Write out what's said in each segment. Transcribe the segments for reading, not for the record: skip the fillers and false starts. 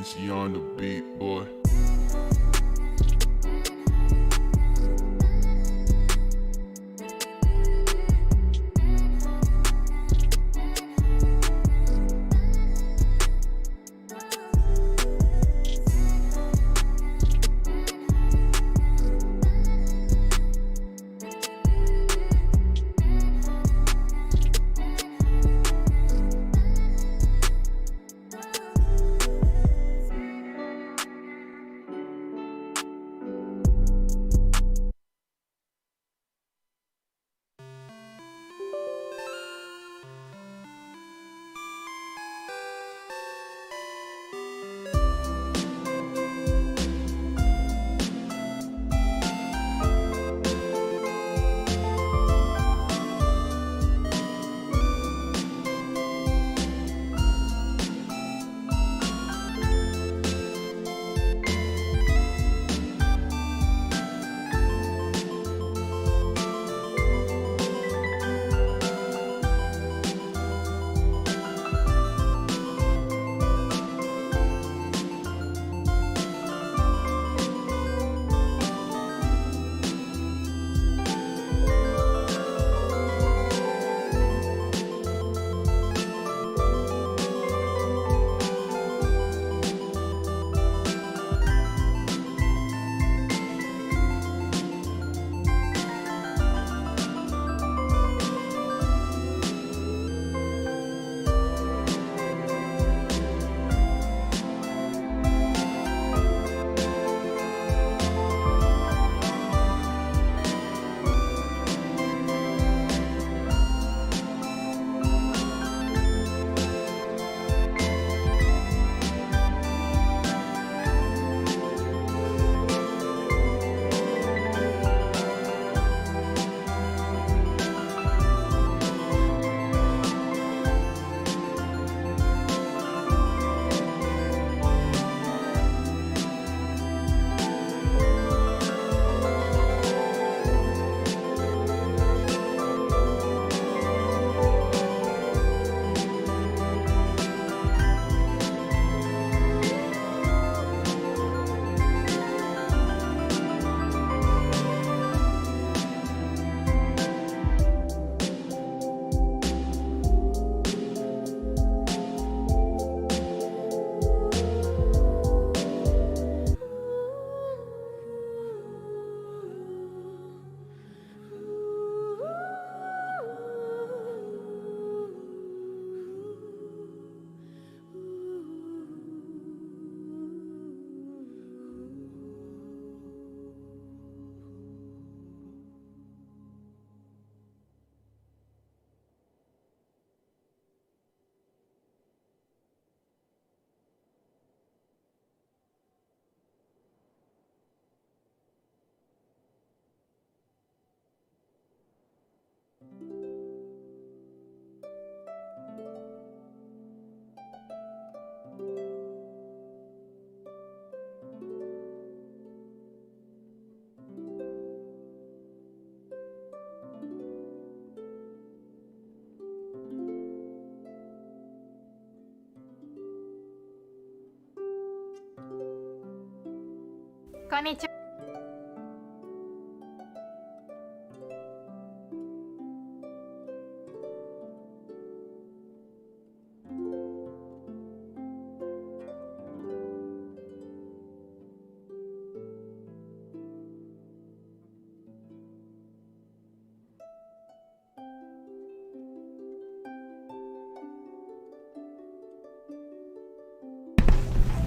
Quincy on the beat, boy.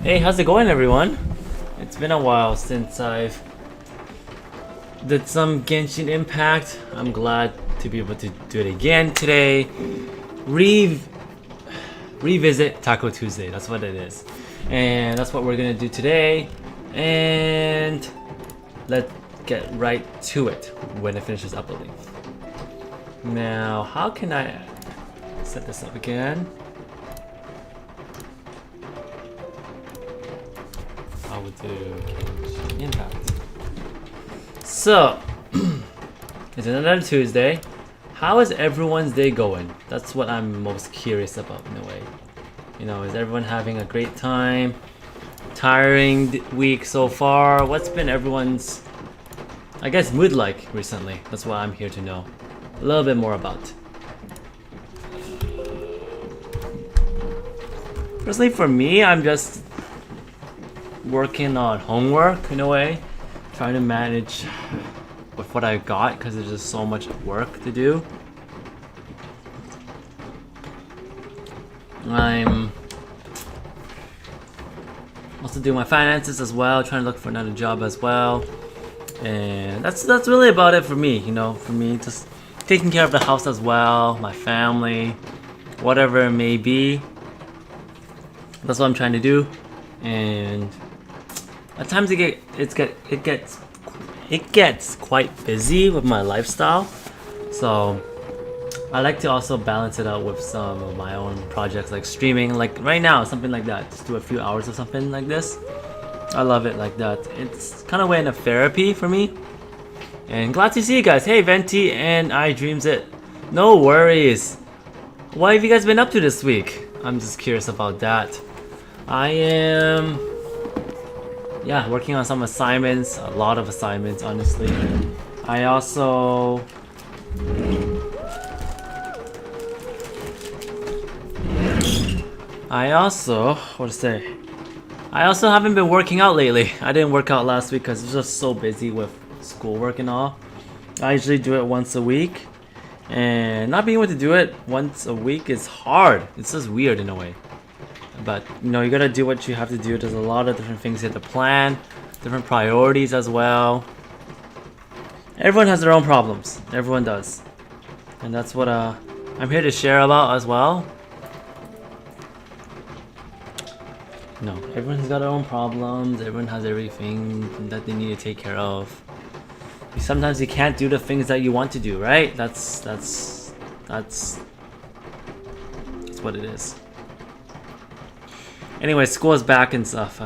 Hey, how's it going, everyone? It's been a while since I've did some Genshin Impact. I'm glad to be able to do it again today. Revisit Taco Tuesday, that's what it is. And that's what we're gonna do today. And let's get right to it when it finishes uploading. Now, how can I set this up again? I would do Genshin Impact. So, it's another Tuesday. How is everyone's day going? That's what I'm most curious about in a way. You know, is everyone having a great time? Tiring week so far. What's been everyone's, I guess, mood like recently? That's what I'm here to know a little bit more about. Personally, for me, I'm just working on homework in a way, trying to manage with what I got because there's just so much work to do. I'm also doing my finances as well, trying to look for another job as well, and that's really about it for me. You know, for me, just taking care of the house as well, my family, whatever it may be. That's what I'm trying to do, and at times it gets quite busy with my lifestyle, so I like to also balance it out with some of my own projects like streaming, like right now, something like that. Just do a few hours of something like this. I love it like that. It's kind of way in a therapy for me. And glad to see you guys. Hey, Venti and I Dreams It. No worries. What have you guys been up to this week? I'm just curious about that. I am, yeah, working on some assignments, a lot of assignments, honestly. I also haven't been working out lately. I didn't work out last week because I was just so busy with schoolwork and all. I usually do it once a week, and not being able to do it once a week is hard. It's just weird in a way. But you know, you gotta do what you have to do. There's a lot of different things you have to plan, different priorities as well. Everyone has their own problems. Everyone does. And that's what I'm here to share about as well. No, everyone's got their own problems. Everyone has everything that they need to take care of. Sometimes you can't do the things that you want to do, right? That's what it is. Anyway, school is back and stuff.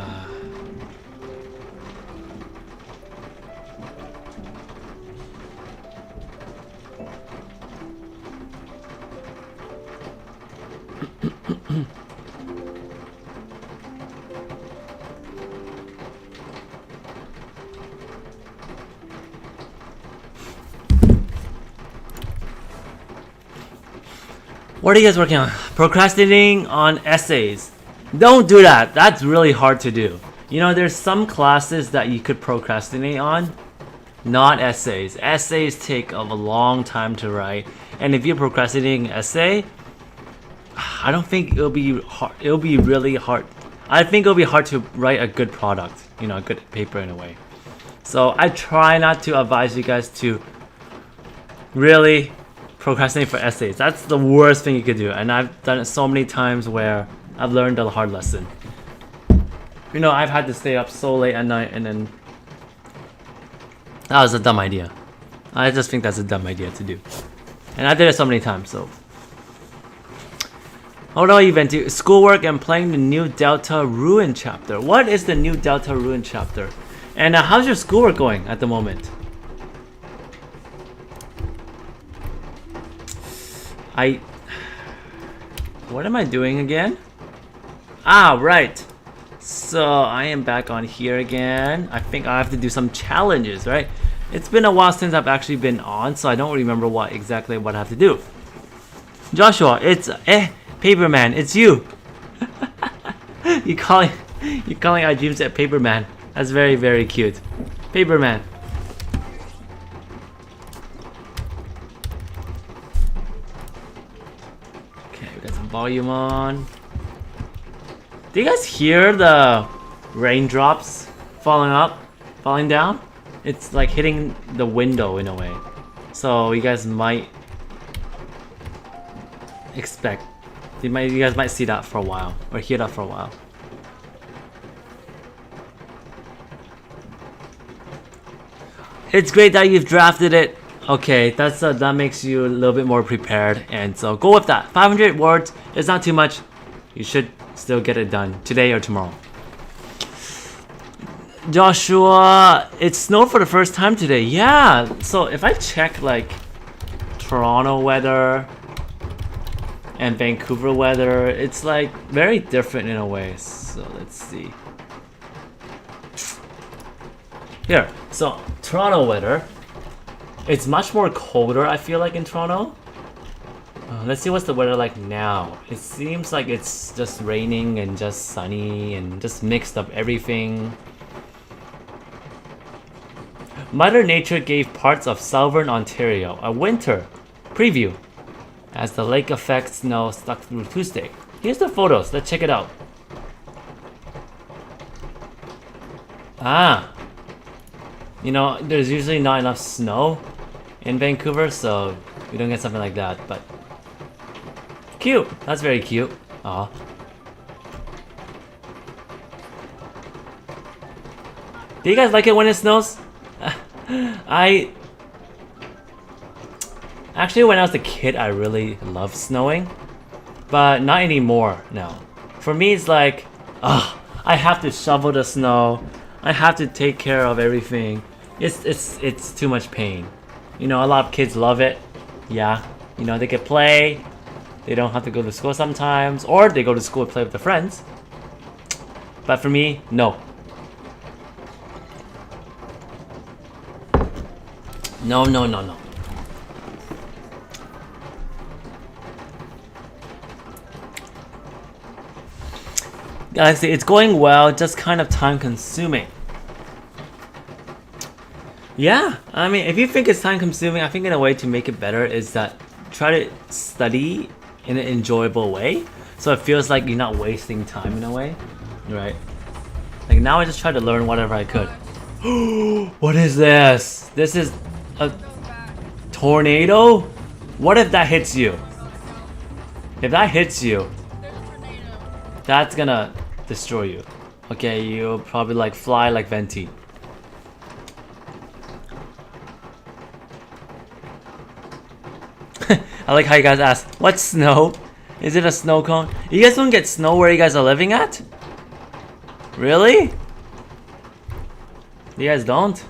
What are you guys working on? Procrastinating on essays. Don't do that. That's really hard to do. You know, there's some classes that you could procrastinate on, not essays. Essays take a long time to write, and if you're procrastinating an essay, I don't think it'll be hard. It'll be really hard. I think it'll be hard to write a good product, you know, a good paper in a way. So I try not to advise you guys to really procrastinate for essays. That's the worst thing you could do, and I've done it so many times where I've learned a hard lesson. You know, I've had to stay up so late at night, and then that was a dumb idea. I just think that's a dumb idea to do, and I did it so many times. So, what about you, Venti? Schoolwork and playing the new Delta Ruin chapter. What is the new Delta Ruin chapter? And how's your schoolwork going at the moment? What am I doing again? Ah, right. So I am back on here again. I think I have to do some challenges, right? It's been a while since I've actually been on, so I don't remember exactly what I have to do. Joshua, it's Paperman, it's you. you calling our dreams at Paperman. That's very, very cute. Paperman. Okay, we got some volume on. Do you guys hear the raindrops falling down? It's like hitting the window in a way. So you guys might expect, you guys might see that for a while, or hear that for a while. It's great that you've drafted it. Okay, that makes you a little bit more prepared, and so go with that. 500 words is not too much. You should still get it done today or tomorrow. Joshua, it snowed for the first time today. Yeah, so if I check like Toronto weather and Vancouver weather, it's like very different in a way. So let's see. Here, so Toronto weather. It's much more colder, I feel like, in Toronto. Let's see what's the weather like now. It seems like it's just raining and just sunny and just mixed up everything. Mother Nature gave parts of southern Ontario a winter preview as the lake effect snow stuck through Tuesday. Here's the photos. Let's check it out. Ah, you know, there's usually not enough snow in Vancouver, so we don't get something like that, but cute. That's very cute. Aw. Do you guys like it when it snows? Actually, when I was a kid, I really loved snowing, but not anymore now. For me, it's like, I have to shovel the snow. I have to take care of everything. It's too much pain. You know, a lot of kids love it. Yeah, you know, they can play. They don't have to go to school sometimes, or they go to school and play with their friends. But for me, no. No, no, no, no. Galaxy, it's going well, just kind of time consuming. Yeah, I mean, if you think it's time consuming, I think in a way to make it better is that try to study in an enjoyable way. So it feels like you're not wasting time in a way, right? Like now I just try to learn whatever I could. What is this? This is a tornado? What if that hits you? If that hits you, that's gonna destroy you. Okay, you'll probably like fly like Venti. I like how you guys ask, what's snow? Is it a snow cone? You guys don't get snow where you guys are living at? Really? You guys don't?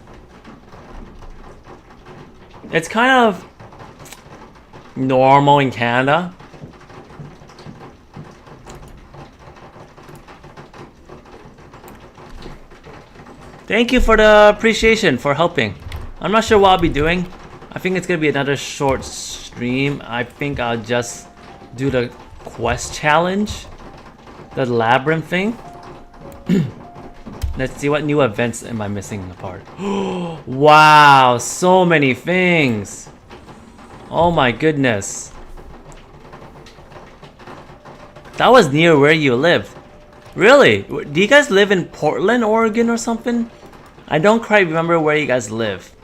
It's kind of normal in Canada. Thank you for the appreciation, for helping. I'm not sure what I'll be doing. I think it's gonna be another short stream. I think I'll just do the quest challenge, the Labyrinth thing. Let's see, what new events am I missing apart. Wow, so many things. Oh my goodness. That was near where you lived. Really? Do you guys live in Portland, Oregon or something? I don't quite remember where you guys live.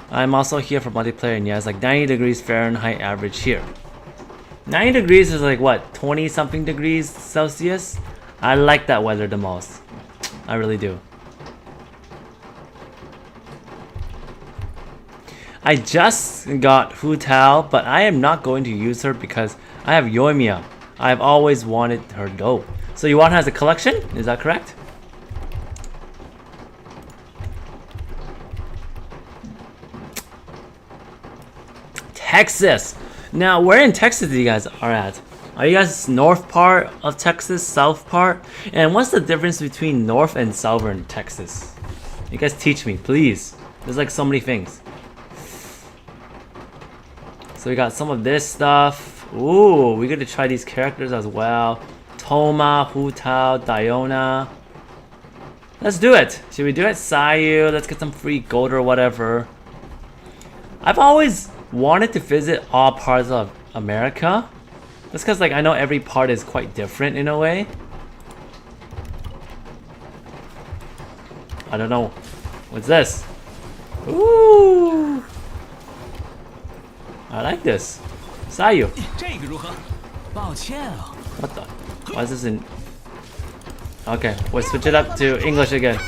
I'm also here for multiplayer, and yeah, it's like 90 degrees Fahrenheit average here. 90 degrees is like what, 20 something degrees Celsius? I like that weather the most. I really do. I just got Hu Tao, but I am not going to use her because I have Yoimiya. I've always wanted her though. So you want her as a collection? Is that correct? Texas. Now, where in Texas you guys are at? Are you guys north part of Texas, south part? And what's the difference between north and southern Texas? You guys teach me, please. There's like so many things. So we got some of this stuff. Ooh, we get to try these characters as well. Toma, Hu Tao, Diona. Let's do it. Should we do it? Sayu, let's get some free gold or whatever. I've always wanted to visit all parts of America. That's because like I know every part is quite different in a way. I don't know. What's this? Ooh. I like this. Sayu. What the? Why is this in? Okay, we'll switch it up to English again.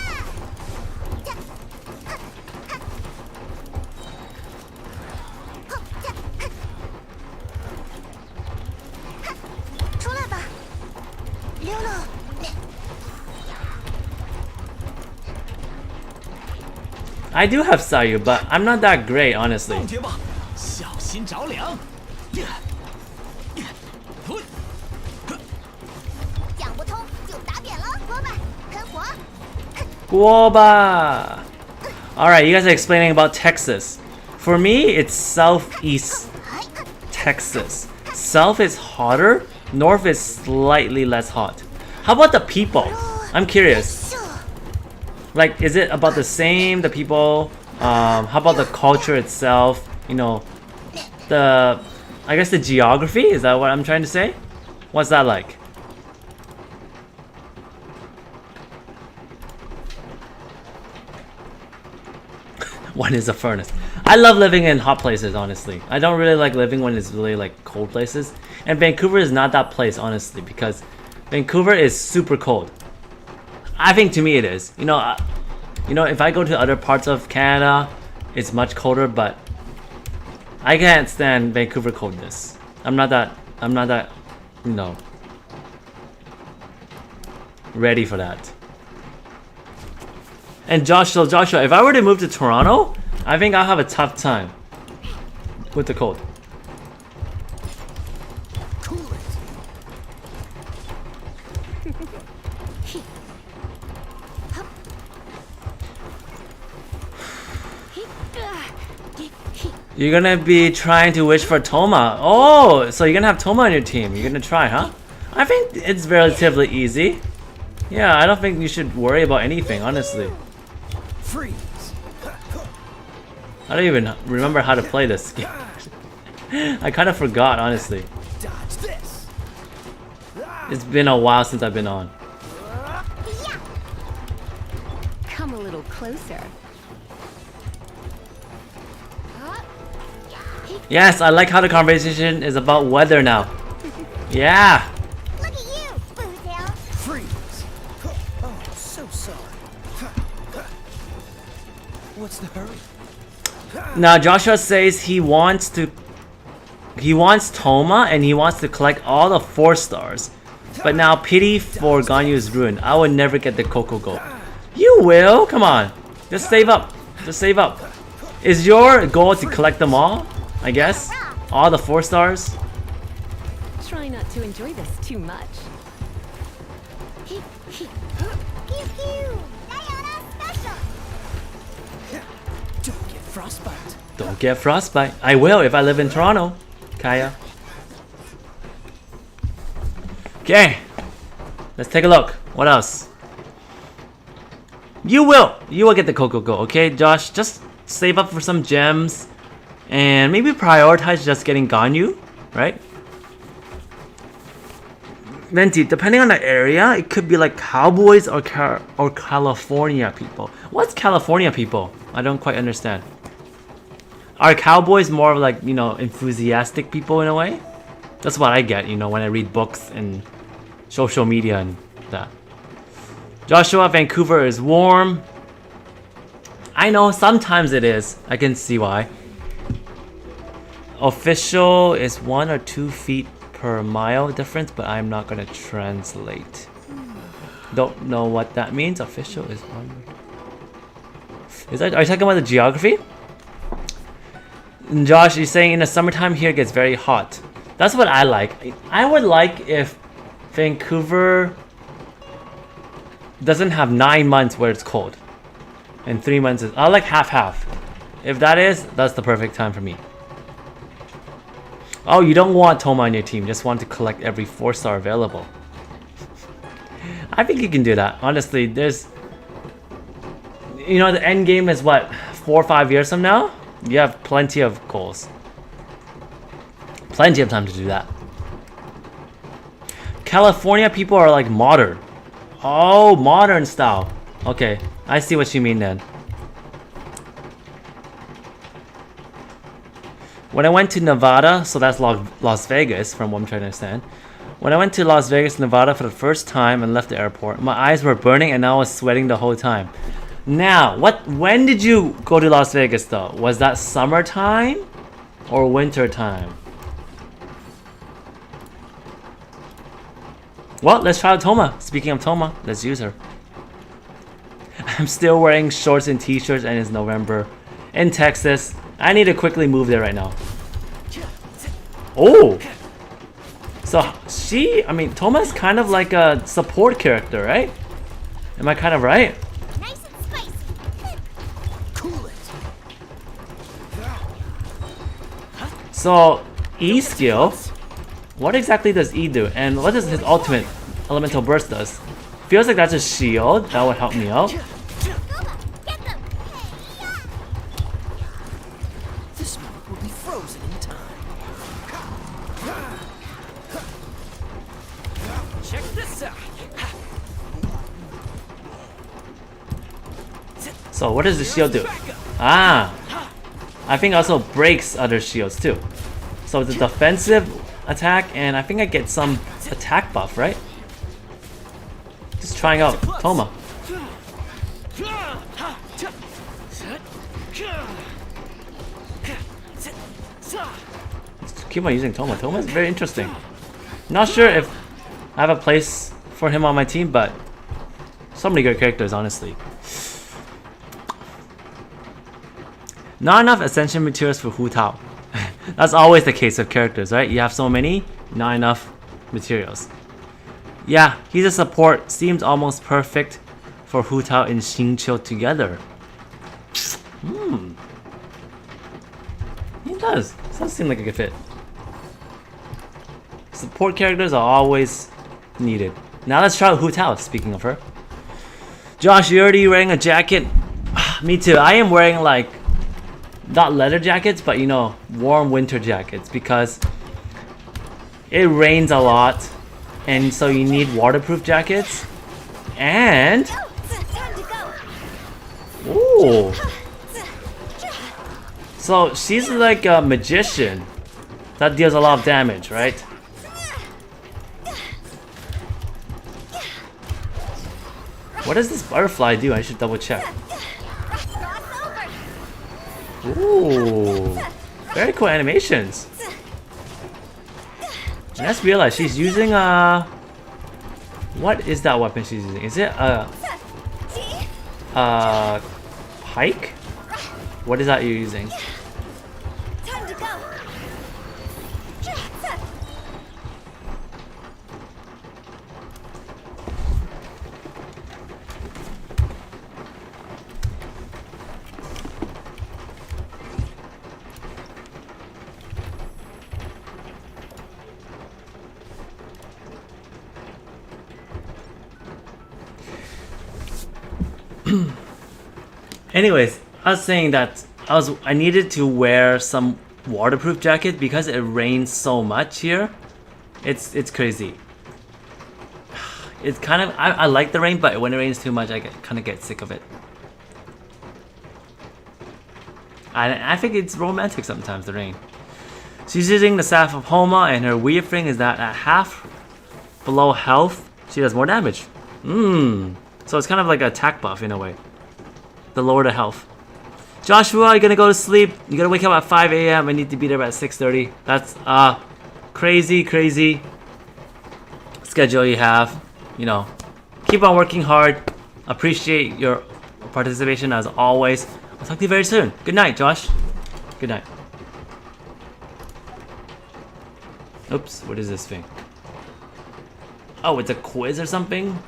I do have Sayu, but I'm not that great, honestly. Guoba! Alright, you guys are explaining about Texas. For me, it's southeast Texas. South is hotter, north is slightly less hot. How about the people? I'm curious. Like, is it about the same, the people? How about the culture itself? You know, I guess the geography? Is that what I'm trying to say? What's that like? What is a furnace? I love living in hot places, honestly. I don't really like living when it's really like cold places. And Vancouver is not that place, honestly, because Vancouver is super cold. I think to me it is. You know, if I go to other parts of Canada, it's much colder, but I can't stand Vancouver coldness. I'm not that, you know, ready for that. And Joshua, if I were to move to Toronto, I think I'll have a tough time with the cold. Cool it. You're gonna be trying to wish for Toma. Oh, so you're gonna have Toma on your team. You're gonna try, huh? I think it's relatively easy. Yeah, I don't think you should worry about anything, honestly. Freeze. I don't even remember how to play this game. I kind of forgot, honestly. Dodge this. It's been a while since I've been on. Come a little closer. Yes, I like how the conversation is about weather now. Yeah. Look at you, Boozle. Freeze. Oh, so sorry. What's the hurry? Now Joshua says he wants Toma and he wants to collect all the 4 stars. But now pity for Ganyu is ruined. I will never get the Coco Gold. You will? Come on. Just save up. Just save up. Is your goal to collect them all? I guess? All the 4 stars? Try not to enjoy this too much. Pew pew. Diana special. Don't get frostbite. Don't get frostbite. I will if I live in Toronto, Kaya. Okay. Let's take a look. What else? You will get the Coco Go, okay, Josh? Just save up for some gems. And maybe prioritize just getting Ganyu, right? Venti, depending on the area, it could be like cowboys or California people. What's California people? I don't quite understand. Are cowboys more of like, you know, enthusiastic people in a way? That's what I get, you know, when I read books and social media and that. Joshua, Vancouver is warm. I know, sometimes it is. I can see why. Official is 1 or 2 feet per mile difference, but I'm not gonna translate. Don't know what that means. Official is 1. Are you talking about the geography? And Josh, you're saying in the summertime here it gets very hot. That's what I like. I would like if Vancouver doesn't have 9 months where it's cold, and 3 months is. I like half. If that is, that's the perfect time for me. Oh, you don't want Toma on your team, just want to collect every 4-star available. I think you can do that. Honestly, there's... You know, the end game is what? 4 or 5 years from now? You have plenty of goals. Plenty of time to do that. California people are like modern. Oh, modern style. Okay, I see what you mean then. When I went to Nevada, so that's Las Vegas from what I'm trying to understand. When I went to Las Vegas, Nevada for the first time and left the airport, my eyes were burning and I was sweating the whole time. Now, when did you go to Las Vegas though? Was that summertime or winter time? Well, let's try out Toma. Speaking of Toma, let's use her. I'm still wearing shorts and t-shirts and it's November in Texas. I need to quickly move there right now. Oh! So I mean, Toma's kind of like a support character, right? Am I kind of right? Nice and spicy. Cool So E skill. What exactly does E do? And what does his ultimate elemental burst does? Feels like that's a shield. That would help me out. Get them! This moment will be frozen in time. Check this out. So what does the shield do? Ah, I think also breaks other shields too. So it's a defensive attack, and I think I get some attack buff, right? Just trying out Toma. Let's keep on using Toma. Toma is very interesting. Not sure if I have a place for him on my team, but so many good characters, honestly. Not enough ascension materials for Hu Tao. That's always the case with characters, right? You have so many, not enough materials. Yeah, he's a support. Seems almost perfect for Hu Tao and Xingqiu together. He does. Does seem like a good fit. Support characters are always needed. Now let's try out Hu Tao, speaking of her. Josh, you're already wearing a jacket? Me too. I am wearing like, not leather jackets, but you know, warm winter jackets because it rains a lot, and so you need waterproof jackets. And Time to go! ooh, so she's like a magician that deals a lot of damage, right? What does this butterfly do? I should double check. Ooh, very cool animations. And let's realize she's using a. What is that weapon she's using? Is it a pike? What is that you're using? Time to go! Anyways, I was saying that I needed to wear some waterproof jacket because it rains so much here. It's crazy. It's kind of I like the rain, but when it rains too much, I kind of get sick of it. I think it's romantic sometimes, the rain. She's using the Staff of Homa, and her weird thing is that at half below health, she does more damage. So it's kind of like an attack buff in a way. The lower the health. Joshua, you're gonna go to sleep. You gotta wake up at 5 a.m. I need to be there at 6:30. That's crazy schedule you have. You know, keep on working hard. Appreciate your participation as always. I'll talk to you very soon. Good night, Josh. Good night. Oops, what is this thing? Oh, it's a quiz or something?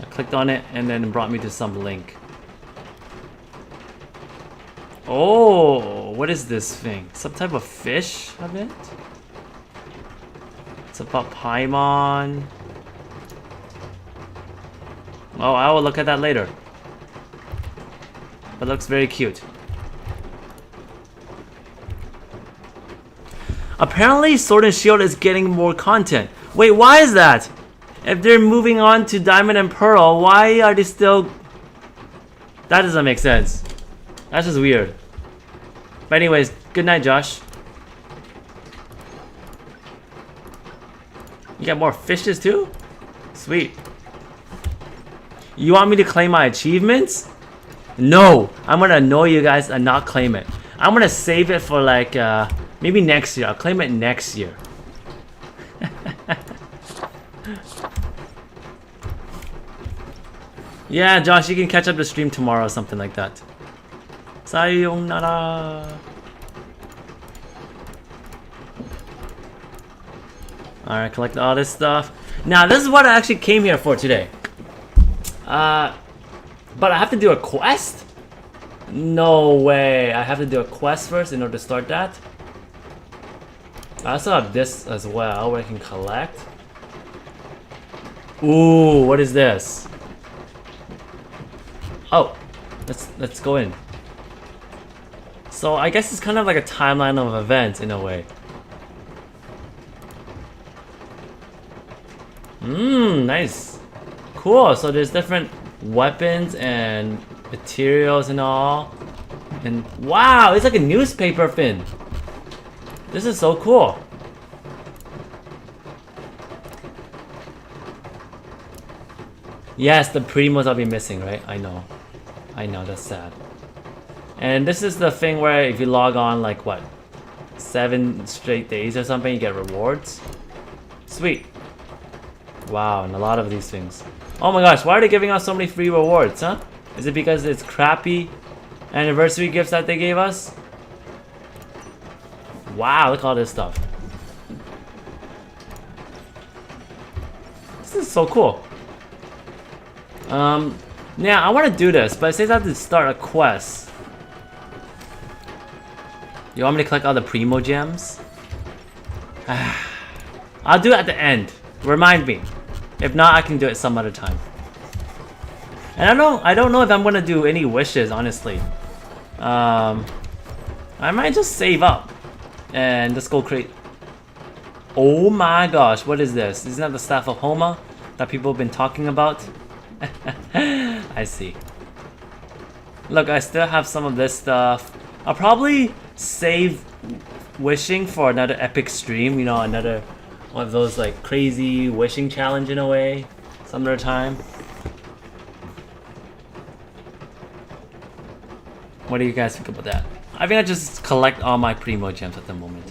I clicked on it and then it brought me to some link. Oh, what is this thing? Some type of fish of it? It's about Paimon. Oh, I will look at that later. It looks very cute. Apparently Sword and Shield is getting more content. Wait, why is that? If they're moving on to Diamond and Pearl, why are they still... That doesn't make sense. That's just weird. But anyways, good night, Josh. You got more fishes too? Sweet. You want me to claim my achievements? No, I'm gonna annoy you guys and not claim it. I'm gonna save it for like maybe next year. I'll claim it next year. Yeah, Josh, you can catch up the stream tomorrow or something like that. Sayonara. Alright, collect all this stuff. Now, this is what I actually came here for today. But I have to do a quest? No way. I have to do a quest first in order to start that? I also have this as well where I can collect. Ooh, what is this? Oh, let's go in. So I guess it's kind of like a timeline of events in a way. Nice. Cool, so there's different weapons and materials and all. And wow, it's like a newspaper fin. This is so cool. Yes, the primos I'll be missing, right? I know, that's sad. And this is the thing where if you log on like what, 7 straight days or something, you get rewards. Sweet. Wow, and a lot of these things. Oh my gosh, why are they giving us so many free rewards, huh? Is it because it's crappy anniversary gifts that they gave us? Wow, look at all this stuff. This is so cool. Yeah, I want to do this, but it says I have to start a quest. You want me to collect all the primo gems? I'll do it at the end. Remind me. If not, I can do it some other time. And I don't know if I'm gonna do any wishes, honestly. I might just save up and just go create. Oh my gosh, what is this? Isn't that the staff of Homa that people have been talking about? I see. Look, I still have some of this stuff. I'll probably save wishing for another epic stream, you know, another one of those like crazy wishing challenge in a way, some other time. What do you guys think about that? I think I just collect all my primo gems at the moment.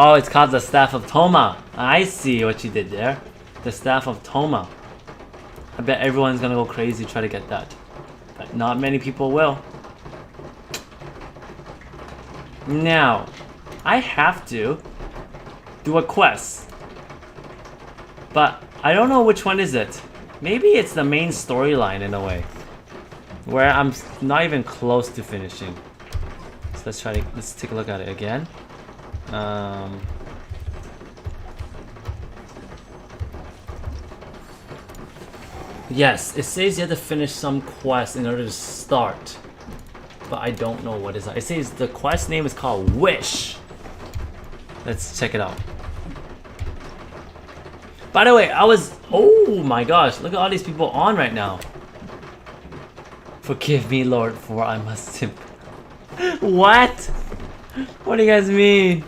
Oh, it's called the Staff of Toma. I see what you did there. The Staff of Toma. I bet everyone's gonna go crazy try to get that. But not many people will. Now, I have to do a quest. But I don't know which one is it. Maybe it's the main storyline in a way. Where I'm not even close to finishing. So let's take a look at it again. Yes, it says you have to finish some quest in order to start. But I don't know what is that. It says the quest name is called Wish. Let's check it out. By the way, oh my gosh, look at all these people on right now. Forgive me, Lord, for I must simp. What? What do you guys mean?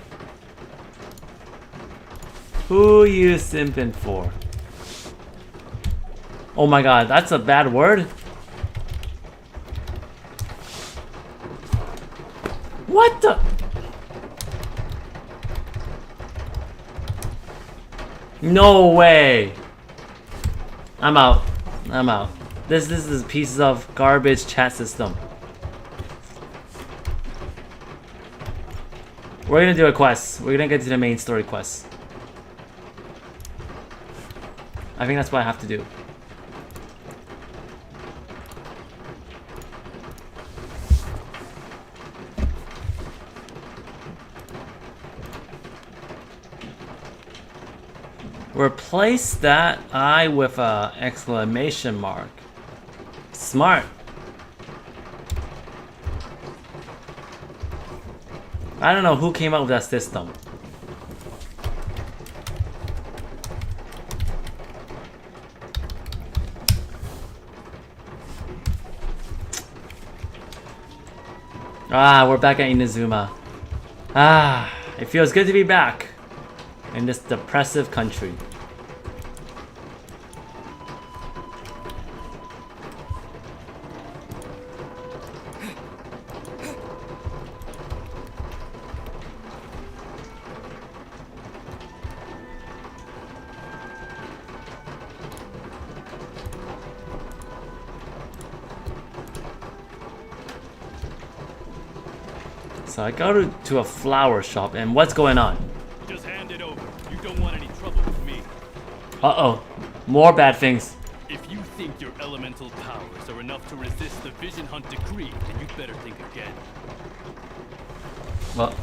Who you simping for? Oh my god, that's a bad word. What the? No way. I'm out. I'm out. This is pieces of garbage chat system. We're gonna do a quest. We're gonna get to the main story quest. I think that's what I have to do. Replace that I with a exclamation mark. Smart. I don't know who came up with that system. Ah, we're back at Inazuma. Ah, it feels good to be back in this depressive country. So I go to a flower shop, and what's going on? Just hand it over. You don't want any trouble with me. Uh-oh. More bad things. If you think your elemental powers are enough to resist the Vision Hunt decree, then you'd better think again. Well,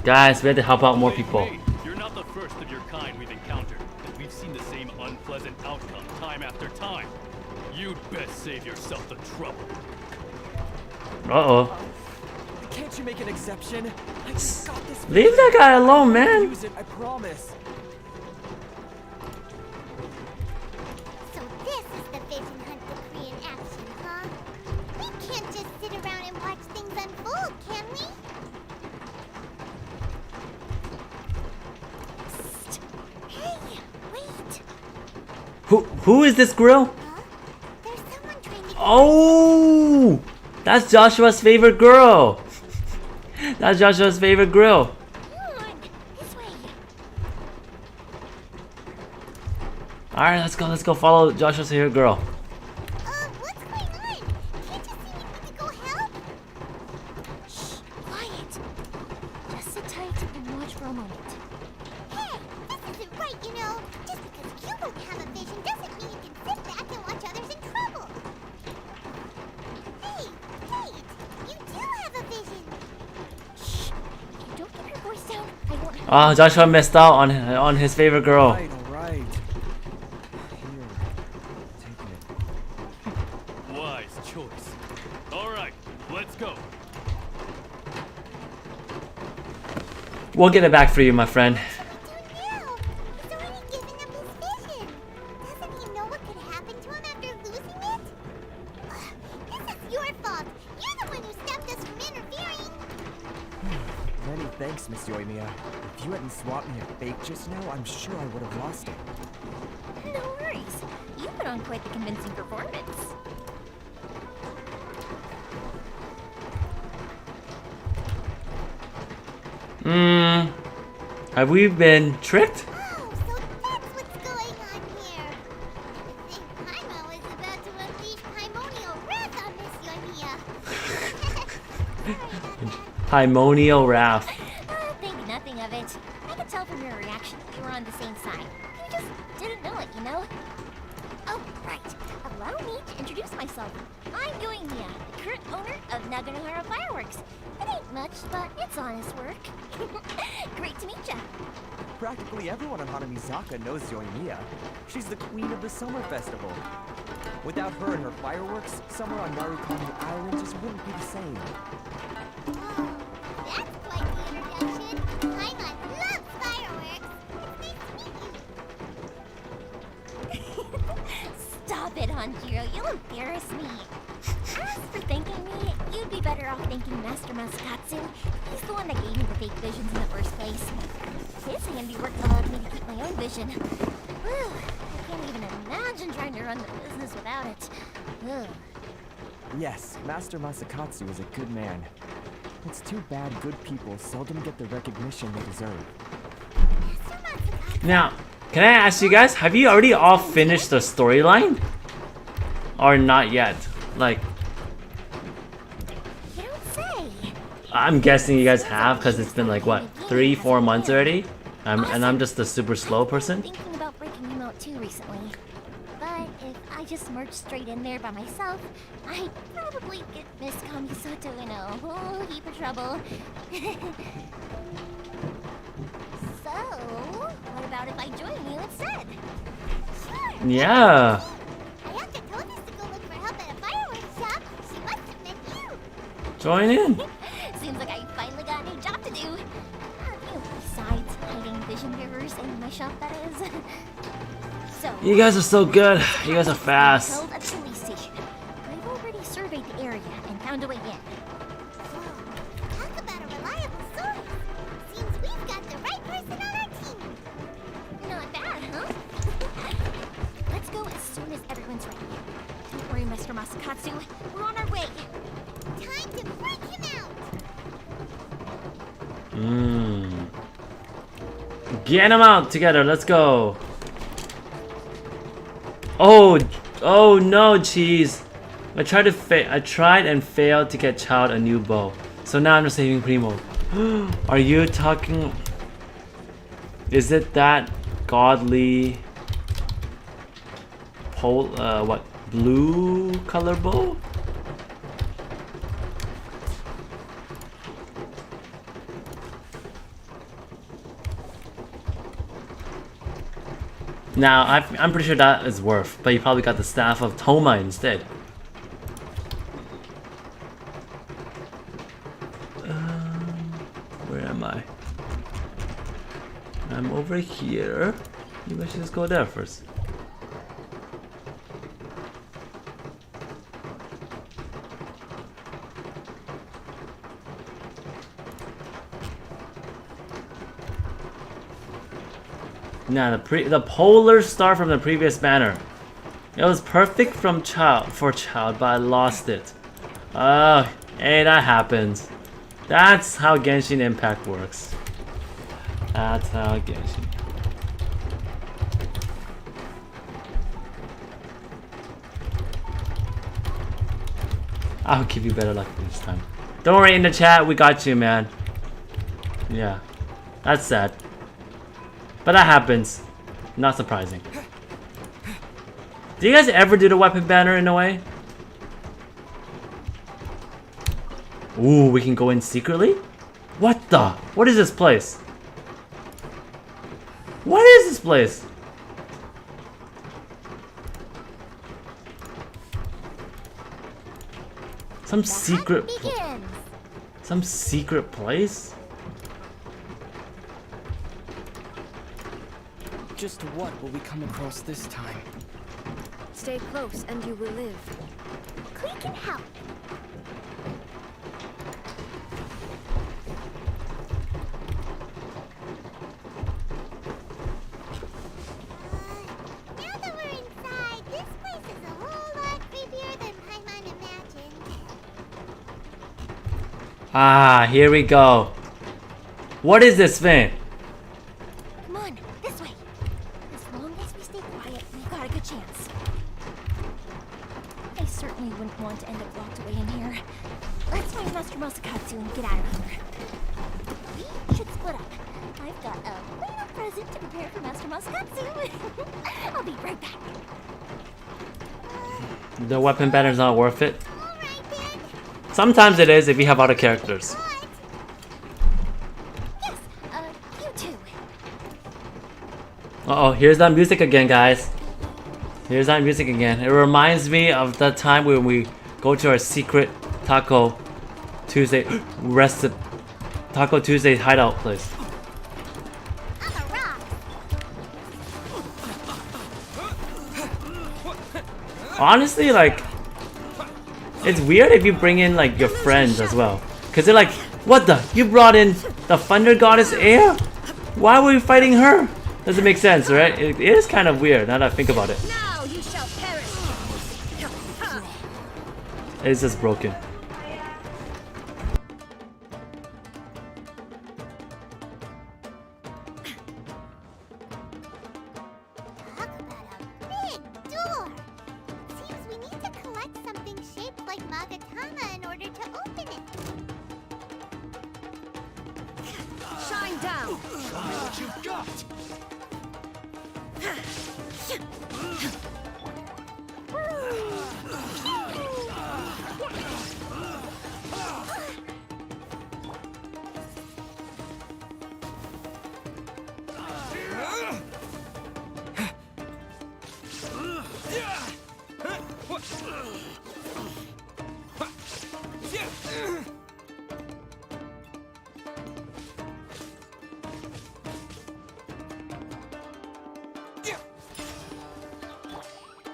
guys, we have to help out more people. Hey, you're not the first of your kind we've encountered, and we've seen the same unpleasant outcome time after time. You'd best save yourself the trouble. Uh-oh. Can't you make an exception? I just got this. Leave that guy alone, man. Use it, I promise. So this is the Vision Hunt decree in action, huh? We can't just sit around and watch things unfold, can we? Psst. Hey, wait. Who is this girl? Huh? There's someone trying to... Oh, that's Joshua's favorite girl. That's Joshua's favorite girl. Come on, this way. All right, let's go follow Joshua's favorite girl. What's going on? Can't you see we need to go help? Shh, quiet. Just sit tight and watch for a moment. Hey, this isn't right, you know. Just because you don't have a vision doesn't mean you can sit back and watch others in trouble. Hey, wait. You do have a vision. Shh. Don't get your voice down. I won't have... Ah, Joshua missed out on his favorite girl. Right, all right. Here, take it. Wise choice. All right, let's go. We'll get it back for you, my friend. What do we do now? He's already given up his vision. Doesn't he know what could happen to him after losing it? This is your fault. You're the one who stopped us from interfering. Many thanks, Miss Yoimiya. If you hadn't swapped me a fake just now, I'm sure I would have lost it. No worries. You put on quite the convincing performance. Have we been tricked? Oh, so that's what's going on here. I think Paimon is about to unleash Paimonial wrath on Miss Yoimiya. Sorry about that. Paimonial wrath. Think nothing of it. I could tell from your reaction that you were on the same side. You just didn't know it, you know? Oh, right. Allow me to introduce myself. I'm Yoimiya, the current owner of Naganohara Fireworks. It ain't much, but it's honest work. Great to meet ya. Practically everyone on Hanamizaka knows Yoimiya. She's the queen of the summer festival. Without her and her fireworks, summer on Narukami Island just wouldn't be the same. Oh, that's quite the introduction. Paimon loves fireworks. It's nice to meet you. Stop it, Hanjiro. You'll embarrass me. As for thanking me, you'd be better off thanking Master Masakatsu. He's the one that gave me the fake visions in the first place. His handiwork allowed me to keep my own vision. Whew, I can't even imagine trying to run the business without it. Ugh. Yes, Master Masakatsu is a good man. It's too bad good people seldom get the recognition they deserve. Master Masakatsu. Now, can I ask you guys, have you already all finished the storyline? Or not yet? Like, You don't say. I'm guessing you guys have because it's been like, what, 3-4 months already? And I'm just a super slow person? Thinking about breaking him out too recently. But if I just merged straight in there by myself, I'd probably get Miss Kamisato in a whole heap of trouble. So, what about if I join you instead? Sure. Yeah. Ayaka told us to go look for help at a fireworks shop. She must have met you. Join in. Seems like I finally got a new job to do. Besides hiding vision mirrors in my shop, that is. So, You guys are so good. You guys are fast. held at the police station. I've already surveyed the area and found a way in. Talk about a reliable source. Seems we've got the right person on our team. Not bad, huh? Let's go as soon as everyone's ready. Don't worry, Mr. Masakatsu. We're on our way. Time to break him out. Get them out together. Let's go. Oh no, cheese. I tried and failed to get Child a new bow. So now I'm just saving Primo. Are you talking? Is it that godly? what, blue color bow? Now, I'm pretty sure that is worth, but you probably got the staff of Toma instead. Where am I? I'm over here. Maybe I should just go there first. Nah, the polar star from the previous banner. It was perfect from child, but I lost it. Oh, hey, that happens. That's how Genshin Impact works. That's how Genshin. I'll give you better luck this time. Don't worry, in the chat, we got you, man. Yeah, that's sad. But that happens. Not surprising. Do you guys ever do the weapon banner in a way? Ooh, we can go in secretly? What the? What is this place? What is this place? Some secret some secret place? Just what will we come across this time? Stay close and you will live. We can help. Now that we're inside, this place is a whole lot creepier than Paimon imagined. Ah, here we go. What is this thing? Come on, this way. As long as we stay quiet, we've got a good chance. I certainly wouldn't want to end up locked away in here. Let's find Master Masakatsu and get out of here. We should split up. I've got a little present to prepare for Master Masakatsu. I'll be right back. The weapon banner's not worth it. Alright then. Sometimes it is if you have other characters. What? Yes, you too. Uh-oh, here's that music again, guys. Here's that music again. It reminds me of that time when we go to our secret Taco Tuesday Taco Tuesday hideout place. I'm a rock. Honestly, like, it's weird if you bring in like your friends as well, cause they're like, what the? You brought in the Thunder Goddess Air? Why were you fighting her? Doesn't make sense, right? It is kind of weird now that I think about it. Now you shall perish. It's just broken. Talk about a big door. It seems we need to collect something shaped like Magatama in order to open it. Shine down. What you've got!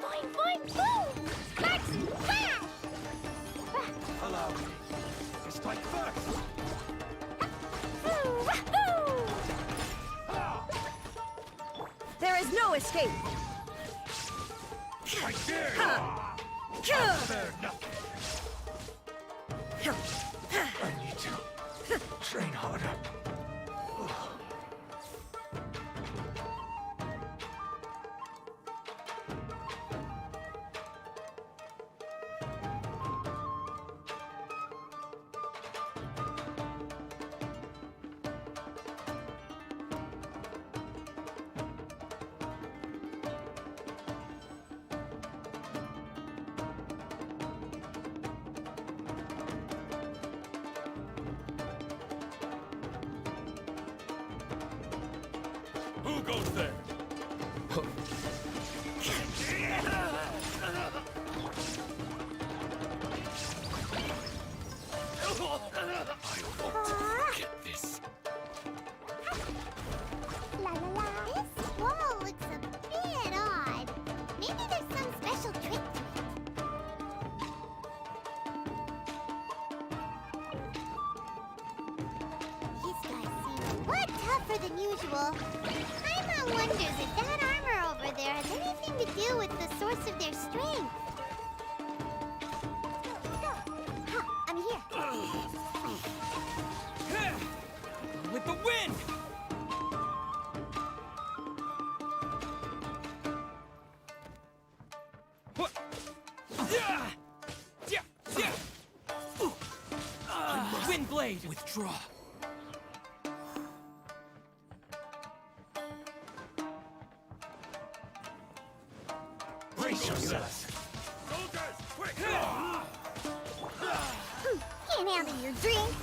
Boing, boing, boom! Let's smash! Allow me. Strike first! Woohoo! There is no escape. I dare Fair enough. I need to train harder. goes there? La la la. This wall looks a bit odd. Maybe there's some special trick to it. These guys seem a lot tougher than usual. Paimon wonders if that armor over there has anything to do with the source of their strength. Go. Ha, I'm here. With the wind! Wind blade! Withdraw. Brace yourselves! Soldiers, quick! Can't handle your drink.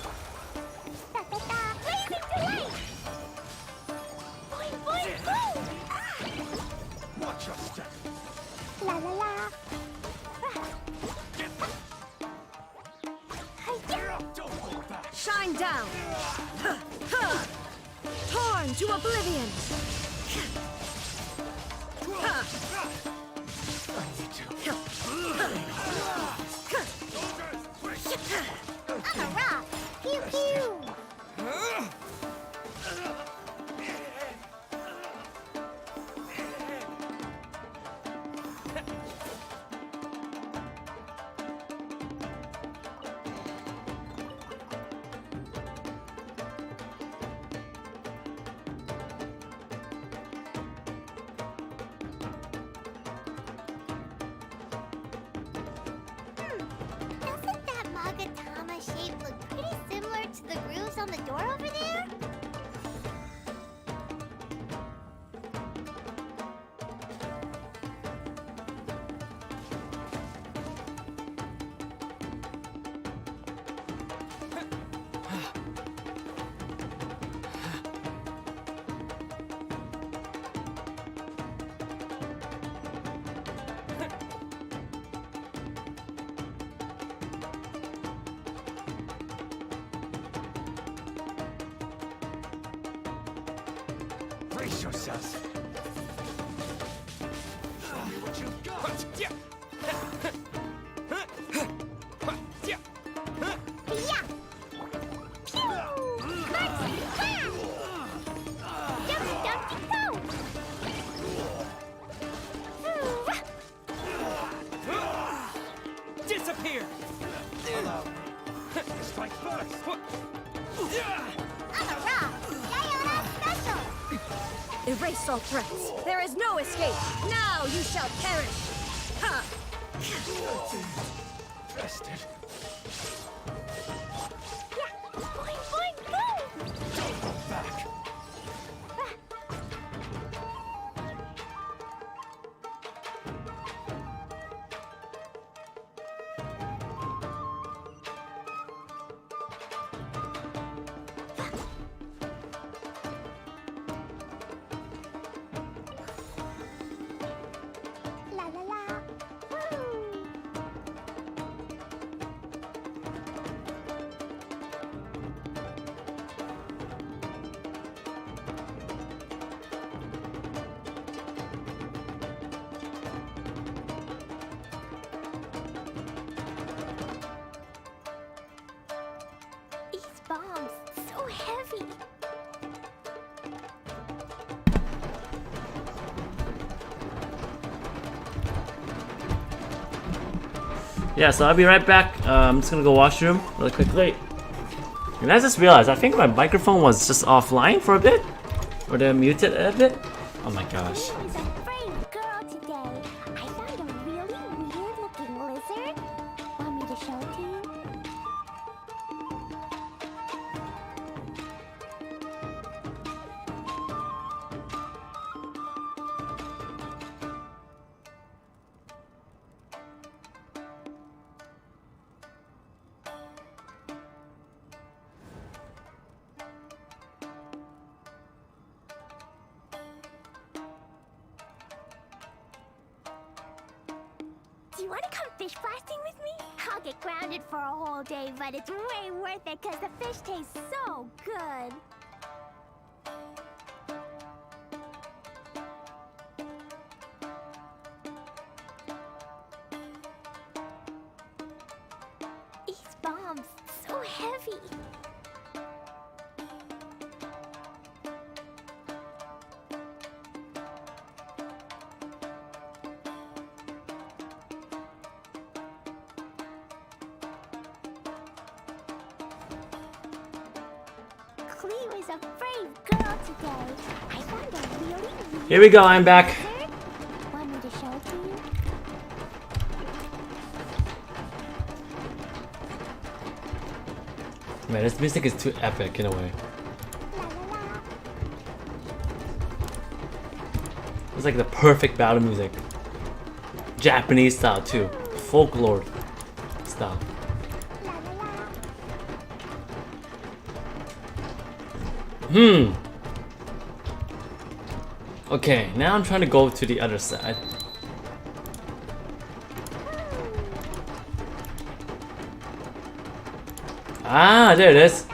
Da da da. Blazing delight. Boing boing boom. Watch your step! La la la. Don't hold back! Shine down! Torn to oblivion! I'm a rock. Pew pew. Doesn't that Magatama shape look pretty similar to the grooves on the door over there? Brace yourselves! Show me what you've got! Yeah. Pew. Marching fast. Jumpy dumpty go. Disappear! Strike first! I'm a rock. Diona special. Erase all threats. There is no escape. Now you shall perish. Ha! Rested. Boing boing boom. Don't go back! La la la. Woo. These bombs, so heavy. Yeah, so I'll be right back. I'm just gonna go washroom really quickly. And I just realized I think my microphone was just offline for a bit, or they muted a bit. Oh my gosh. She's a brave girl today. I found a really weird-looking lizard. Want me to show it to you? Do you want to come fish blasting with me? I'll get grounded for a whole day, but it's way worth it because the fish tastes so good. These bombs, so heavy. Clee was a brave girl today. I found a really Here we go, I'm back. wizard. Want me to show it to you? Man, this music is too epic in a way. La la la. It's like the perfect battle music. Japanese style too. Folklore style. La la la. Okay, now I'm trying to go to the other side. Ah, there it is.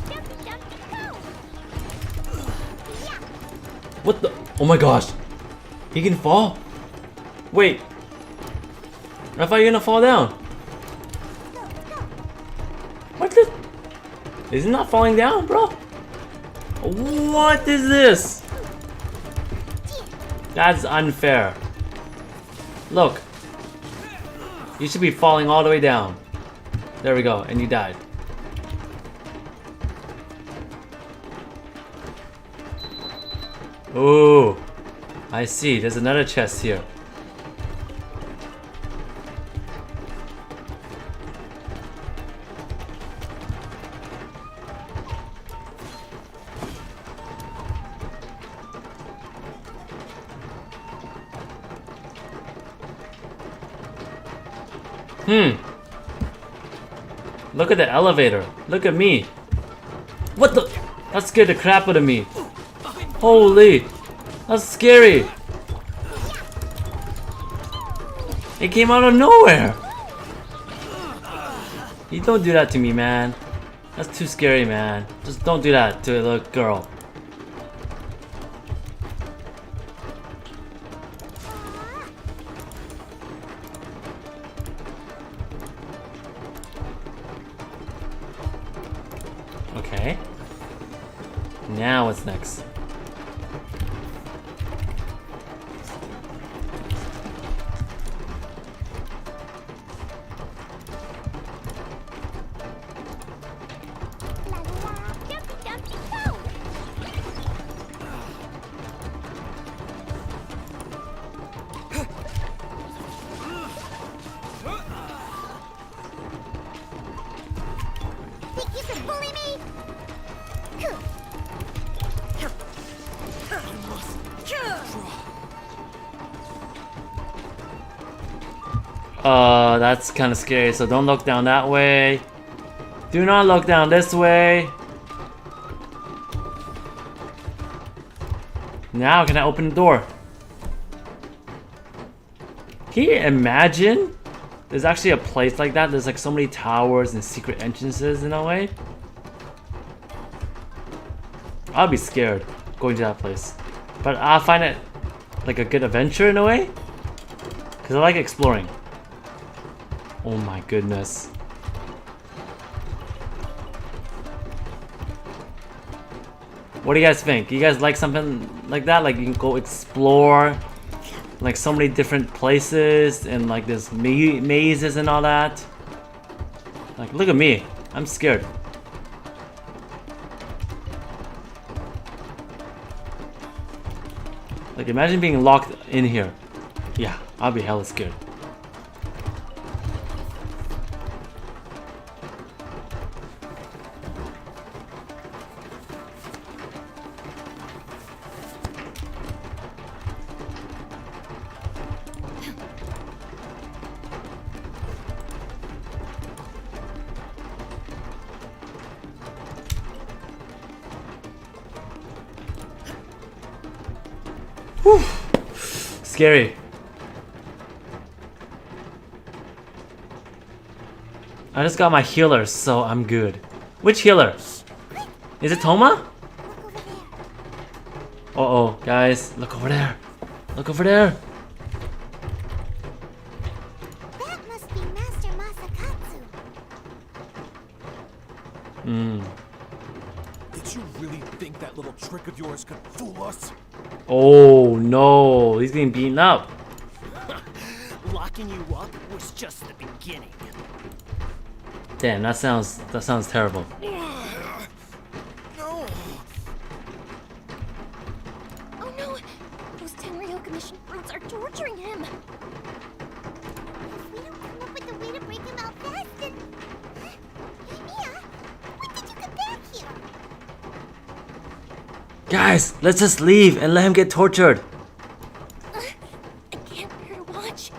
Jumpy, jumpy, go. Yeah. What the? Oh my gosh. He can fall? Wait. I thought you were gonna fall down. Go, go. What the? Is he not falling down, bro? What is this? That's unfair. Look. You should be falling all the way down. There we go, and you died. Ooh. I see, there's another chest here. Look at the elevator. Look at me. What the? That scared the crap out of me. Holy. That's scary. It came out of nowhere. You don't do that to me, man. That's too scary, man. Just don't do that to a little girl. Okay. Now what's next? La la la. Jumpy, jumpy, go. Think you can bully me? That's kind of scary, so don't look down that way. Do not look down this way. Now can I open the door? Can you imagine? There's actually a place like that. There's like so many towers and secret entrances in a way. I'll be scared going to that place. But I'll find it like a good adventure in a way. Because I like exploring. Oh my goodness. What do you guys think? You guys like something like that? Like you can go explore like so many different places and like there's mazes and all that. Like look at me. I'm scared. Like imagine being locked in here. Yeah, I'll be hella scared. Whew. Scary. I just got my healer, so I'm good. Which healer? Is it Toma? Look over there. Uh-oh, guys. Look over there. Look over there. That must be Master Masakatsu. Did you really think that little trick of yours could fool us? Oh, no. He's getting beaten up. Locking you up was just the beginning. Damn, that sounds terrible. No. Oh no! Those Tenryo Commission brutes are torturing him! If we don't come up with a way to break him out fast, then... Mia, when did you get back here? Guys, let's just leave and let him get tortured. I can't bear to watch.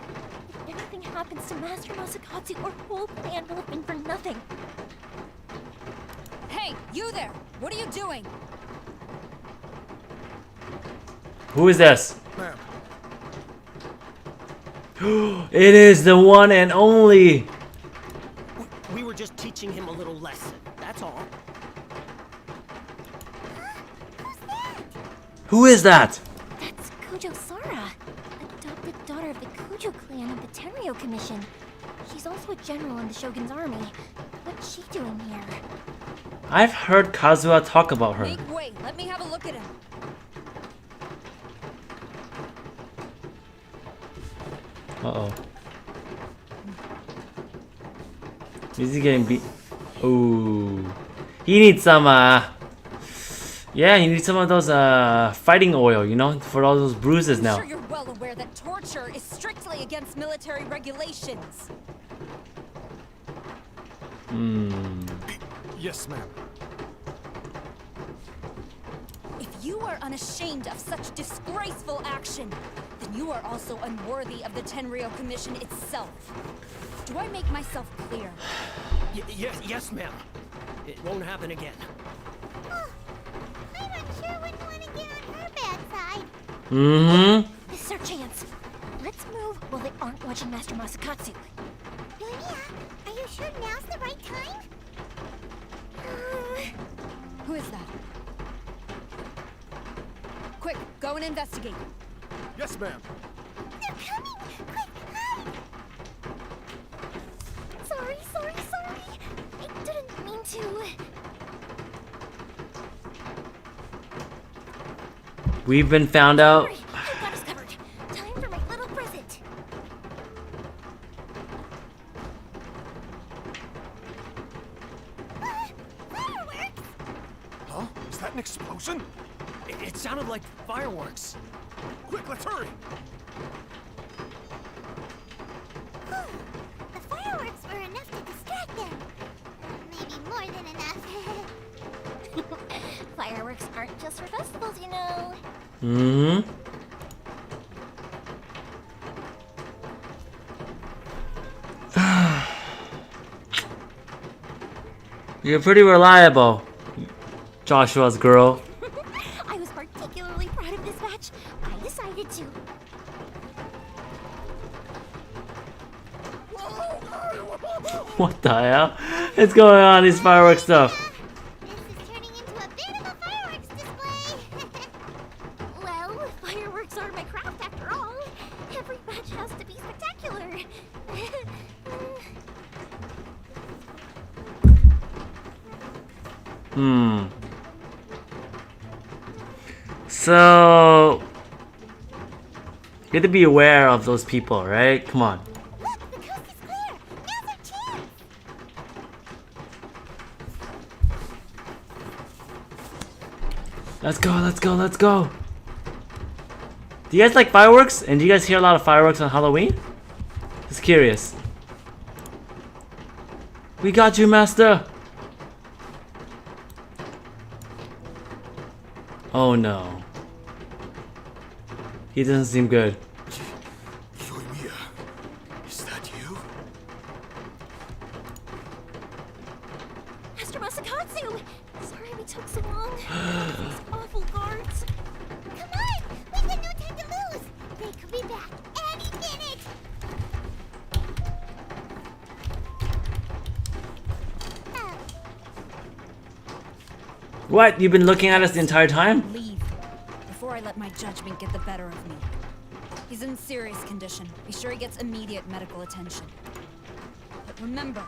If anything happens to Master Masakatsu, our whole plan will have been for nothing. Hey, you there! What are you doing? Who is this? Ma'am, It is the one and only. We were just teaching him a little lesson. That's all. Who is that? That's Kujo Sara, adopted daughter of the Kujo clan of the Tenryo Commission. She's also a general in the Shogun's army. What's she doing here? I've heard Kazuha talk about her. Make way. Let me have a look at him. Uh-oh. Is he getting beat? Ooh. He needs some, yeah, he needs some of those, fighting oil, you know, for all those bruises I'm now. sure you're well aware that torture is strictly against military regulations. yes, ma'am. If you are unashamed of such disgraceful action, then you are also unworthy of the Tenryo Commission itself. Do I make myself clear? Yes, ma'am. It won't happen again. Oh, I'm sure wouldn't want to get on her bad side. Mm-hmm. This is our chance. Let's move while they aren't watching Master Masakatsu. Yoimiya, are you sure now's the right time? Who is that? Quick, go and investigate. Yes, ma'am. They're coming! Quick, hide! Sorry. I didn't mean to. We've been found out. Sorry, I've got us covered. Time for my little present. Fireworks! Huh? Is that an explosion? It sounded like fireworks. Quick, let's hurry. The fireworks were enough to distract them. Maybe more than enough. Fireworks aren't just for festivals, you know. Mm-hmm. You're pretty reliable, Joshua's girl. I was particularly proud of this batch. I decided to. What the hell is going on? These firework stuff. This is turning into a bit of a fireworks display. Well, fireworks are my craft after all. Every batch has to be spectacular. So you have to be aware of those people, right? Come on. Look, the coast is clear. Now's our chance. Let's go. Do you guys like fireworks? And do you guys hear a lot of fireworks on Halloween? Just curious. We got you, master. Oh no. He doesn't seem good. Yoimiya, is that you? Master Masakatsu! Sorry we took so long. These awful guards. Come on! We can no time to What? You've been looking at us the entire time? Leave before I let my judgment get the better of me. He's in serious condition. Be sure he gets immediate medical attention. But remember,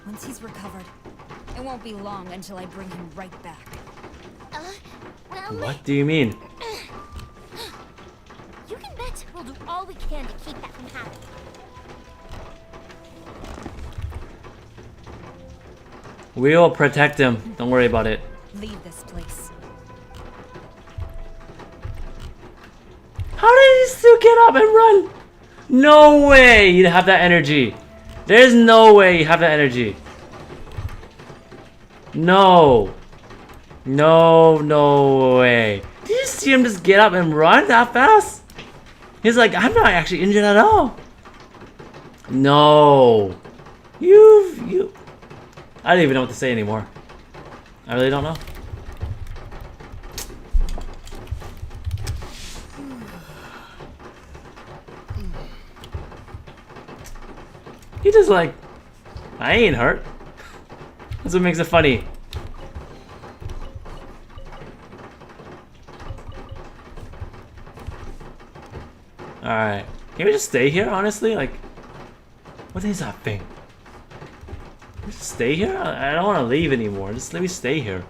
once he's recovered, it won't be long until I bring him right back. Well, What do you mean? you can bet we'll do all we can to keep that from happening. We'll protect him. Don't worry about it. Leave this place. How did he still get up and run? No way you have that energy. There's no way you have that energy. No. No way. Did you see him just get up and run that fast? He's like, I'm not actually injured at all. No. You. I don't even know what to say anymore. I really don't know. He just like, I ain't hurt. That's what makes it funny. Alright. Can we just stay here, honestly? Like, what is that thing? Just stay here? I don't want to leave anymore. Just let me stay here.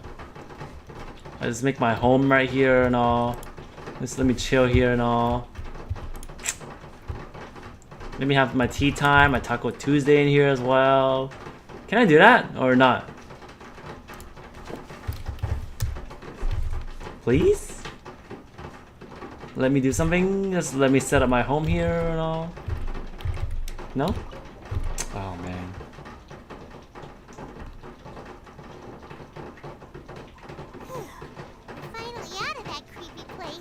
I just make my home right here and all. Just let me chill here and all. Let me have my tea time, my Taco Tuesday in here as well. Can I do that or not? Please? Let me do something? Just let me set up my home here and all. No? Oh man. Finally out of that creepy place.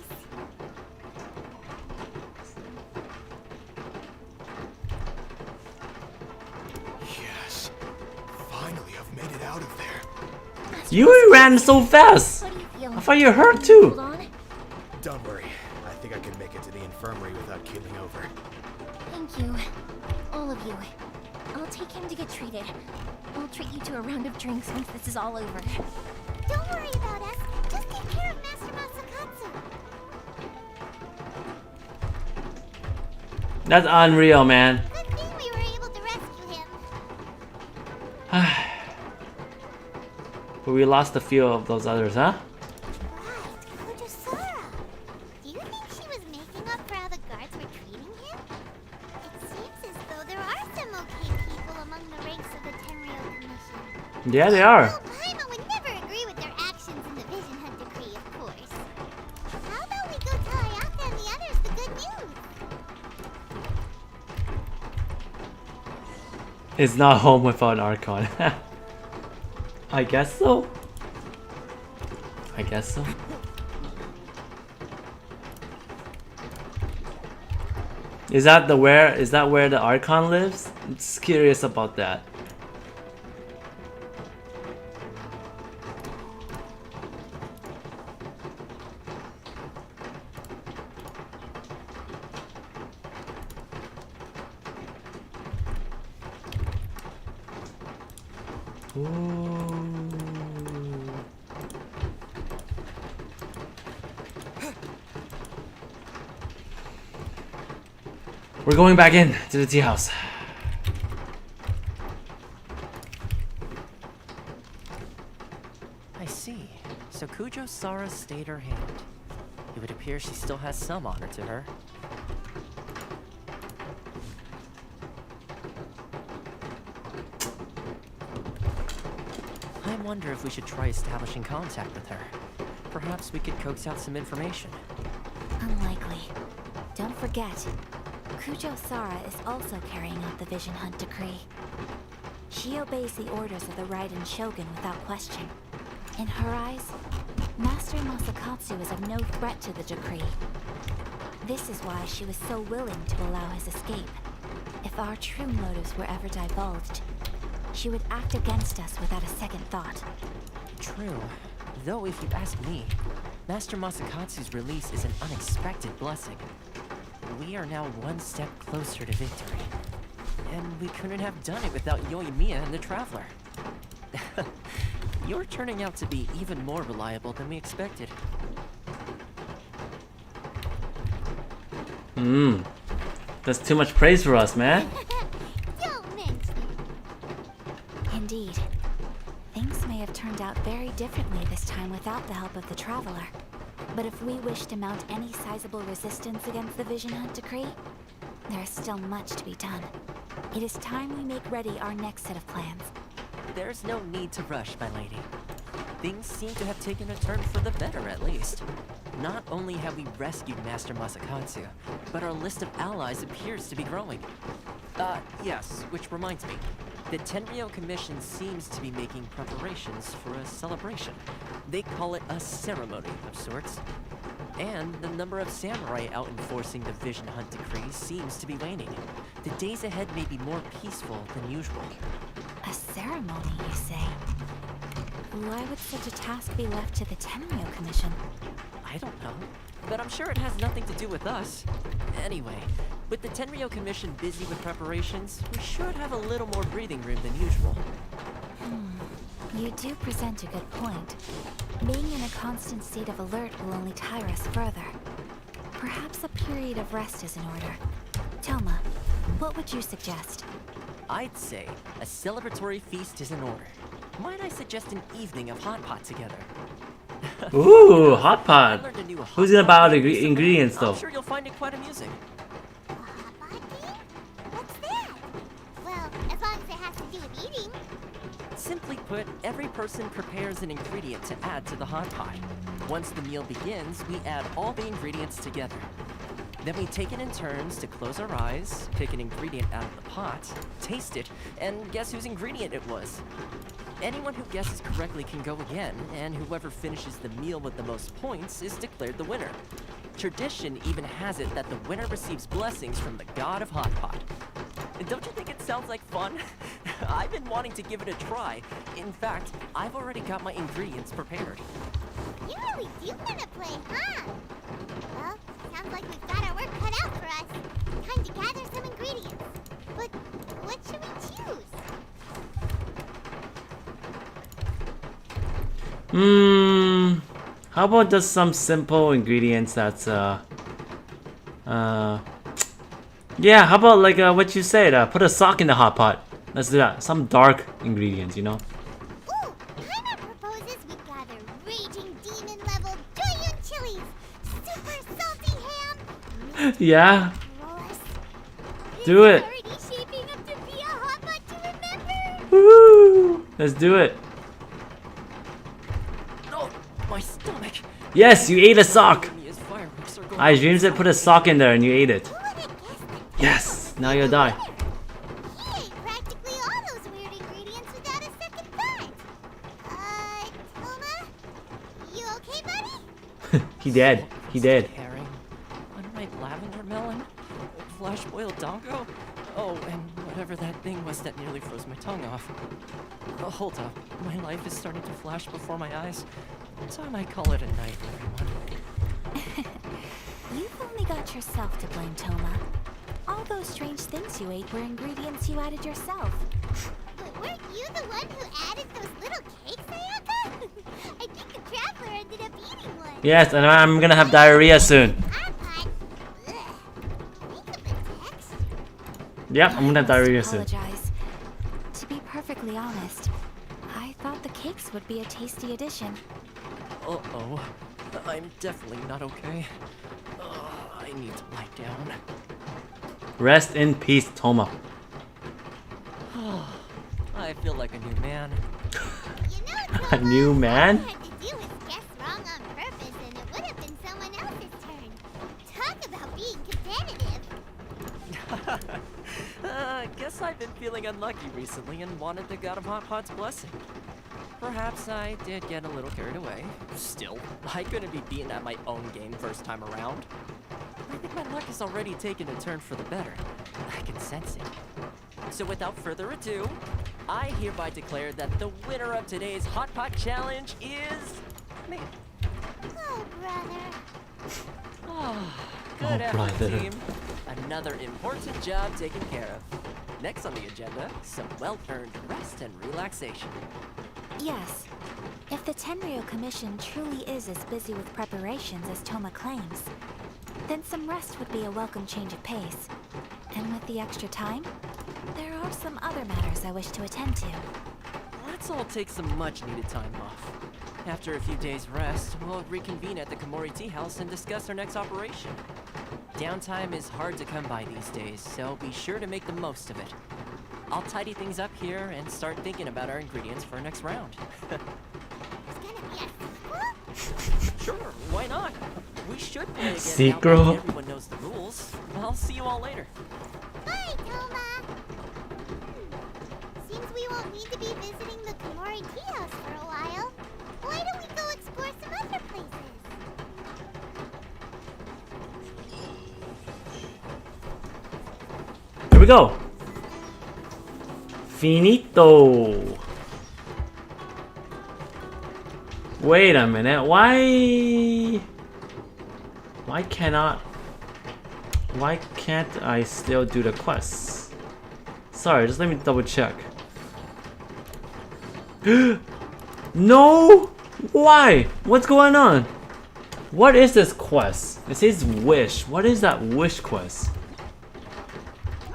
Yes. Finally, I've made it out of there. You ran so fast! What do you feel? I thought you hurt Hold too! on. Don't worry. I think I can make it to the infirmary without keeling over. Thank you. All of you. I'll take him to get treated. I'll treat you to a round of drinks once this is all over. Don't worry about us. Just take care of Master Masakatsu. That's unreal, man. Good thing we were able to rescue him. But we lost a few of those others, huh? Right, Kujusara. Do you think she was making up for how the guards were treating him? It seems as though there are some okay people among the ranks of the Tenryou Commission. Yeah, they are. Well, Paimon would never agree with their actions in the Vision Hunt Decree, of course. How about we go tell Ayaka and the others the good news? It's not home without an Archon. I guess so. I guess so. Is that where the Archon lives? I'm just curious about that. We're going back in to the tea house. I see. So Kujusara stayed her hand. It would appear she still has some honor to her. I wonder if we should try establishing contact with her. Perhaps we could coax out some information. Unlikely. Don't forget, Kujusara is also carrying out the Vision Hunt Decree. She obeys the orders of the Raiden Shogun without question. In her eyes, Master Masakatsu is of no threat to the decree. This is why she was so willing to allow his escape. If our true motives were ever divulged, she would act against us without a second thought. True. Though if you ask me, Master Masakatsu's release is an unexpected blessing. We are now one step closer to victory. And we couldn't have done it without Yoimiya and the Traveler. You're turning out to be even more reliable than we expected. That's too much praise for us, man. Don't mention it. Indeed. Things may have turned out very differently this time without the help of the Traveler. But if we wish to mount any sizable resistance against the Vision Hunt decree, there is still much to be done. It is time we make ready our next set of plans. There's no need to rush, my lady. Things seem to have taken a turn for the better, at least. Not only have we rescued Master Masakatsu, but our list of allies appears to be growing. Yes, which reminds me. The Tenryou Commission seems to be making preparations for a celebration. They call it a ceremony of sorts. And the number of samurai out enforcing the Vision Hunt decree seems to be waning. The days ahead may be more peaceful than usual. A ceremony, you say? Why would such a task be left to the Tenryou Commission? I don't know, but I'm sure it has nothing to do with us. Anyway, with the Tenryou Commission busy with preparations, we should have a little more breathing room than usual. You do present a good point. Being in a constant state of alert will only tire us further. Perhaps a period of rest is in order. Toma, what would you suggest? I'd say a celebratory feast is in order. Might I suggest an evening of hot pot together? Ooh, hot I pot. learned a new hot Who's gonna pot buy all the recently. ingredients though? I'm sure you'll find it quite amusing. A hot pot game? What's that? Well, as long as it has to do with eating. Simply put, every person prepares an ingredient to add to the hot pot. Once the meal begins, we add all the ingredients together. Then we take it in turns to close our eyes, pick an ingredient out of the pot, taste it, and guess whose ingredient it was. Anyone who guesses correctly can go again, and whoever finishes the meal with the most points is declared the winner. Tradition even has it that the winner receives blessings from the god of Hot Pot. Don't you think it sounds like fun? I've been wanting to give it a try. In fact, I've already got my ingredients prepared. You really do want to play, huh? Well, sounds like we've got our work cut out for us. Time to gather some ingredients. But what should we choose? How about just some simple ingredients that's yeah, how about like what you said, put a sock in the hot pot. Let's do that. Some dark ingredients, you know? Ooh, Paimon proposes we gather raging demon-level Joyun chilies, super salty ham, Yeah, rollers. do it. Already shaping up to be a hot pot to remember. Woo! Let's do it. Oh, my stomach! Yes, you ate a sock. Me as fireworks are going I dreams that put a sock in there and you ate it. Who would have guessed that? Yes, now you'll die. He ate practically all those weird ingredients without a second thought. Toma? You okay, buddy? He dead. He dead. Herring, unripe lavender melon, flash boiled dongo. Oh, and whatever that thing was that nearly froze my tongue off. Oh, hold up, my life is starting to flash before my eyes. Time I call it a night, everyone. You've only got yourself to blame, Toma. All those strange things you ate were ingredients you added yourself. But weren't you the one who added those little cakes, Ayaka? I think the traveler ended up eating one. Yes, and I'm gonna have diarrhea soon. Hot pot. Ugh. Think of the texture. Yep, I'm gonna have diarrhea soon. Apologize. To be perfectly honest, I thought the cakes would be a tasty addition. Uh-oh, I'm definitely not okay. I need to lie down. Rest in peace, Toma. I feel like a new man. You know, A Toma, new man? all you had to do was guess wrong on purpose, and it would have been someone else's turn. Talk about being competitive. Guess I've been feeling unlucky recently and wanted the God of Hot Pot's blessing. Perhaps I did get a little carried away. Still, I couldn't be beaten at my own game first time around. I think my luck has already taken a turn for the better. I can sense it. So without further ado, I hereby declare that the winner of today's Hot Pot Challenge is me. Oh, brother. Good effort, brother. team. Another important job taken care of. Next on the agenda, some well-earned rest and relaxation. Yes, If the Tenryo Commission truly is as busy with preparations as Toma claims, then some rest would be a welcome change of pace. And with the extra time, there are some other matters I wish to attend to. Let's all take some much-needed time off. After a few days' rest, we'll reconvene at the Komori Tea House and discuss our next operation. Downtime is hard to come by these days, so be sure to make the most of it. I'll tidy things up here and start thinking about our ingredients for our next round. It's gonna be a sequel? Sure, why not? We should play again now Sequel? that everyone knows the rules. I'll see you all later. Bye, Toma! Seems we won't need to be visiting the Komori Tea House for a while. Why don't we go explore some other places? Here we go. Finito. Wait a minute. Why can't I still do the quests? Sorry, just let me double check. No! Why? What's going on? What is this quest? It says wish. What is that wish quest?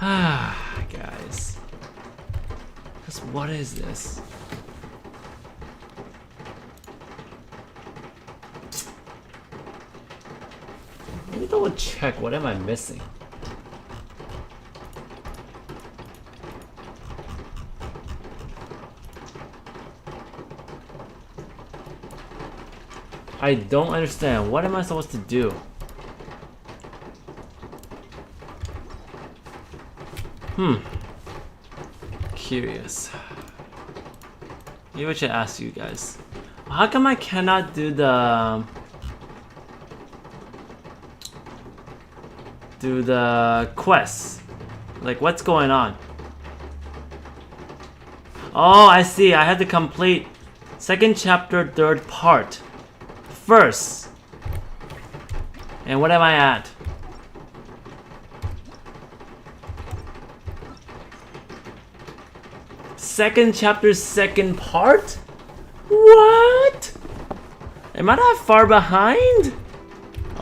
Ah, guys. Just what is this? Let me double check. What am I missing? I don't understand. What am I supposed to do? Curious. Maybe I should ask you guys. How come I cannot do the quests? Like, what's going on? Oh, I see. I had to complete second chapter, third part first. And what am I at? Second chapter, second part? What? Am I that far behind?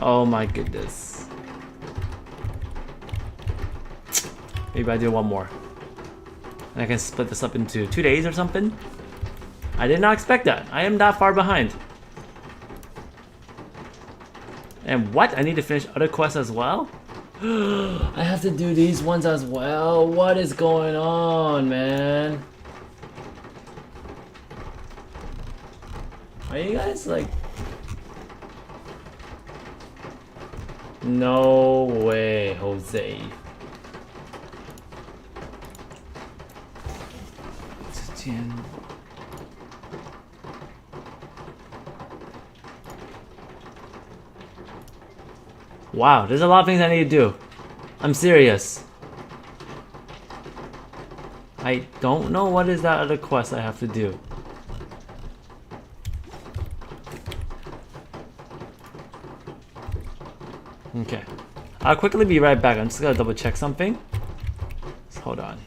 Oh my goodness. Maybe I do one more. And I can split this up into 2 days or something? I did not expect that. I am that far behind. And what? I need to finish other quests as well? I have to do these ones as well? What is going on, man? Are you guys like... No way, Jose. Wow, there's a lot of things I need to do. I'm serious. I don't know what is that other quest I have to do. Okay. I'll quickly be right back. I'm just gonna double check something. Just hold on.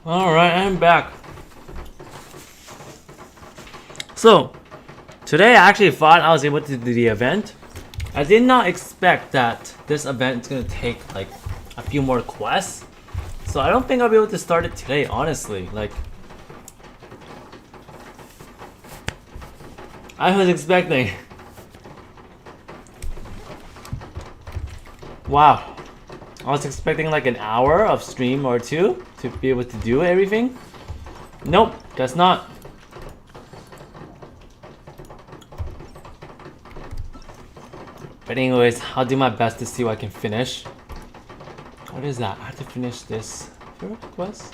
Alright, I'm back. So, today I actually thought I was able to do the event. I did not expect that this event is going to take like a few more quests. So I don't think I'll be able to start it today, honestly. Like, I was expecting. Wow. I was expecting like an hour of stream or two to be able to do everything. Nope, that's not. But anyways, I'll do my best to see what I can finish. What is that? I have to finish this first quest.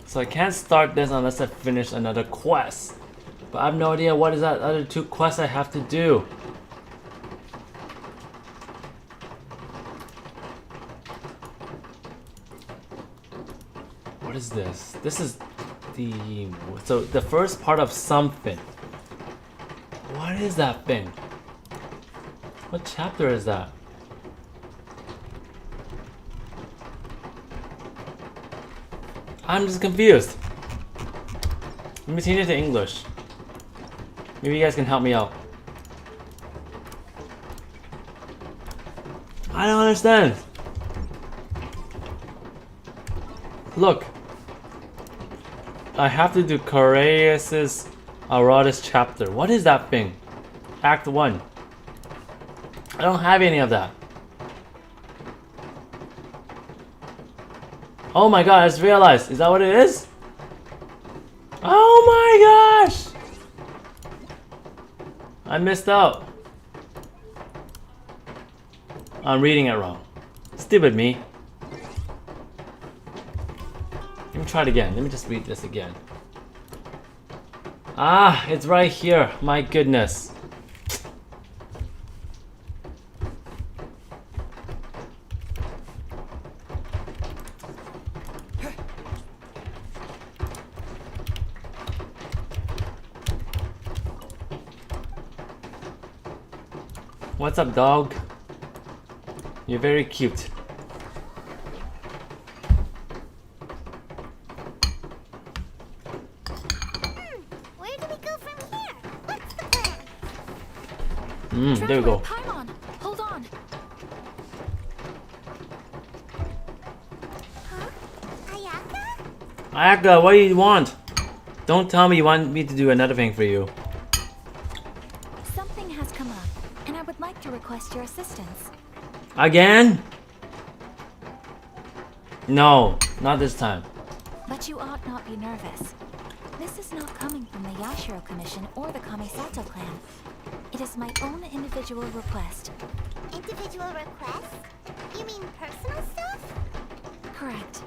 So I can't start this unless I finish another quest. But I have no idea what is that other two quests I have to do. What is this? This is the first part of something. What is that thing? What chapter is that? I'm just confused. Let me change it to English. Maybe you guys can help me out. I don't understand. Look. I have to do Coreus's Auratus chapter. What is that thing? Act 1. I don't have any of that. Oh my god, I just realized. Is that what it is? Oh my gosh! I missed out. I'm reading it wrong. Stupid me. Let me try it again. Let me just read this again. Ah, it's right here. My goodness. What's up, dog? You're very cute. Where do we go from here? What's the plan? There we go. Paimon, hold on. Huh? Ayaka? Ayaka, what do you want? Don't tell me you want me to do another thing for you. Something has come up, and I would like to request your assistance. Again? No, not this time. But you ought not be nervous. This is not coming from the Yashiro Commission or the Kamisato clan. It is my own individual request. Individual request? You mean personal stuff? Correct.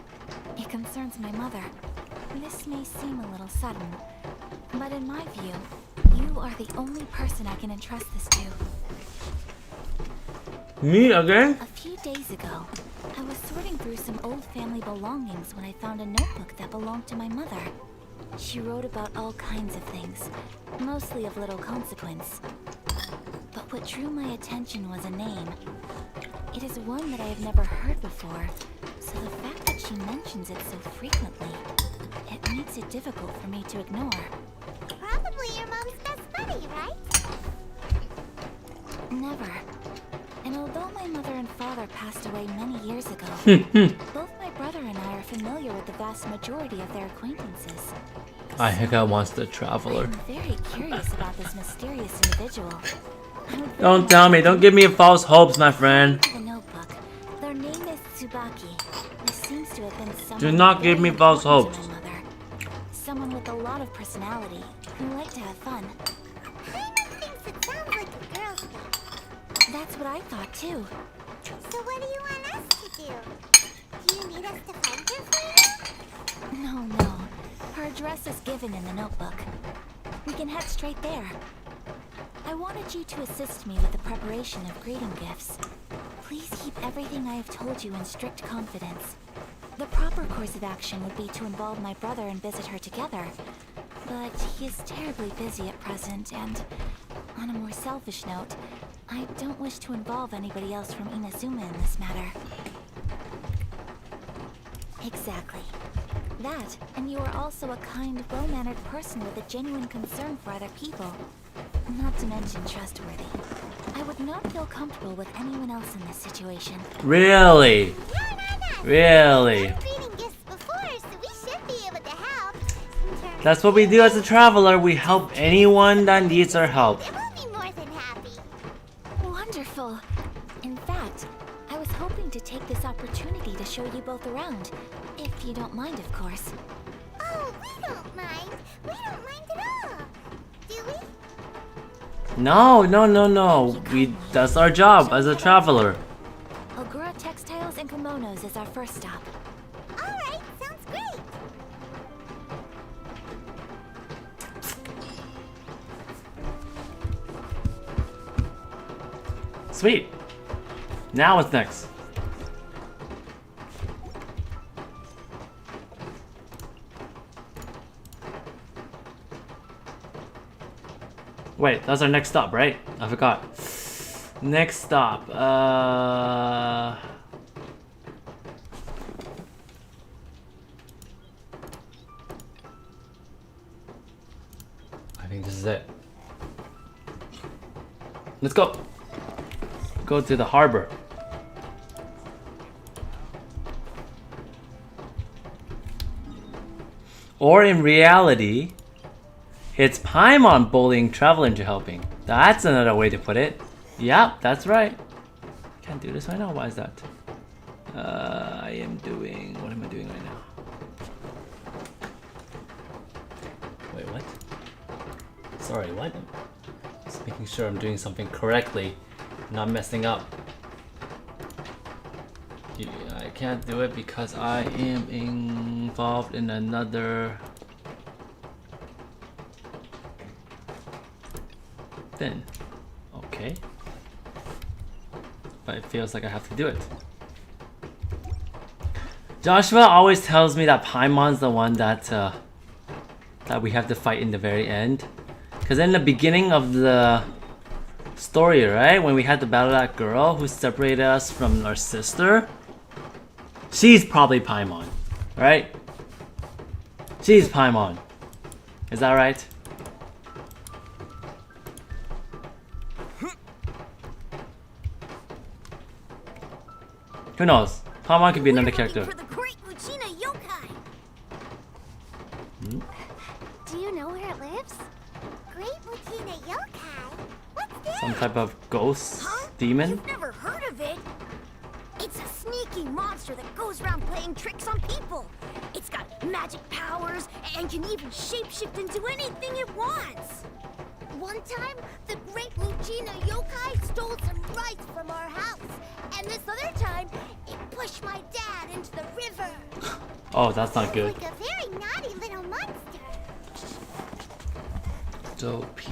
It concerns my mother. This may seem a little sudden, but in my view, you are the only person I can entrust this to. Me again? A few days ago, I was sorting through some old family belongings when I found a notebook that belonged to my mother. She wrote about all kinds of things, mostly of little consequence. But what drew my attention was a name. It is one that I have never heard before, so the fact that she mentions it so frequently, it makes it difficult for me to ignore. Probably your mom's best buddy, right? Never. And although my mother and father passed away many years ago, both my brother and I are familiar with the vast majority of their acquaintances. I think I wants the traveler. I'm very curious about this mysterious individual. Don't tell me. Don't give me false hopes, my friend. The notebook. Their name is Tsubaki. This seems to have been someone. Do not give me false hopes. My mother. Someone with a lot of personality who liked to have fun. Paimon thinks it sounds like a girl's name. That's what I thought too. So what do you want us to do? Do you need us to find her for you? No. Her address is given in the notebook. We can head straight there. I wanted you to assist me with the preparation of greeting gifts. Please keep everything I have told you in strict confidence. The proper course of action would be to involve my brother and visit her together. But he is terribly busy at present, and on a more selfish note, I don't wish to involve anybody else from Inazuma in this matter. Exactly. That, and you are also a kind, well-mannered person with a genuine concern for other people. Not to mention trustworthy. I would not feel comfortable with anyone else in this situation. Really? No. Really? We've greeting gifts before, so we should be able to help. That's what we do as a traveler. We help anyone that needs our help. We'll be more than happy. Wonderful. In fact, I was hoping to take this opportunity to show you both around. If you don't mind, of course. Oh, we don't mind. We don't mind at all. Do we? No. That's our job as a traveler. Ogura Textiles and Kimonos is our first stop. Alright, sounds great. Sweet. Now what's next? Wait, that's our next stop, right? I forgot. Next stop. I think this is it. Let's go. Go to the harbor. Or in reality, it's Paimon bullying travel into helping. That's another way to put it. Yep, that's right. Can't do this right now. Why is that? What am I doing right now? Wait, what? Sorry, what? Just making sure I'm doing something correctly, not messing up. I can't do it because I am involved in another thing. Okay. But it feels like I have to do it. Joshua always tells me that Paimon's the one that that we have to fight in the very end. Because in the beginning of the story, right, when we had to battle that girl who separated us from our sister, she's probably Paimon, right? She's Paimon. Is that right? Who knows? Paimon could be another character. For the great Lucina yokai. Do you know where it lives? Great Lucina yokai? What's this? Some type of ghost demon? You've never heard of it? It's a sneaky monster that goes around playing tricks on people. It's got magic powers and can even shapeshift into anything it wants. One time, the great Lucina yokai stole some rice from our house. And this other time, it pushed my dad into the river. Oh, that's not good. Like a very naughty little monster. Dopey.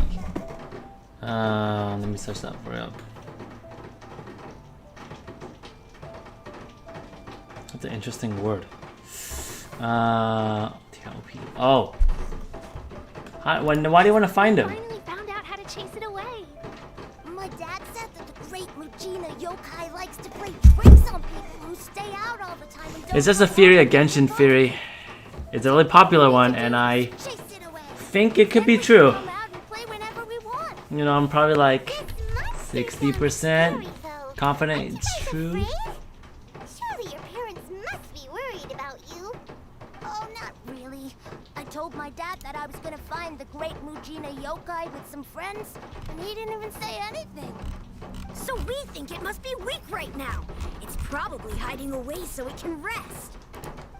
Let me search that for you. That's an interesting word. T-O-P. Oh. Hi, why do you want to find him? Finally found out how to chase it away. My dad said that the great Lucina yokai likes to play tricks on people who stay out all the time and don't It's just a theory, a Genshin theory. It's a really popular one, and I think it could be true. You know, I'm probably like 60% confident it's true. Surely your parents must be worried about you. Oh, not really. I told my dad that I was gonna find the great Mujina yokai with some friends, and he didn't even say anything. So we think it must be weak right now. It's probably hiding away so it can rest.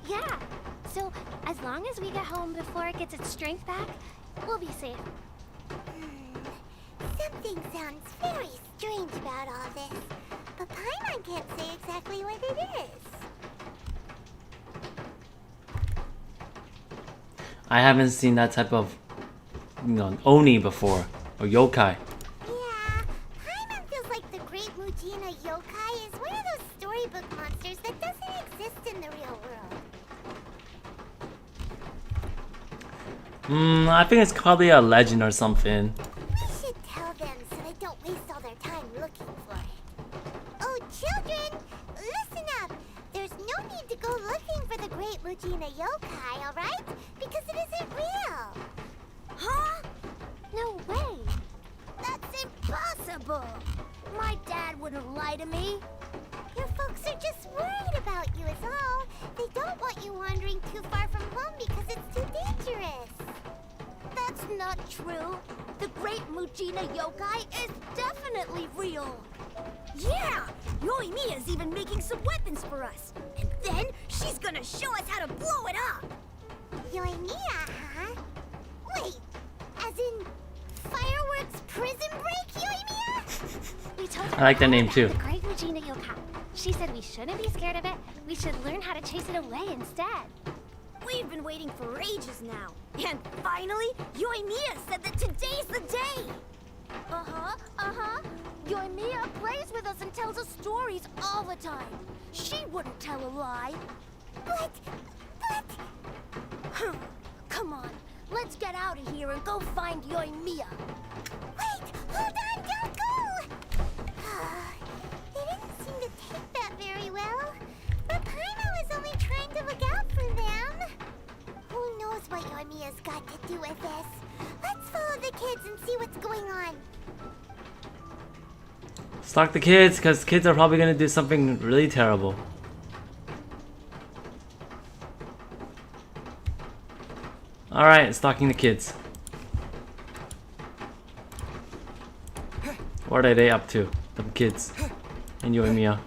Yeah. So as long as we get home before it gets its strength back, we'll be safe. Something sounds very strange about all this, but Paimon can't say exactly what it is. I haven't seen that type of, Oni before, or yokai. Yeah, Paimon feels like the great Mujina yokai is one of those storybook monsters that doesn't exist in the real world. I think it's probably a legend or something. We should tell them so they don't waste all their time looking for it. Oh, children, listen up. There's no need to go looking for the great Mujina yokai, alright? Because it isn't real. Huh? No way. That's impossible. My dad wouldn't lie to me. Your folks are just worried about you is all. They don't want you wandering too far from home because it's too dangerous. That's not true. The great Mujina yokai is definitely real. Yeah! Yoimiya's even making some weapons for us. And then she's gonna show us how to blow it up. Yoimiya, huh? Wait, as in fireworks prison break, Yoimiya? We told her I like that all name about too. The great Mujina yokai. She said we shouldn't be scared of it. We should learn how to chase it away instead. We've been waiting for ages now. And finally, Yoimiya said that today's the day. Yoimiya plays with us and tells us stories all the time. She wouldn't tell a lie. But... Come on, let's get out of here and go find Yoimiya. Wait, hold on, don't go! They didn't seem to take that very well. But Paimon was only trying to look out for them. Who knows what Yoimiya's got to do with this? Let's follow the kids and see what's going on. Stalk the kids, because kids are probably going to do something really terrible. Alright, stalking the kids. What are they up to? The kids. And Yoimiya.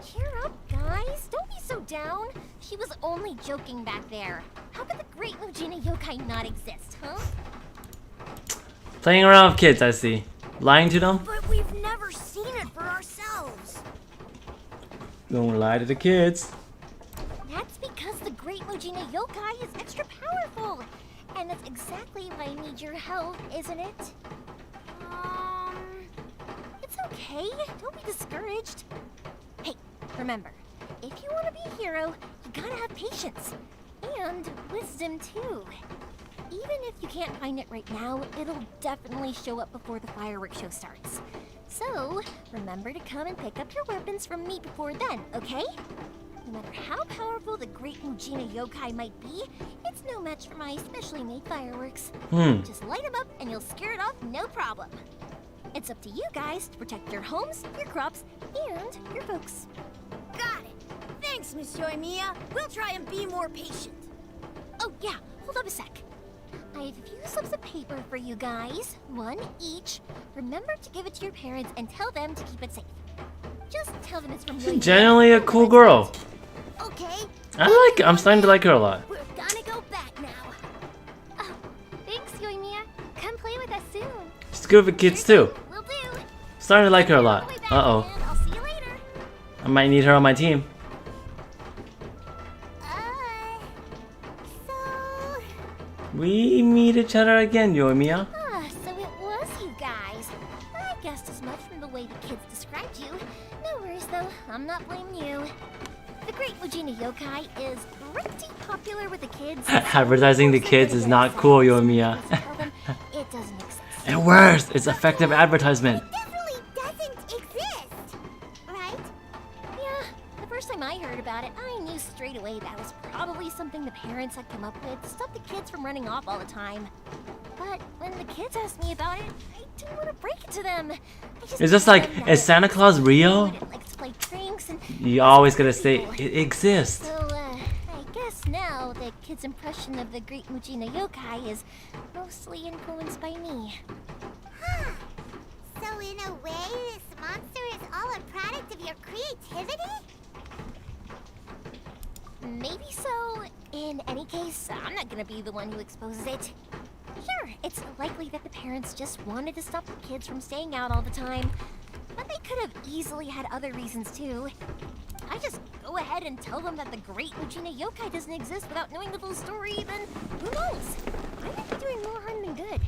Cheer up, guys. Don't be so down. She was only joking back there. How could the great Mujina yokai not exist, huh? Playing around with kids, I see. Lying to them? But we've never seen it for ourselves. Don't lie to the kids. That's because the great Mujina yokai is extra powerful. And that's exactly why I need your help, isn't it? It's okay. Don't be discouraged. Hey, remember, if you want to be a hero, you gotta have patience. And wisdom, too. Even if you can't find it right now, it'll definitely show up before the fireworks show starts. So, remember to come and pick up your weapons from me before then, okay? No matter how powerful the great Mujina yokai might be, it's no match for my specially made fireworks. Just light them up and you'll scare it off no problem. It's up to you guys to protect your homes, your crops, and your folks. Got it. Thanks, Miss Yoimiya. We'll try and be more patient. Oh yeah, hold up a sec. I have a few slips of paper for you guys, one each. Remember to give it to your parents and tell them to keep it safe. Just tell them it's from Yoimiya. Generally a cool girl. Okay. I'm starting to like her a lot. We're gonna go back now. Oh, thanks, Yoimiya. Come play with us soon. She's good with kids too. Will do. Starting to like her a lot. Uh-oh. And I'll see you later. I might need her on my team. So... We meet each other again, Yoimiya. So it was you guys. I guessed as much from the way the kids described you. No worries though, I'm not blaming you. The great Mujina yokai is pretty popular with the kids. Advertising the kids is not cool, Yoimiya. It doesn't exist. And worse, it's effective advertisement. It definitely doesn't exist, right? Yeah, the first time I heard about it, I knew straight away away that was probably something the parents had come up with to stop the kids from running off all the time. But when the kids asked me about it, I didn't want to break it to them. It's just like, is Santa Claus real? Likes to play pranks and You always gotta say it exists. so, I guess now the kids' impression of the great Mujina yokai is mostly influenced by me. Huh. So in a way, this monster is all a product of your creativity? Maybe so. In any case, I'm not gonna be the one who exposes it. Sure, it's likely that the parents just wanted to stop the kids from staying out all the time, but they could have easily had other reasons too. I just go ahead and tell them that the great Mujina yokai doesn't exist without knowing the full story, then who knows? I might be doing more harm than good.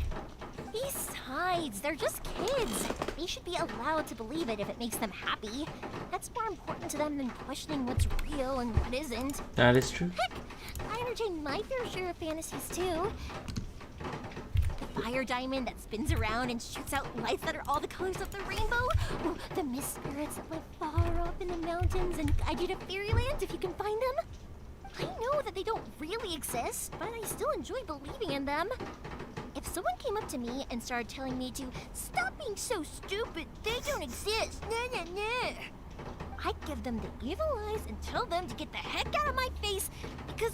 Besides, they're just kids. They should be allowed to believe it if it makes them happy. That's more important to them than questioning what's real and what isn't. That is true. Heck, I entertain my fair share of fantasies too. The fire diamond that spins around and shoots out lights that are all the colors of the rainbow. Or the mist spirits that live far up in the mountains and guide you to fairyland if you can find them. I know that they don't really exist, but I still enjoy believing in them. If someone came up to me and started telling me to stop being so stupid, they don't exist, nah. I'd give them the evil eyes and tell them to get the heck out of my face because,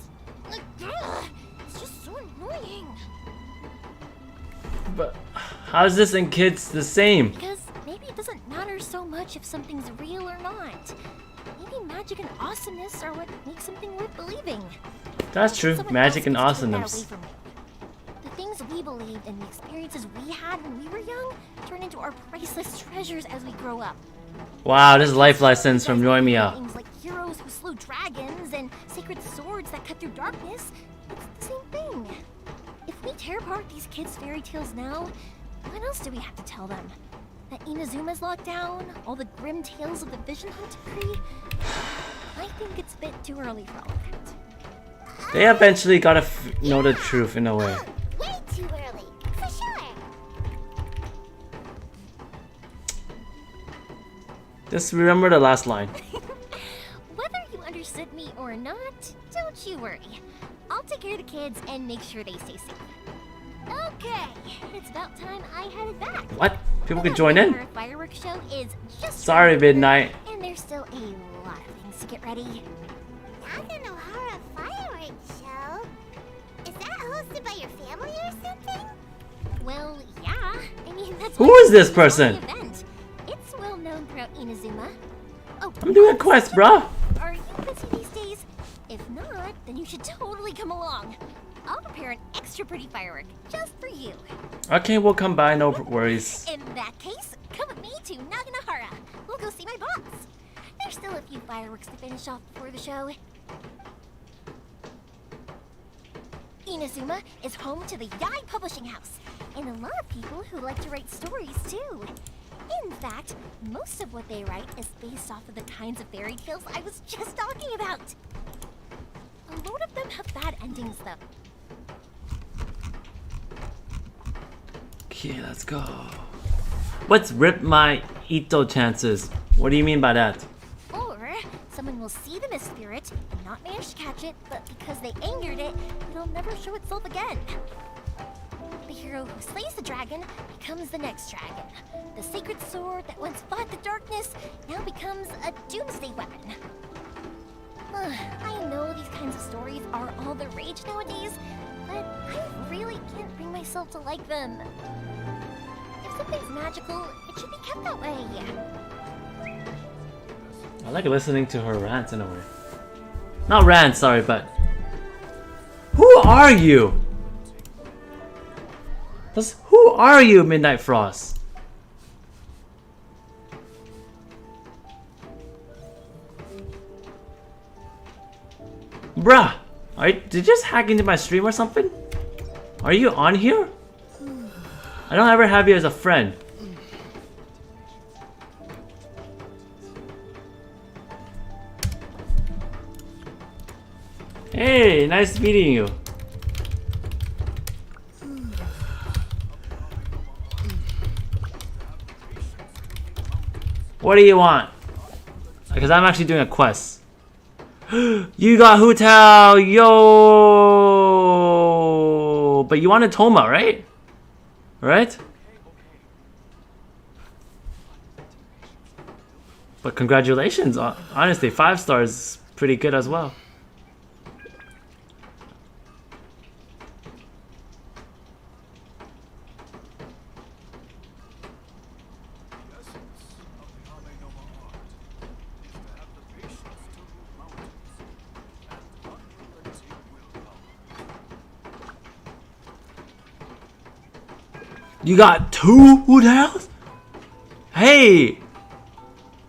it's just so annoying. But how is this in kids the same? Because maybe it doesn't matter so much if something's real or not. Maybe magic and awesomeness are what makes something worth believing. That's true. Someone Magic and else gets to take that awesomeness. away from you. The things we believed and the experiences we had when we were young turn into our priceless treasures as we grow up. Wow, this is life lessons from Yoimiya. Things like heroes who slew dragons and sacred swords that cut through darkness. It's the same thing. If we tear apart these kids' fairy tales now, what else do we have to tell them? That Inazuma's locked down? All the grim tales of the Vision Hunt decree? I think it's a bit too early for all of that. They eventually gotta know the truth in a way. Way too early, for sure. Just remember the last line. Whether you understood me or not, don't you worry. I'll take care of the kids and make sure they stay safe. Okay, it's about time I headed back. What? People can join in? Our fireworks show is just Sorry, Midnight. and there's still a lot of things to get ready. Naganohara fireworks show? Is that hosted by your family or something? Well, yeah. I mean, that's Who why is this it's a person? event. It's well known throughout Inazuma. Oh, I'm doing a quest, bruh. Are you busy these days? If not, then you should totally come along. I'll prepare an extra pretty firework just for you. Okay, we'll come by, no worries. In that case, come with me to Naganohara. We'll go see my boss. There's still a few fireworks to finish off before the show. Inazuma is home to the Yai Publishing House, and a lot of people who like to write stories too. In fact, most of what they write is based off of the kinds of fairy tales I was just talking about. A lot of them have bad endings though. Okay, let's go. What's rip my Ito chances? What do you mean by that? Or someone will see the mist spirit and not manage to catch it, but because they angered it, it'll never show itself again. The hero who slays the dragon becomes the next dragon. The sacred sword that once fought the darkness now becomes a doomsday weapon. I know these kinds of stories are all the rage nowadays, but I really can't bring myself to like them. If something's magical, it should be kept that way. I like listening to her rants in a way. Not rants, sorry, but... Who are you? Who are you, Midnight Frost? Bruh, did you just hack into my stream or something? Are you on here? I don't ever have you as a friend. Hey, nice meeting you. What do you want? Because I'm actually doing a quest. You got Hu Tao, yo! But you wanted Toma, right? Right? But congratulations, honestly, 5 stars is pretty good as well. You got 2 Hu Taos? Hey!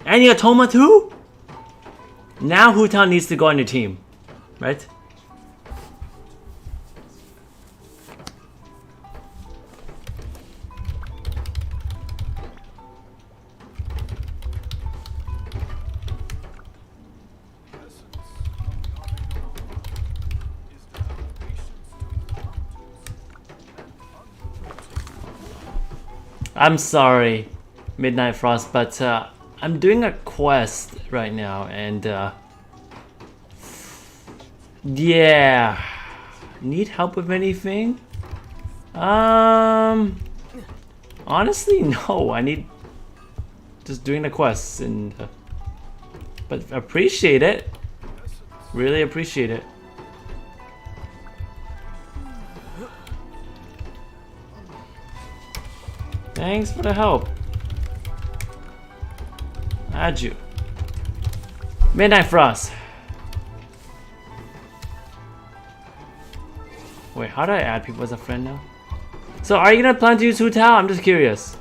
And you got Toma too? Now Hu Tao needs to go on your team, right? I'm sorry, Midnight Frost, but I'm doing a quest right now, and yeah, need help with anything? Honestly, no. I need just doing the quests, and but appreciate it. Really appreciate it. Thanks for the help. Add you. Midnight Frost. Wait, how do I add people as a friend now? So are you gonna plan to use Hu Tao? I'm just curious.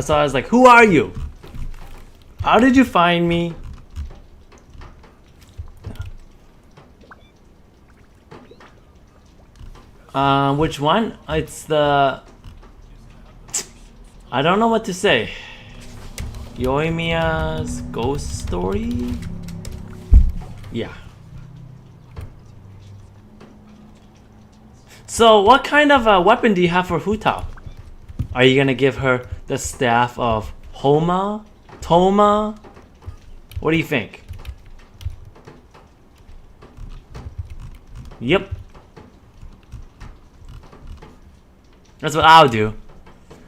So I was like, who are you? How did you find me? Which one? It's the... I don't know what to say. Yoimiya's ghost story? Yeah. So what kind of a weapon do you have for Hu Tao? Are you gonna give her the staff of Homa? Toma? What do you think? Yep. That's what I'll do.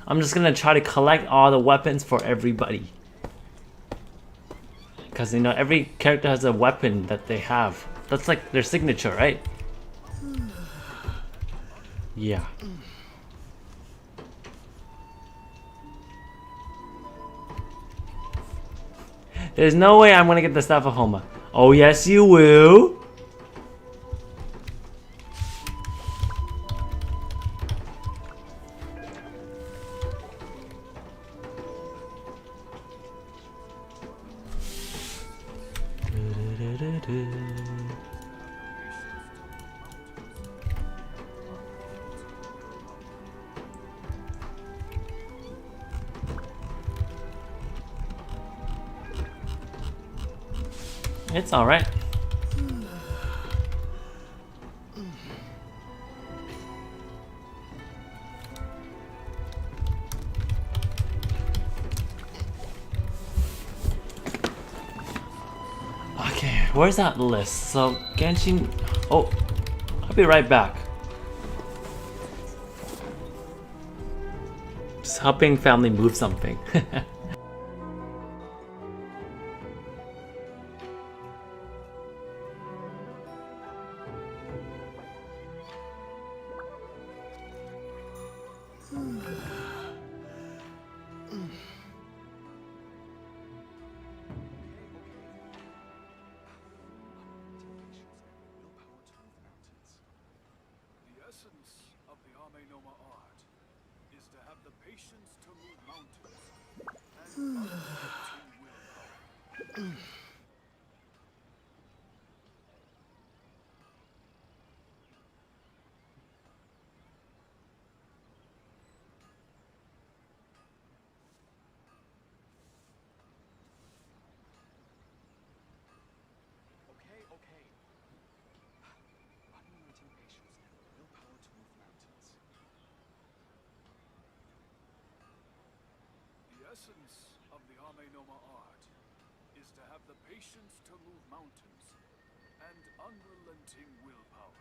I'm just gonna try to collect all the weapons for everybody. Because, you know, every character has a weapon that they have. That's like their signature, right? Yeah. There's no way I'm gonna get the staff of Homa. Oh yes you will. It's alright. Okay, where's that list? So, Genshin... Oh, I'll be right back. Just helping family move something. Okay. Unrelenting patience and willpower to move mountains. The essence of the Ame Noma art is to have the patience to move mountains and unrelenting willpower.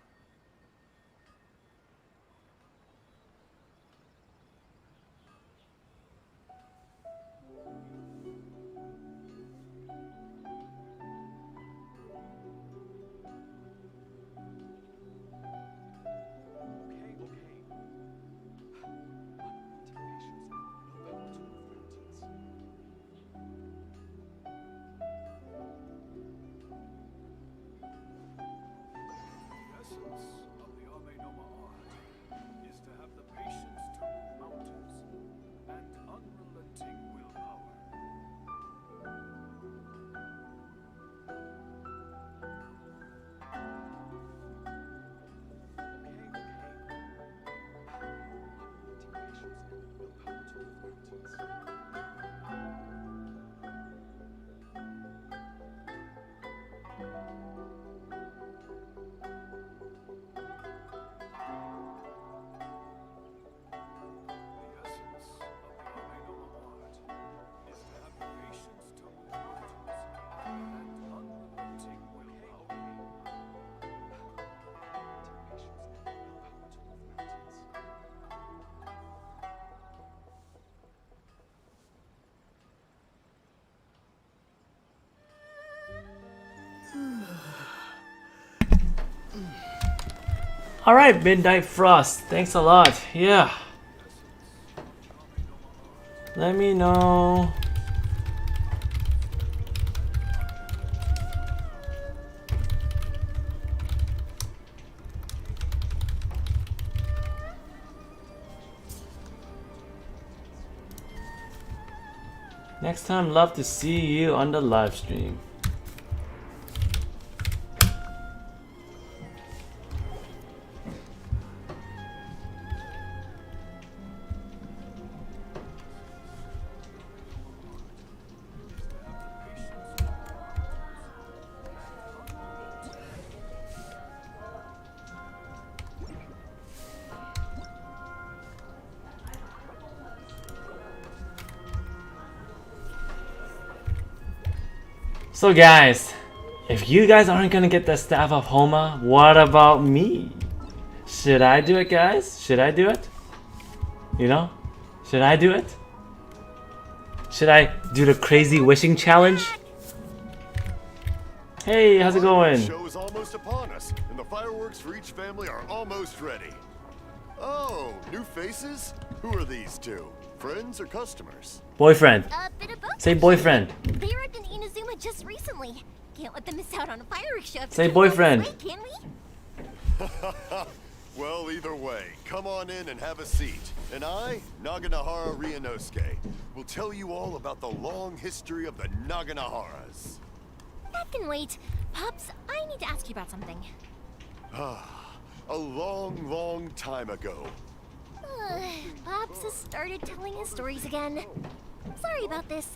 Alright, Midnight Frost. Thanks a lot. Yeah. Let me know. Next time, love to see you on the live stream. So guys, if you guys aren't gonna get the Staff of Homa, what about me? Should I do it, guys? Should I do it? You know? Should I do it? Should I do the crazy wishing challenge? Hey, how's it going? The show is almost upon us, and the fireworks for each family are almost ready. Oh, new faces? Who are these two? Friends or customers? Boyfriend. A bit of both. Say boyfriend. They arrived in Inazuma just recently. Can't let them miss out on a fireworks show. Say boyfriend. Can we? Well, either way, come on in and have a seat. And I, Naganahara Ryunosuke, will tell you all about the long history of the Naganaharas. That can wait. Pops, I need to ask you about something. A long, long time ago. Pops has started telling his stories again. Sorry about this.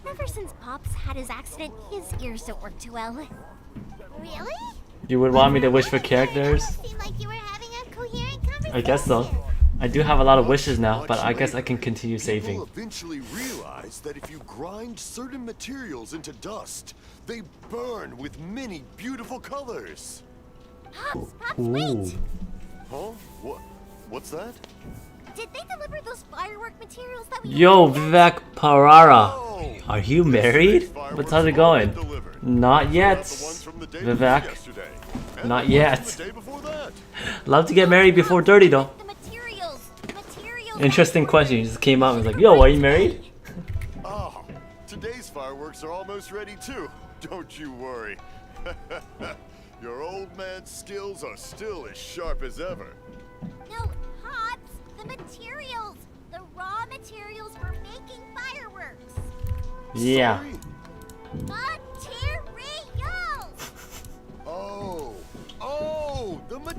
Ever since Pops had his accident, his ears don't work too well. Really? You would want me to wish for characters? Seemed like you were having a coherent conversation. I guess so. I do have a lot of wishes now, but I guess I can continue saving. People eventually realize that if you grind certain materials into dust, they burn with many beautiful colors. Pops, wait! Huh? What's that? Did they deliver those firework materials that we... Yo, Vivek Parara. Are you married? What's how's it going? Not yet, Vivek. Not yet. Love to get married before 30 though. Interesting question. He just came out and was like, yo, are you married? Oh, today's fireworks are almost ready too. Don't you worry. Your old man's skills are still as sharp as ever. No, Pops! The materials! The raw materials for making fireworks! Yeah. But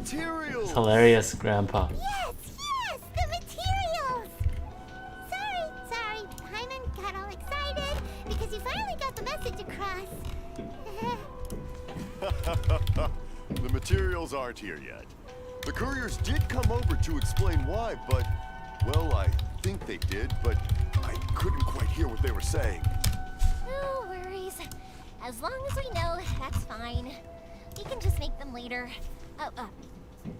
materials! It's hilarious, Grandpa. Yes, yes, the materials! Sorry, Hyman got all excited because you finally got the message across. The materials aren't here yet. The couriers did come over to explain why, but, well, I think they did, but I couldn't quite hear what they were saying. No worries. As long as we know, that's fine. We can just make them later.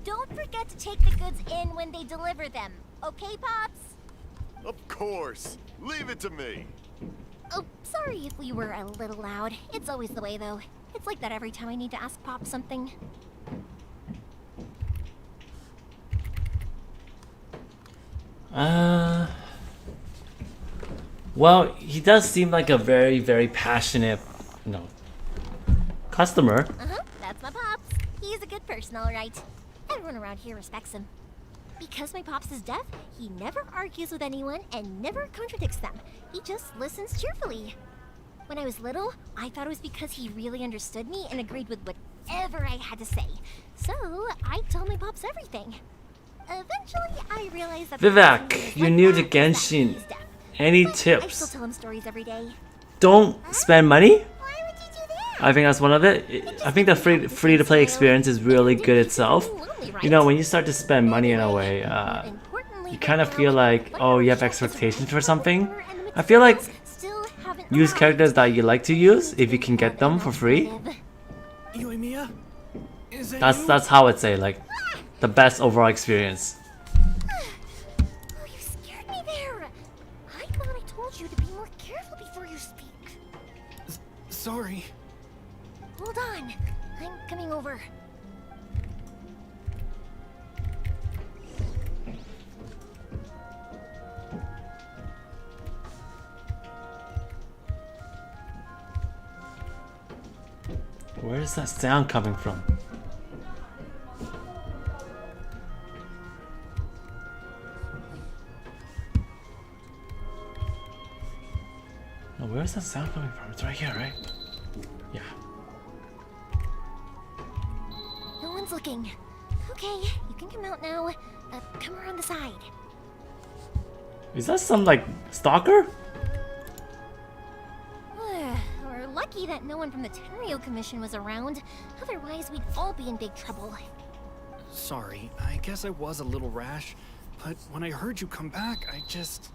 Don't forget to take the goods in when they deliver them. Okay, Pops? Of course. Leave it to me. Oh, sorry if we were a little loud. It's always the way, though. It's like that every time I need to ask Pop something. Well, he does seem like a very, very passionate, customer. That's my Pops. He's a good person, all right. Everyone around here respects him. Because my Pops is deaf, he never argues with anyone and never contradicts them. He just listens cheerfully. When I was little, I thought it was because he really understood me and agreed with whatever I had to say. So, I told my Pops everything. Eventually, I realized that Vivek, you're new to Genshin. Any I tips? still tell him stories every day. Don't spend money? Why would you do that? I think that's one of it. I think the free to play experience is really good itself. You know, when you start to spend money in a way, you kind of feel like, oh, you have expectations for something. I feel like use characters that you like to use if you can get them for free. Yoimiya? Is it That's how I'd say, like, the best overall experience. Oh, you scared me there. I thought I told you to be more careful before you speak. Sorry. Hold on. I'm coming over. Where is that sound coming from? No, where is that sound coming from? It's right here, right? Yeah. No one's looking. Okay, you can come out now. Come around the side. Is that some, like, stalker? We're lucky that no one from the Tenryo Commission was around. Otherwise, we'd all be in big trouble. Sorry, I guess I was a little rash, but when I heard you come back, I just...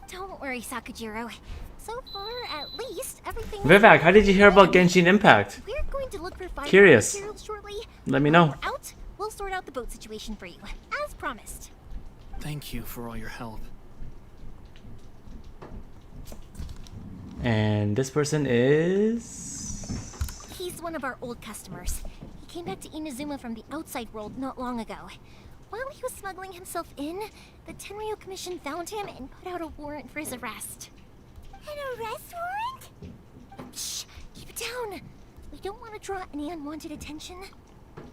Don't worry, Sakujiro. So far, at least, everything... Vivek, how did you hear about Genshin Impact? We're going to look for fire Curious. materials shortly. Let me know. When we're out, we'll sort out the boat situation for you, as promised. Thank you for all your help. And this person is... He's one of our old customers. He came back to Inazuma from the outside world not long ago. While he was smuggling himself in, the Tenryo Commission found him and put out a warrant for his arrest. An arrest warrant? Shh! Keep it down! We don't want to draw any unwanted attention.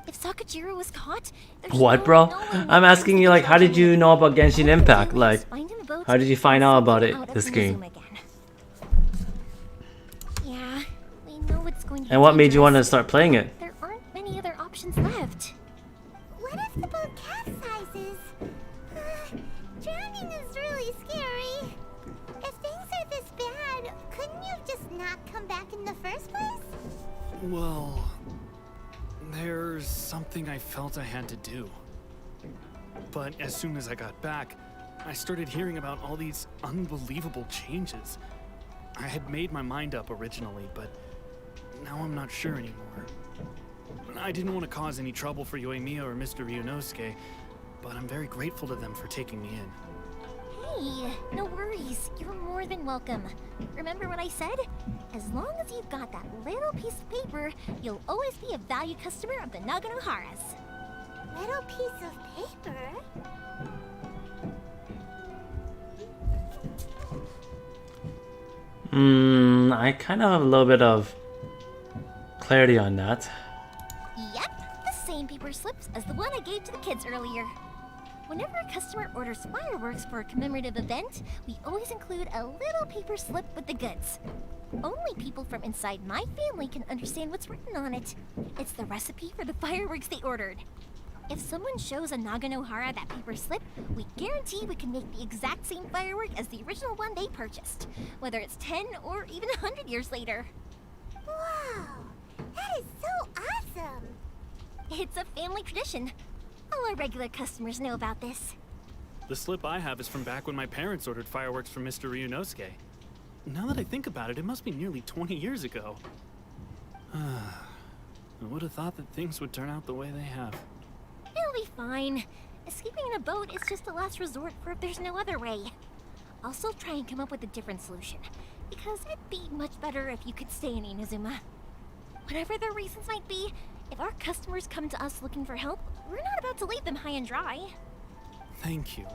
If Sakujiro was caught, there's What, no bro? knowing I'm asking you, like, how did you know about Genshin Impact? Like, Find him a boat how did you find out about it, out of this game? Inazuma again. Yeah, we know it's going to be And what made you want to dangerous. start playing it? There aren't many other options left. What if the boat capsizes? Drowning is really scary. If things are this bad, couldn't you just not come back in the first place? Well, there's something I felt I had to do. But as soon as I got back, I started hearing about all these unbelievable changes. I had made my mind up originally, but now I'm not sure anymore. I didn't want to cause any trouble for Yoimiya or Mr. Ryunosuke, but I'm very grateful to them for taking me in. Hey, no worries. You're more than welcome. Remember what I said? As long as you've got that little piece of paper, you'll always be a valued customer of the Naganoharas. Little piece of paper? I kind of have a little bit of clarity on that. Yep, the same paper slips as the one I gave to the kids earlier. Whenever a customer orders fireworks for a commemorative event, we always include a little paper slip with the goods. Only people from inside my family can understand what's written on it. It's the recipe for the fireworks they ordered. If someone shows a Naganohara that paper slip, we guarantee we can make the exact same firework as the original one they purchased, whether it's 10 or even 100 years later. Wow, that is so awesome. It's a family tradition. All our regular customers know about this. The slip I have is from back when my parents ordered fireworks from Mr. Ryunosuke. Now that I think about it, it must be nearly 20 years ago. I would have thought that things would turn out the way they have. It'll be fine. Escaping in a boat is just a last resort for if there's no other way. I'll still try and come up with a different solution, because it'd be much better if you could stay in Inazuma. Whatever their reasons might be, if our customers come to us looking for help, we're not about to leave them high and dry. Thank you.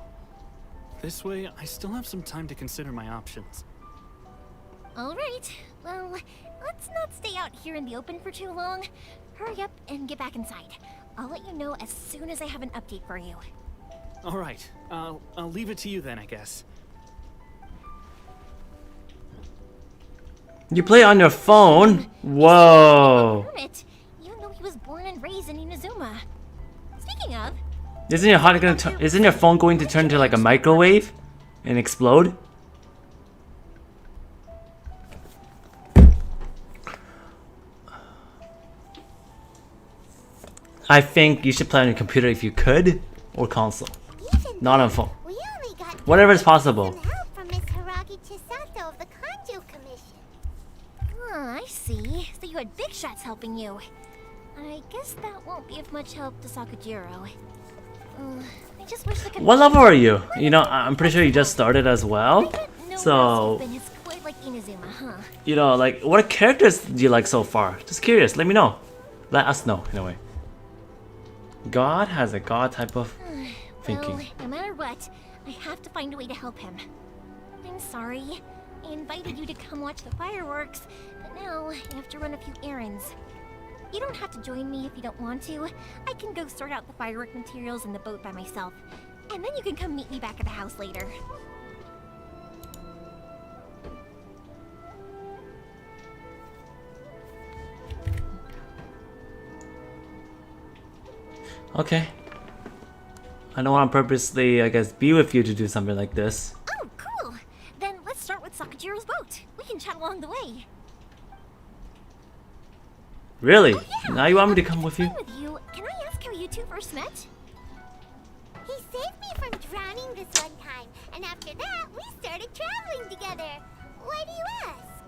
This way, I still have some time to consider my options. Alright, well, let's not stay out here in the open for too long. Hurry up and get back inside. I'll let you know as soon as I have an update for you. Alright, I'll leave it to you then, I guess. You play on your phone? Whoa. Hermit, even though he was born and raised in Inazuma. Speaking of, Isn't your phone going to turn into like a microwave and explode? I think you should play on your computer if you could, or console, not on phone. We only got Whatever is possible. some help from Miss Haragi Chisato of the Kanju Commission. I see. So you had big shots helping you. I guess that won't be of much help to Sakujiro. I just wish the What level are you? You know, I'm pretty sure you just started as well. So, It's quite like Inazuma, huh? you know, like, what characters do you like so far? Just curious, let me know. Let us know, in a way. God has a God type of thinking. Well, no matter what, I have to find a way to help him. I'm sorry. I invited you to come watch the fireworks, but now I have to run a few errands. You don't have to join me if you don't want to. I can go sort out the firework materials in the boat by myself. And then you can come meet me back at the house later. Okay. I don't want to purposely, I guess, be with you to do something like this. Oh, cool! Then let's start with Sakujiro's boat. We can chat along the way. Really? Oh, yeah. Now you want me to come with you? With you. Can I ask how you two first met? He saved me from drowning this one time, and after that, we started traveling together. Why do you ask?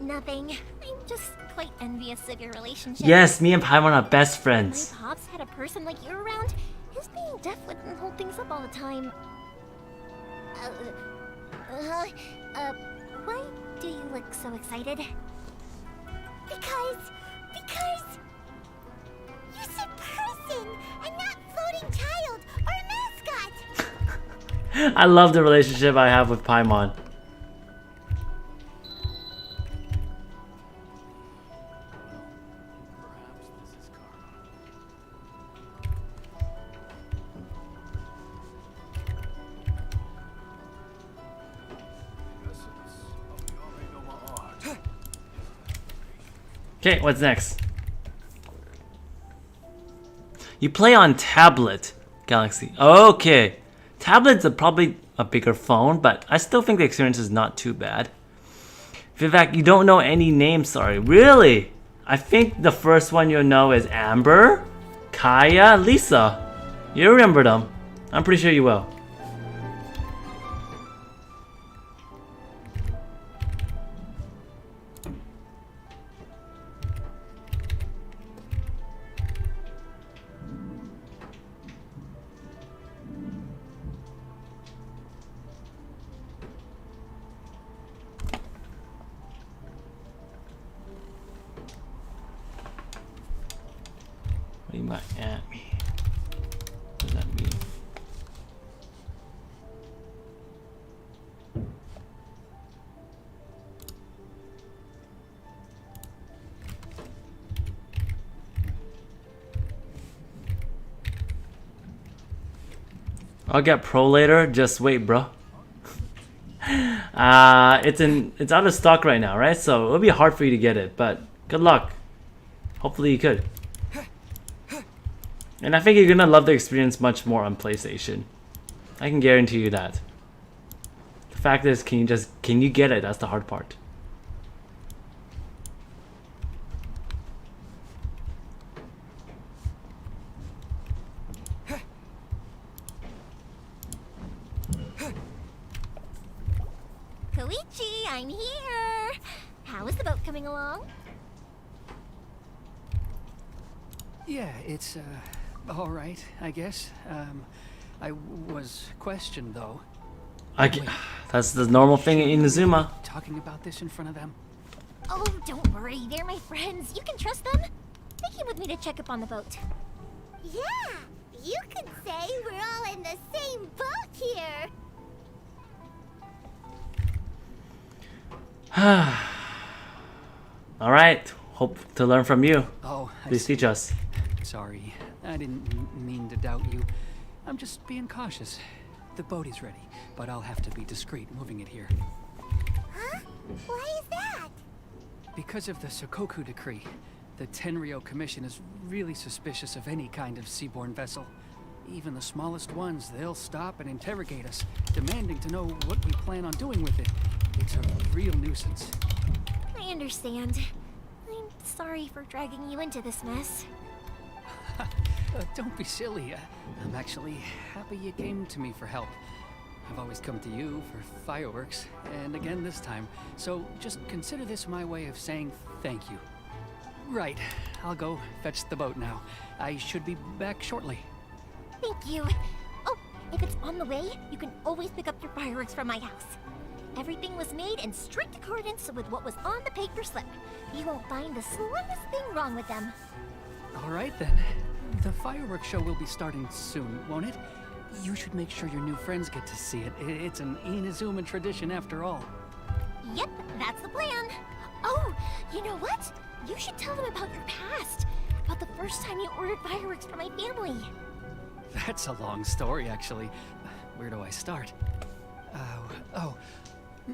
Nothing. I'm just quite envious of your relationship. Yes, me and Paimon are best My friends. pops had a person like you around. His being deaf wouldn't hold things up all the time. Why do you look so excited? Because you said person and not floating child or mascot. I love the relationship I have with Paimon. Okay, what's next? You play on tablet, Galaxy. Okay. Tablets are probably a bigger phone, but I still think the experience is not too bad. Vivek, you don't know any names, sorry. Really? I think the first one you'll know is Amber, Kaya, Lisa. You remember them. I'm pretty sure you will. What do you mean at me? What does that mean? I'll get pro later. Just wait, bro. It's out of stock right now, right? So it'll be hard for you to get it, but good luck. Hopefully you could. And I think you're gonna love the experience much more on PlayStation. I can guarantee you that. The fact is, can you get it? That's the hard part. Koichi, I'm here. How is the boat coming along? Yeah, it's, all right, I guess. I was questioned, though. That's the normal thing in Inazuma. Talking about this in front of them? Oh, don't worry. They're my friends. You can trust them. They came with me to check up on the boat. Yeah, you could say we're all in the same boat here. All right. Hope to learn from you. Oh, Please teach us. Sorry, I didn't mean to doubt you. I'm just being cautious. The boat is ready, but I'll have to be discreet moving it here. Huh? Why is that? Because of the Sokoku decree, the Tenryou Commission is really suspicious of any kind of seaborne vessel. Even the smallest ones, they'll stop and interrogate us, demanding to know what we plan on doing with it. It's a real nuisance. I understand. I'm sorry for dragging you into this mess. Don't be silly. I'm actually happy you came to me for help. I've always come to you for fireworks, and again this time. So just consider this my way of saying thank you. Right, I'll go fetch the boat now. I should be back shortly. Thank you. Oh, if it's on the way, you can always pick up your fireworks from my house. Everything was made in strict accordance with what was on the paper slip. You won't find the slightest thing wrong with them. All right then. The fireworks show will be starting soon, won't it? You should make sure your new friends get to see it. It's an Inazuma tradition after all. Yep, that's the plan. Oh, you know what? You should tell them about your past. About the first time you ordered fireworks for my family. That's a long story, actually. Where do I start?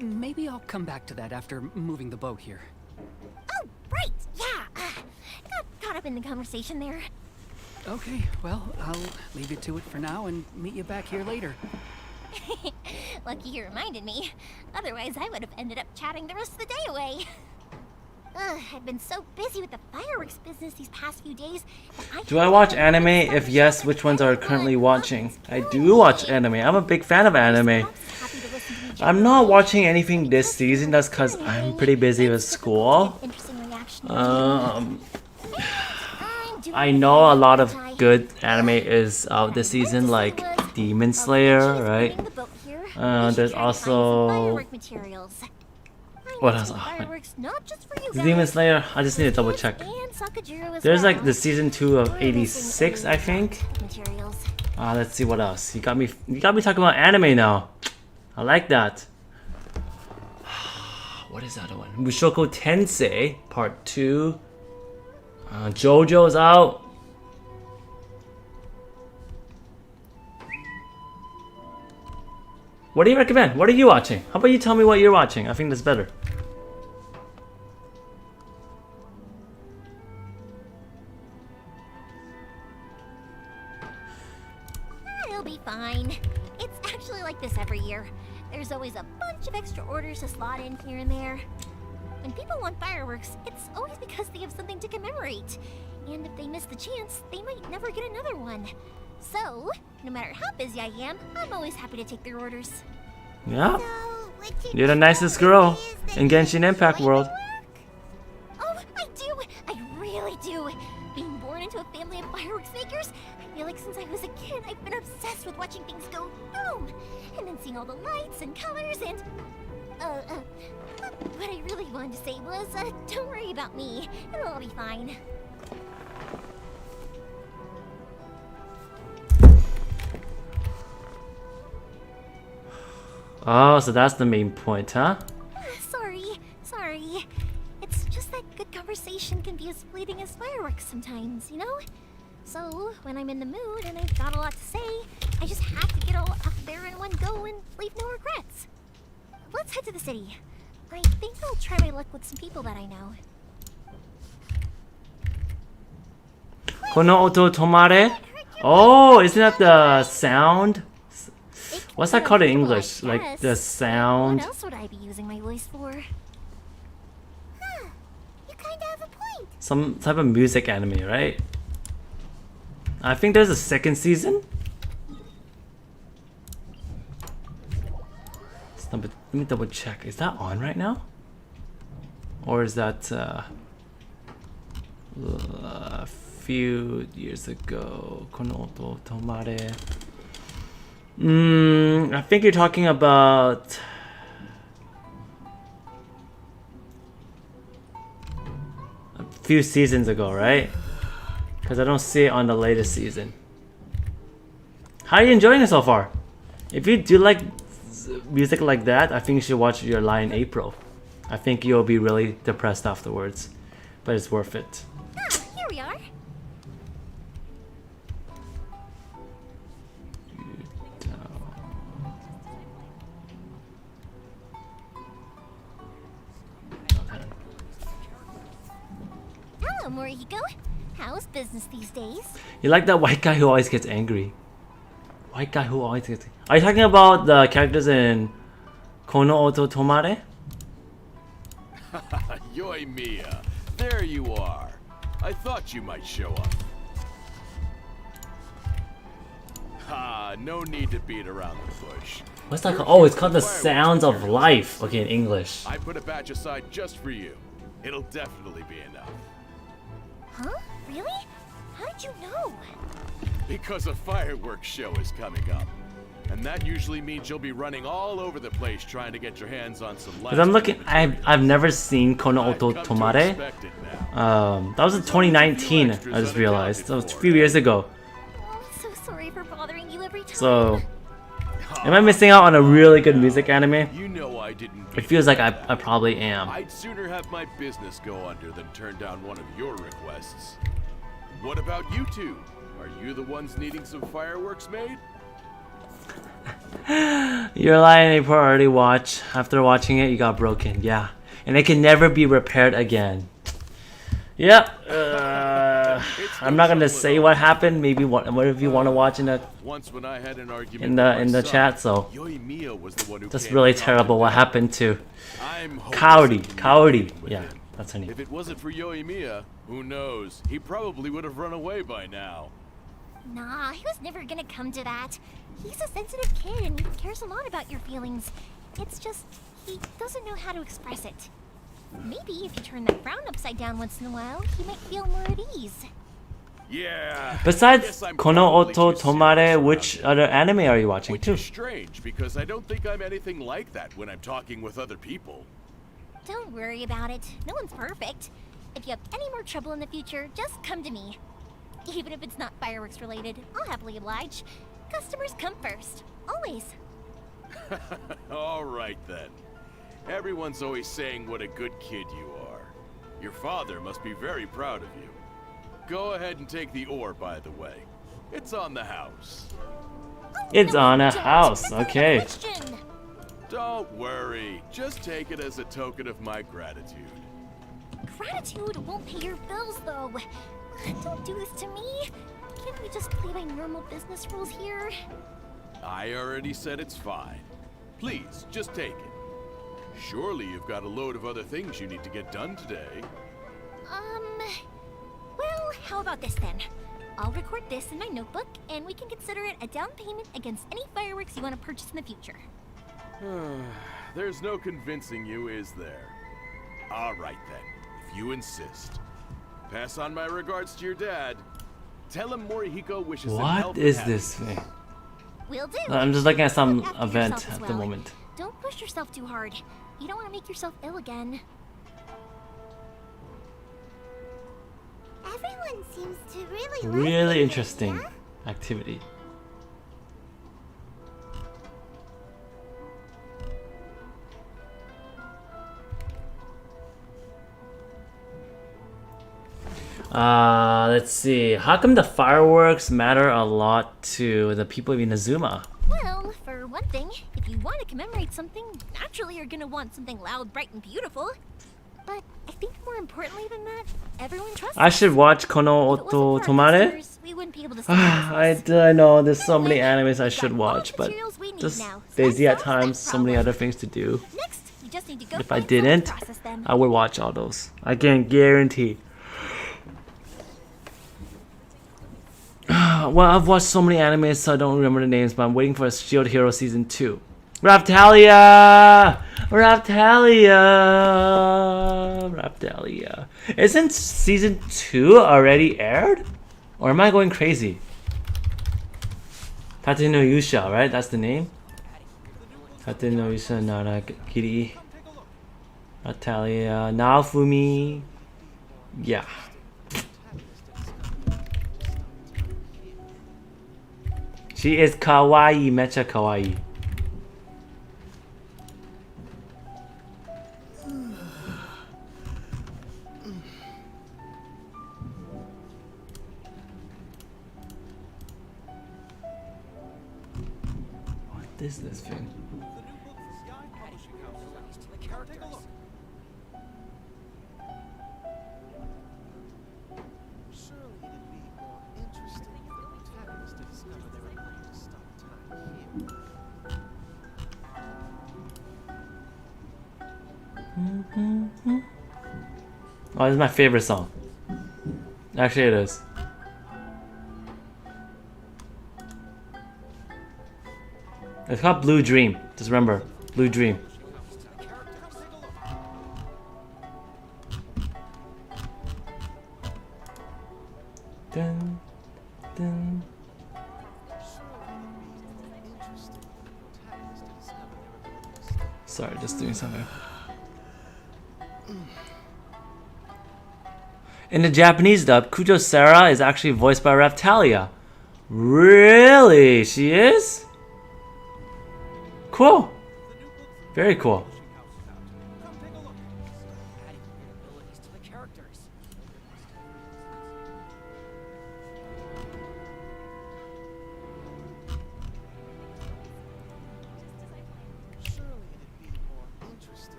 Maybe I'll come back to that after moving the boat here. Oh, right, yeah. Got caught up in the conversation there. Okay, well, I'll leave you to it for now and meet you back here later. Lucky you reminded me. Otherwise, I would have ended up chatting the rest of the day away. I've been so busy with the fireworks business these past few days. Do I watch anime? If yes, which ones are currently watching? I do watch anime. I'm a big fan of anime. I'm not watching anything this season. That's because I'm pretty busy with school. I know a lot of good anime is out this season, like Demon Slayer, right? There's also... What else? Demon Slayer, I just need to double check. There's like the season 2 of 86, I think. Let's see what else. You got me talking about anime now. I like that. What is the other one? Mushoku Tensei Part 2. JoJo's out. What do you recommend? What are you watching? How about you tell me what you're watching? I think that's better. It'll be fine. It's actually like this every year. There's always a bunch of extra orders to slot in here and there. When people want fireworks, it's always because they have something to commemorate. And if they miss the chance, they might never get another one. So, no matter how busy I am, I'm always happy to take their orders. Yeah. You're the nicest girl in Genshin Impact world. Oh, I do! I really do! Being born into a family of fireworks makers, I feel like since I was a kid, I've been obsessed with watching things go boom! And then seeing all the lights and colors and... what I really wanted to say was, don't worry about me. It'll all be fine. Oh, so that's the main point, huh? Sorry. It's just that good conversation can be as fleeting as fireworks sometimes, you know? So, when I'm in the mood and I've got a lot to say, I just have to get all out there in one go and leave no regrets. Let's head to the city. I think I'll try my luck with some people that I know. Kono oto tomare? Oh, isn't that the sound? It What's can that be called in uncomfortable, English? I Like the guess. sound. What else would I be using my voice for? Huh. You kinda have a point. Some type of music anime, right? I think there's a second season. Let me double check. Is that on right now? Or is that a few years ago? Kono to Tomare. I think you're talking about a few seasons ago, right? Because I don't see it on the latest season. How are you enjoying it so far? If you do like music like that, I think you should watch Your Lie in April. I think you'll be really depressed afterwards, but it's worth it. Ah, here we are. Hello, Morihiko. How's business these days? You like that white guy who always gets angry? White guy who always gets. Are you talking about the characters in Kono Oto Tomare? Yoimiya, there you are. I thought you might show up. Ha, no need to beat around the bush. What's that called? Oh, it's called The Sounds of Life. Okay, in English. I put a batch aside just for you. It'll definitely be enough. Huh? Really? How did you know? Because a fireworks show is coming up. And that usually means you'll be running all over the place trying to get your hands on some Because I'm looking, I've never seen Kono Oto Tomare. That was in 2019. I just realized that was a few years ago. Oh, I'm so sorry for bothering you every time. So, am I missing out on a really good music anime? You know I didn't. It feels like I probably am. I'd sooner have my business go under than turn down one of your requests. What about you two? Are you the ones needing some fireworks made? Your Lie in April already watched. After watching it, you got broken. Yeah, and it can never be repaired again. Yep. I'm not gonna say what happened. Maybe what if you want to watch in the in the chat. So that's really terrible. What happened to Kaori? Yeah, that's her name. If it wasn't for Yoimiya, who knows? He probably would have run away by now. Nah, he was never gonna come to that. He's a sensitive kid and he cares a lot about your feelings. It's just, he doesn't know how to express it. Maybe if you turn that frown upside down once in a while, he might feel more at ease. Yeah. Besides Kono Oto Tomare, which other anime are you watching too? Which is strange, because I don't think I'm anything like that when I'm talking with other people. Don't worry about it. No one's perfect. If you have any more trouble in the future, just come to me. Even if it's not fireworks related, I'll happily oblige. Customers come first. Always. All right then. Everyone's always saying what a good kid you are. Your father must be very proud of you. Go ahead and take the ore, by the way. It's on the house. It's on a house. Okay. Don't worry. Just take it as a token of my gratitude. Gratitude won't pay your bills, though. Don't do this to me. Can't we just play by normal business rules here? I already said it's fine. Please, just take it. Surely you've got a load of other things you need to get done today. Well, how about this then? I'll record this in my notebook, and we can consider it a down payment against any fireworks you want to purchase in the future. There's no convincing you, is there? All right then, if you insist. Pass on my regards to your dad. Tell him Morihiko wishes him health What and is happiness. this thing? Will do. I'm just looking at some Look after event yourself as at the well. moment. Don't push yourself too hard. You don't want to make yourself ill again. Everyone seems to really like Really it, interesting yeah? activity. Let's see. How come the fireworks matter a lot to the people of Inazuma? Well, for one thing, if you want to commemorate something, naturally you're gonna want something loud, bright, and beautiful. But I think more importantly than that, everyone trusts I us. should watch Kono If it wasn't Oto for our Tomare. customers, we we wouldn't be able to stay I know there's so many animes I should watch, but just busy at times, so many other things to do. Next, we just need to go If I find someone to didn't, process them. I would watch all those. I can guarantee. Well, I've watched so many animes, so I don't remember the names, but I'm waiting for Shield Hero Season 2. Raptalia! Raptalia. Isn't Season 2 already aired? Or am I going crazy? Tate no Yusha, right? That's the name? Tate no Yusha Narakiri. Raptalia. Naofumi. Yeah. She is kawaii, mecha kawaii. What is this thing? Oh, this is my favorite song. Actually, it is. It's called Blue Dream. Just remember, Blue Dream. Dun, dun. Sorry, just doing something. In the Japanese dub, Kujo Sarah is actually voiced by Raptalia. Really? She is? Cool. Very cool.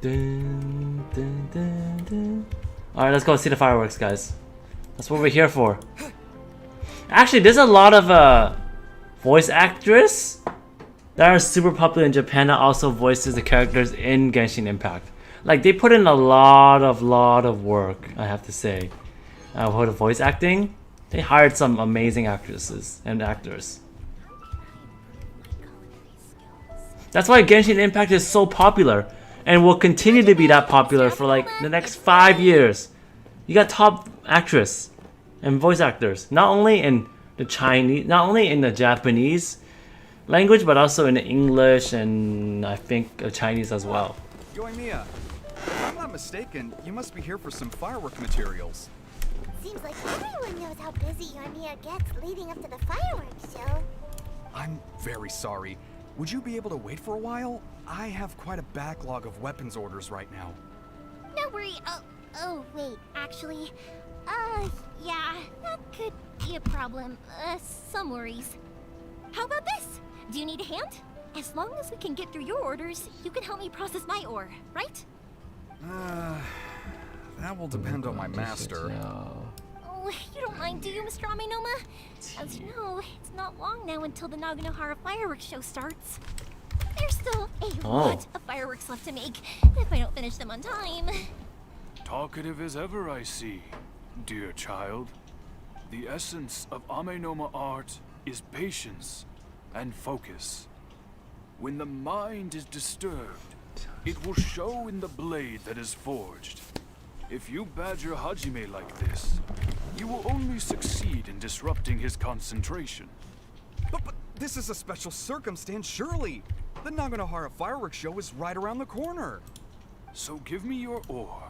Dun, dun, dun, dun. Alright, let's go see the fireworks, guys. That's what we're here for. Actually, there's a lot of voice actors that are super popular in Japan that also voices the characters in Genshin Impact. Like, they put in a lot of work, I have to say. For the voice acting, they hired some amazing actresses and actors. That's why Genshin Impact is so popular and will continue to be that popular for like the next 5 years. You got top actress and voice actors, not only in the Chinese, not only in the Japanese language, but also in the English and I think Chinese as well. Yoimiya, if I'm not mistaken, you must be here for some firework materials. Seems like everyone knows how busy Yoimiya gets leading up to the fireworks show. I'm very sorry. Would you be able to wait for a while? I have quite a backlog of weapons orders right now. No worry. Oh, wait. Actually, yeah, that could be a problem. Some worries. How about this? Do you need a hand? As long as we can get through your orders, you can help me process my ore, right? That will depend on my master. Oh, you don't mind, do you, Mr. Amenoma? As you know, it's not long now until the Naganohara fireworks show starts. There's still a lot of fireworks left to make if I don't finish them on time. Talkative as ever, I see, dear child. The essence of Amenoma art is patience and focus. When the mind is disturbed, it will show in the blade that is forged. If you badger Hajime like this, you will only succeed in disrupting his concentration. But this is a special circumstance, surely. The Naganohara fireworks show is right around the corner. So give me your ore,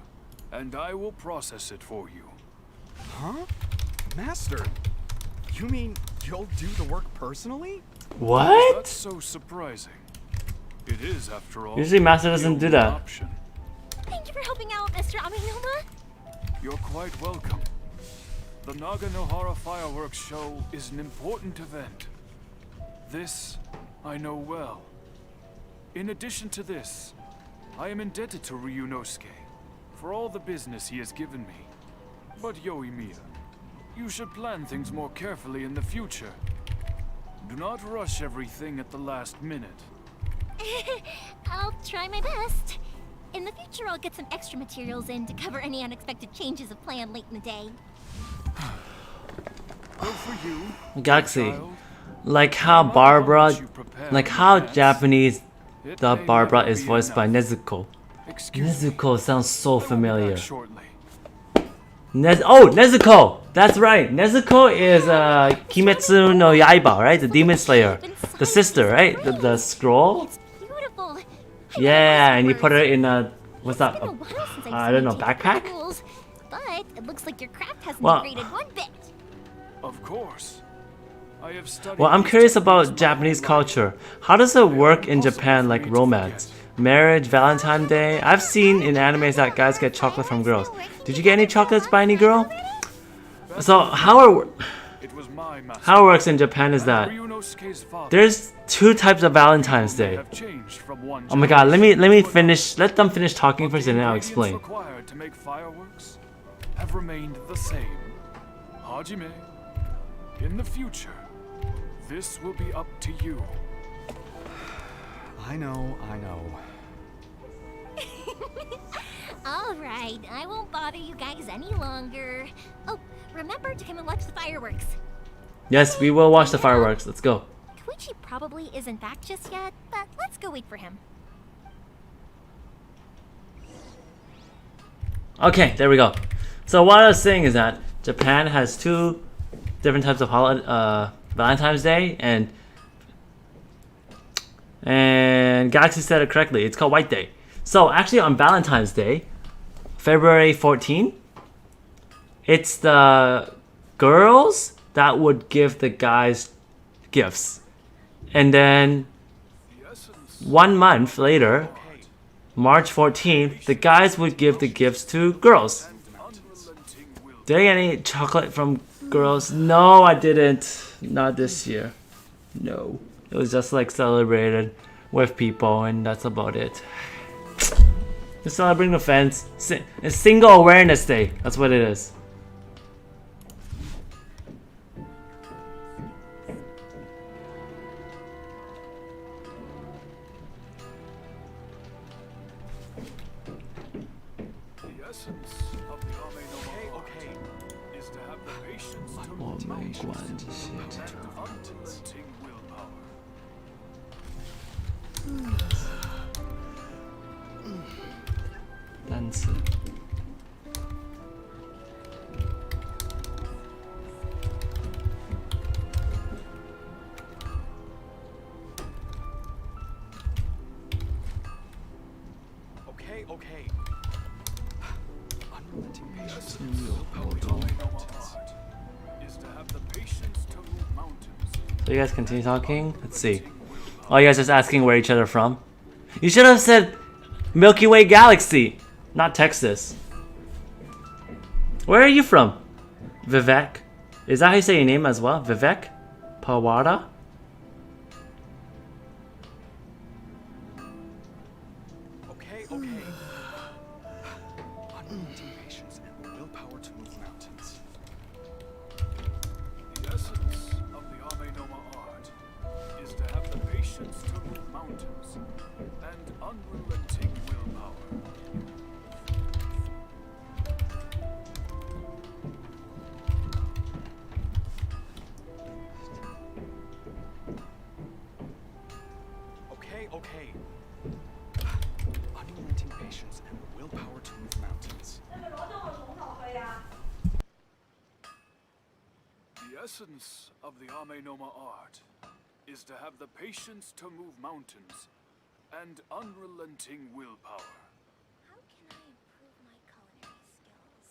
and I will process it for you. Huh? Master, you mean you'll do the work personally? What? That's so surprising. It is, after all. Usually Master doesn't do that. Option. Thank you for helping out, Mr. Amenoma. You're quite welcome. The Naganohara fireworks show is an important event. This I know well. In addition to this, I am indebted to Ryunosuke. for all the business he has given me. But Yoimiya, you should plan things more carefully in the future. Do not rush everything at the last minute. I'll try my best. In the future, I'll get some extra materials in to cover any unexpected changes of plan late in the day. Go for you, Galaxy, child. like how Barbara, like how Japanese the Barbara is voiced by Nezuko. Nezuko sounds so familiar. Nezuko! That's right. Nezuko is Kimetsu no Yaiba, right? The Demon Slayer. The sister, right? The scroll? Beautiful. Yeah, and you put her in a, what's that? I don't know, backpack? But it looks like your craft hasn't Well- degraded one bit. Of course. I have studied Well, I'm these curious techniques about my Japanese whole life. culture. How does it work in Japan, like romance? Marriage, Valentine's Day? I've seen in animes that guys get chocolate from girls. Did you get any chocolates by any girl? So how it works in Japan is that there's two types of Valentine's Day. Oh my god, let me finish. Let them finish talking first, and then I'll explain. Required to make fireworks have remained the same. Hajime, in the future, this will be up to you. I know. All right, I won't bother you guys any longer. Oh, remember to come and watch the fireworks. Yes, we will watch the fireworks. Let's go. Koichi probably isn't back just yet, but let's go wait for him. Okay, there we go. So what I was saying is that Japan has two different types of Valentine's Day, and Galaxy said it correctly. It's called White Day. So actually on Valentine's Day, February 14, it's the girls that would give the guys gifts. And then 1 month later, March 14th, the guys would give the gifts to girls. Did I get any chocolate from girls? No, I didn't. Not this year. No. It was just like celebrated with people, and that's about it. Just celebrating the fans. It's Single Awareness Day. That's what it is. The essence of the Ame no art is to have the patience to move mountains and unrelenting willpower. 单词。Okay. Unrelenting patience and willpower to move mountains. Is to have the patience to move mountains. So you guys continue talking? Let's see. Oh, you guys just asking where each other from? You should have said Milky Way Galaxy, not Texas. Where are you from? Vivek? Is that how you say your name as well? Vivek? Pawara? Okay. Unrelenting patience and the willpower to move mountains. The essence of the Ame no art is to have the patience to move mountains and unrelenting willpower. Okay. Unrelenting patience and the willpower to move mountains. The essence of the Ame no art is to have the patience to move mountains and unrelenting willpower. How can I improve my culinary skills?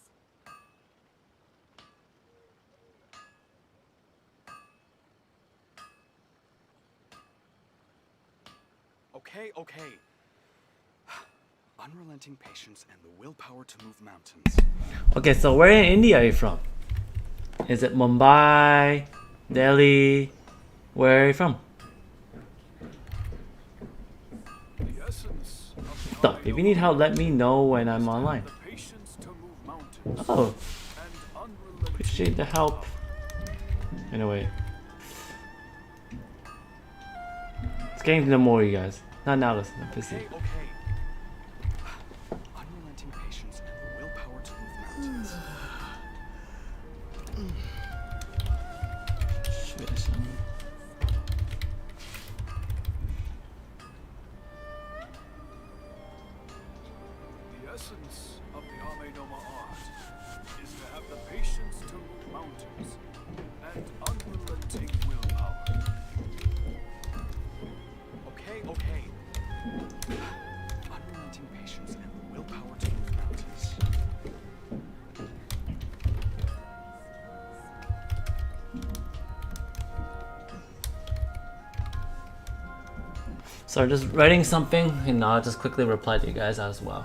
Okay. Unrelenting patience and the willpower to move mountains. Okay, so where in India are you from? Is it Mumbai? Delhi? Where are you from? The essence of the So, if you need help, let me know when I'm online. patience Oh, appreciate the help. Anyway, it's getting to know more of you guys. Not now, listen, I'm busy. Okay. Unrelenting patience and the willpower to move mountains. The essence of the Amenoma art is to have the patience to move mountains and unrelenting willpower. Okay. Unrelenting patience and the willpower to move mountains. So just writing something, and I'll just quickly reply to you guys as well.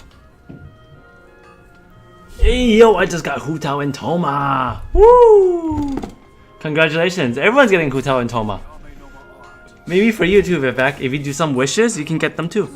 Hey yo, I just got Hu Tao and Toma! Woo! Congratulations, everyone's getting Hu Tao and Toma. Maybe for you too, Vivek. If you do some wishes, you can get them too.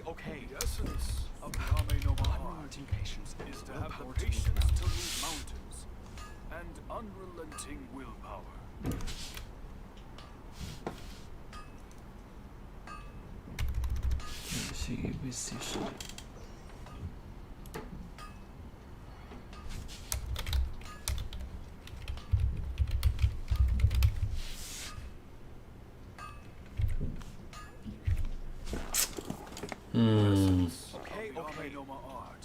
Okay. The essence of the Amenoma art Unrelenting patience and is to willpower have the to move patience to mountains. move mountains and unrelenting willpower. Okay. Amenoma art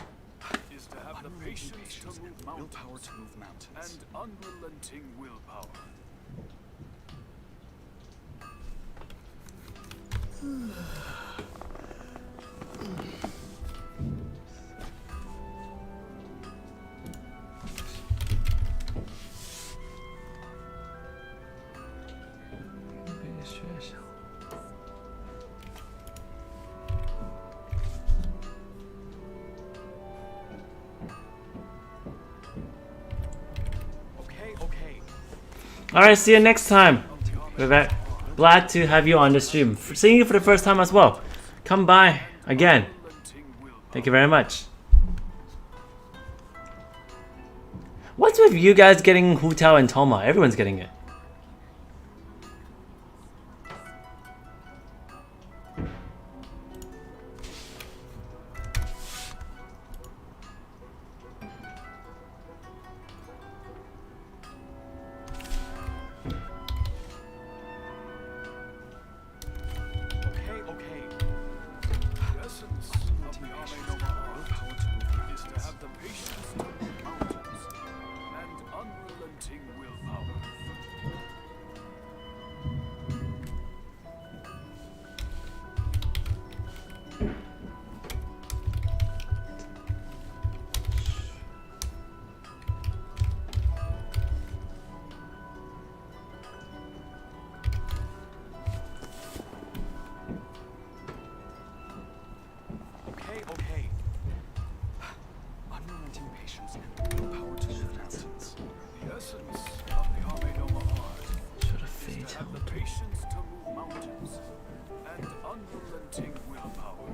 is to have the Unrelenting patience to patience move and mountains willpower to move mountains. and unrelenting willpower. Okay. Alright, see you next time, Vivek. Glad to have you on the stream. Seeing you for the first time as well. Come by again. Thank you very much. What's with you guys getting Hu Tao and Toma? Everyone's getting it. Okay. The essence of the Amenoma art is to have the patience to move mountains and unrelenting willpower. Okay. Unrelenting patience and the willpower to move mountains. The essence of the Amenoma art is to have the patience to move mountains and unrelenting willpower.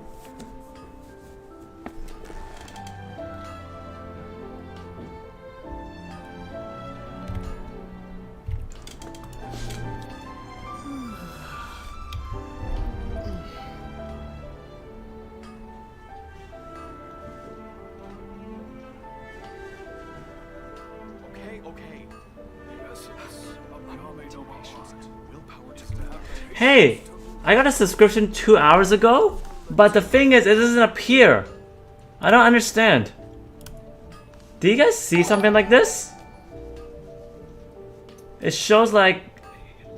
Okay. The essence of the Unrelenting Amenoma patience art and willpower is to to move have the patience Hey, to move I got a subscription 2 hours ago, but the thing is, it doesn't appear. I don't understand. Do you guys see something like this? It shows like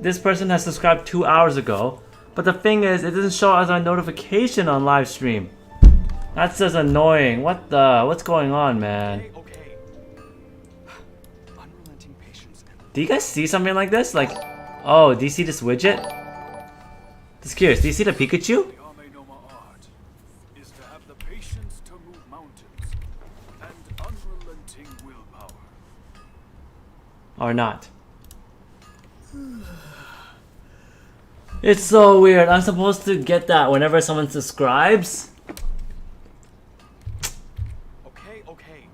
this person has subscribed 2 hours ago, but the thing is, it doesn't show as a notification on live stream. That's just annoying. What's going on, man? Okay. Unrelenting patience and Do you guys see something like this? Like, oh, do you see this widget? Just curious, do you see the Pikachu? The Amenoma art is to have the patience to move mountains and unrelenting willpower. Or not? It's so weird. I'm supposed to get that whenever someone subscribes. Okay.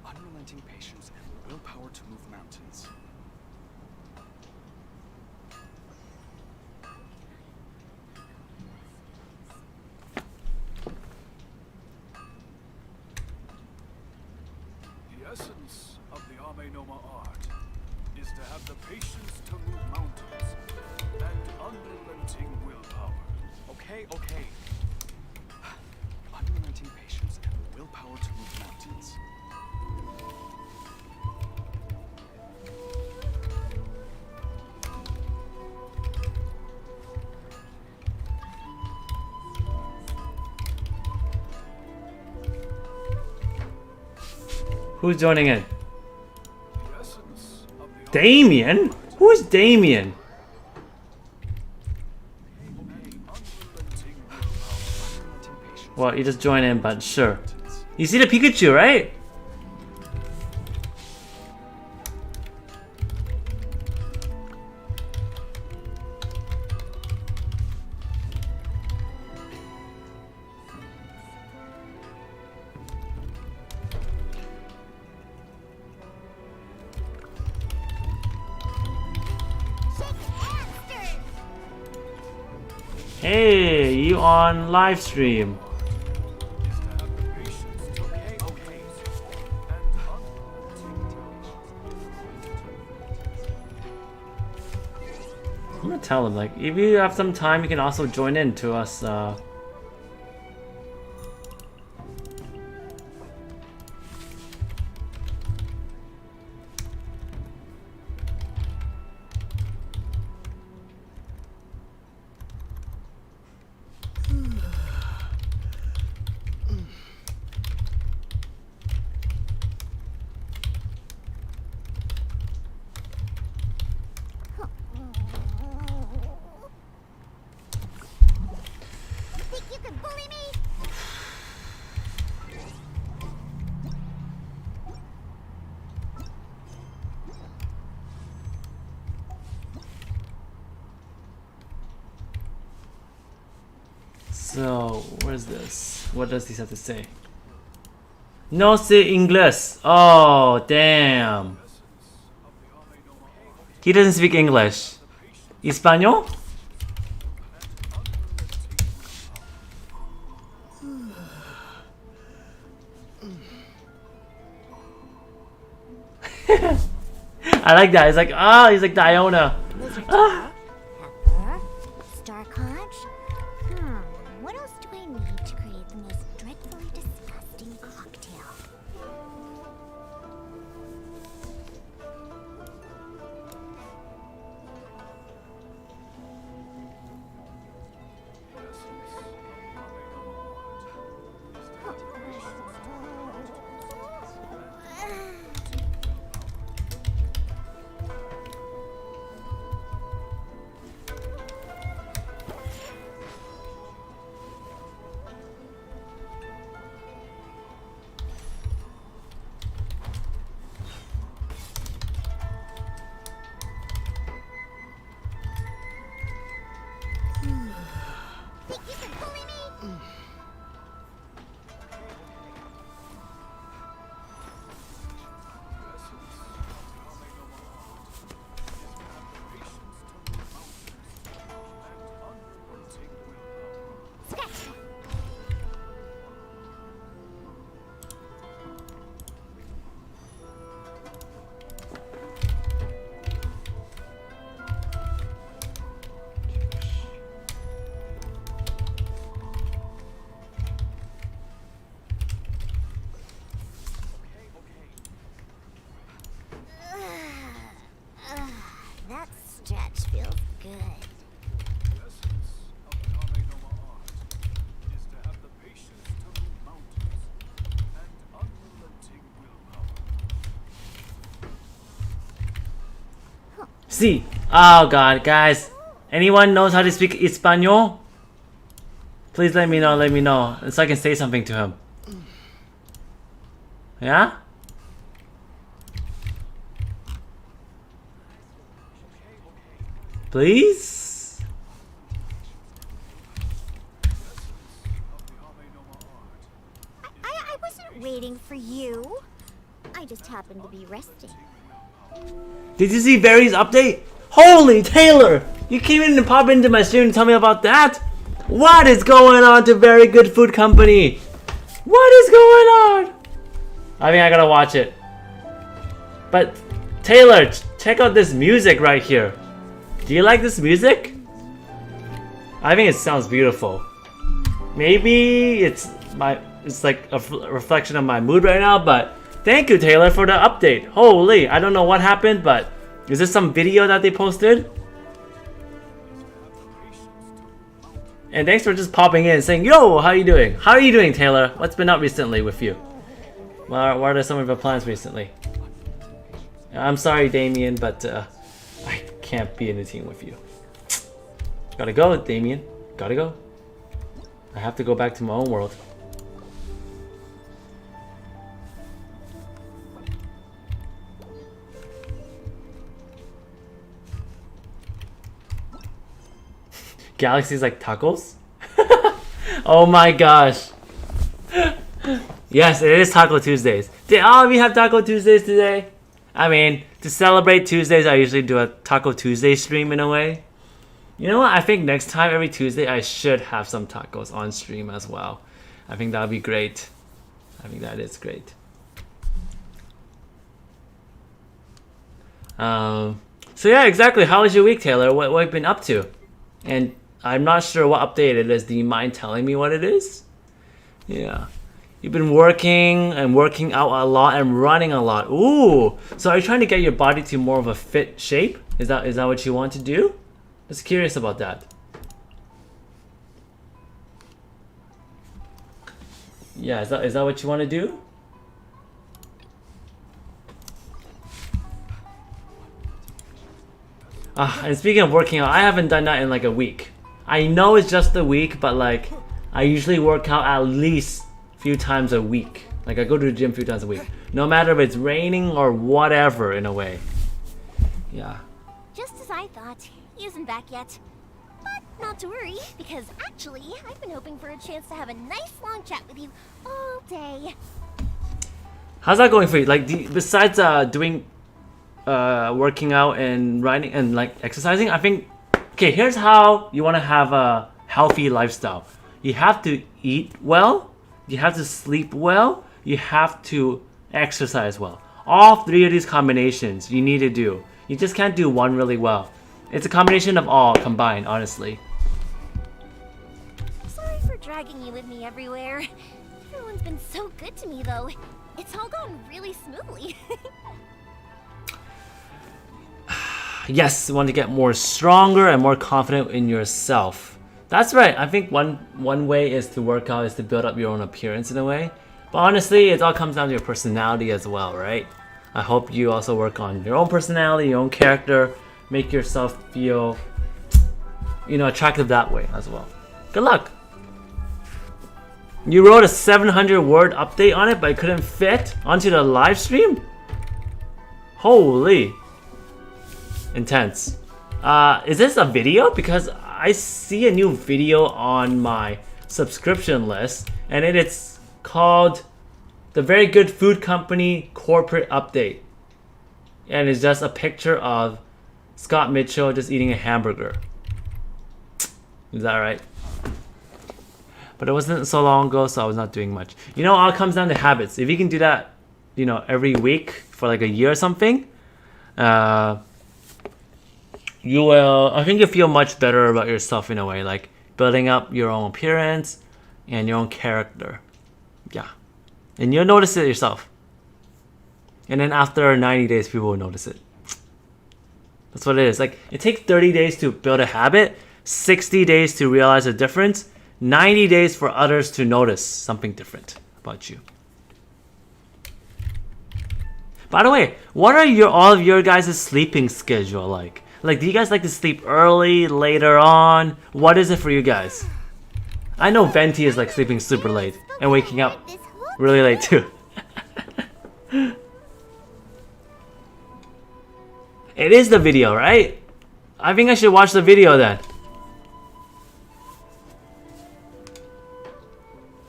Unrelenting patience and the willpower to move mountains. The essence of the Amenoma art is to have the patience to move mountains and unrelenting willpower. Okay. Unrelenting patience and the willpower to move mountains. Who's joining in? The essence of the Damien? Who is Damien? Well, you just join in, but sure. You see the Pikachu, right? Hey, you on live stream? I'm gonna tell him, like, if you have some time, you can also join in to us, Think you can bully me? So, where's this? What does this have to say? No say English. Oh, damn. He doesn't speak English. Espanol? I like that. It's like, he's like Diona. Pepper, Star Conch. What else do I need to create the most dreadfully disgusting cocktail? That stretch feels good. See. Oh god, guys. Anyone knows how to speak Espanol? Please let me know, so I can say something to him. Yeah? Please? I wasn't waiting for you. I just happened to be resting. Did you see Barry's update? Holy Taylor! You came in and popped into my stream and tell me about that? What is going on to Very Good Food Company? What is going on? I think I gotta watch it. But Taylor, check out this music right here. Do you like this music? I think it sounds beautiful. Maybe it's like a reflection of my mood right now, but thank you, Taylor, for the update. Holy, I don't know what happened, but is this some video that they posted? And thanks for just popping in and saying, yo, how you doing? How are you doing, Taylor? What's been up recently with you? What are some of your plans recently? I'm sorry, Damien, but I can't be in the team with you. Gotta go, Damien. Gotta go. I have to go back to my own world. Galaxies like tacos? Oh my gosh. Yes, it is Taco Tuesdays. Did all of you have Taco Tuesdays today? I mean, to celebrate Tuesdays, I usually do a Taco Tuesday stream in a way. You know what? I think next time, every Tuesday, I should have some tacos on stream as well. I think that would be great. I think that is great. So yeah, exactly. How was your week, Taylor? What have you been up to? And I'm not sure what update it is. Do you mind telling me what it is? Yeah. You've been working and working out a lot and running a lot. Ooh. So are you trying to get your body to more of a fit shape? Is that what you want to do? Just curious about that. Yeah, is that what you want to do? And speaking of working out, I haven't done that in like a week. I know it's just a week, but like I usually work out at least a few times a week. Like I go to the gym a few times a week. No matter if it's raining or whatever, in a way. Yeah. Just as I thought, he isn't back yet. But not to worry, because actually, I've been hoping for a chance to have a nice long chat with you all day. How's that going for you? Like, besides doing working out and riding and like exercising, I think, okay, here's how you want to have a healthy lifestyle. You have to eat well, you have to sleep well, you have to exercise well. All three of these combinations you need to do. You just can't do one really well. It's a combination of all combined, honestly. Sorry for dragging you with me everywhere. Everyone's been so good to me though. It's all gone really smoothly. Yes, you want to get more stronger and more confident in yourself. That's right. I think one way is to work out is to build up your own appearance in a way. But honestly, it all comes down to your personality as well, right? I hope you also work on your own personality, your own character, make yourself feel, attractive that way as well. Good luck. You wrote a 700-word update on it, but it couldn't fit onto the live stream? Holy. Intense. Is this a video? Because I see a new video on my subscription list, and it's called The Very Good Food Company Corporate Update. And it's just a picture of Scott Mitchell just eating a hamburger. Is that right? But it wasn't so long ago, so I was not doing much. All comes down to habits. If you can do that, every week for like a year or something, you will, I think you'll feel much better about yourself in a way, like building up your own appearance and your own character. Yeah. And you'll notice it yourself. And then after 90 days, people will notice it. That's what it is. Like, it takes 30 days to build a habit, 60 days to realize a difference, 90 days for others to notice something different about you. By the way, what are all of your guys' sleeping schedule like? Like, do you guys like to sleep early, later on? What is it for you guys? I know Venti is like sleeping super late and waking up really late too. It is the video, right? I think I should watch the video then.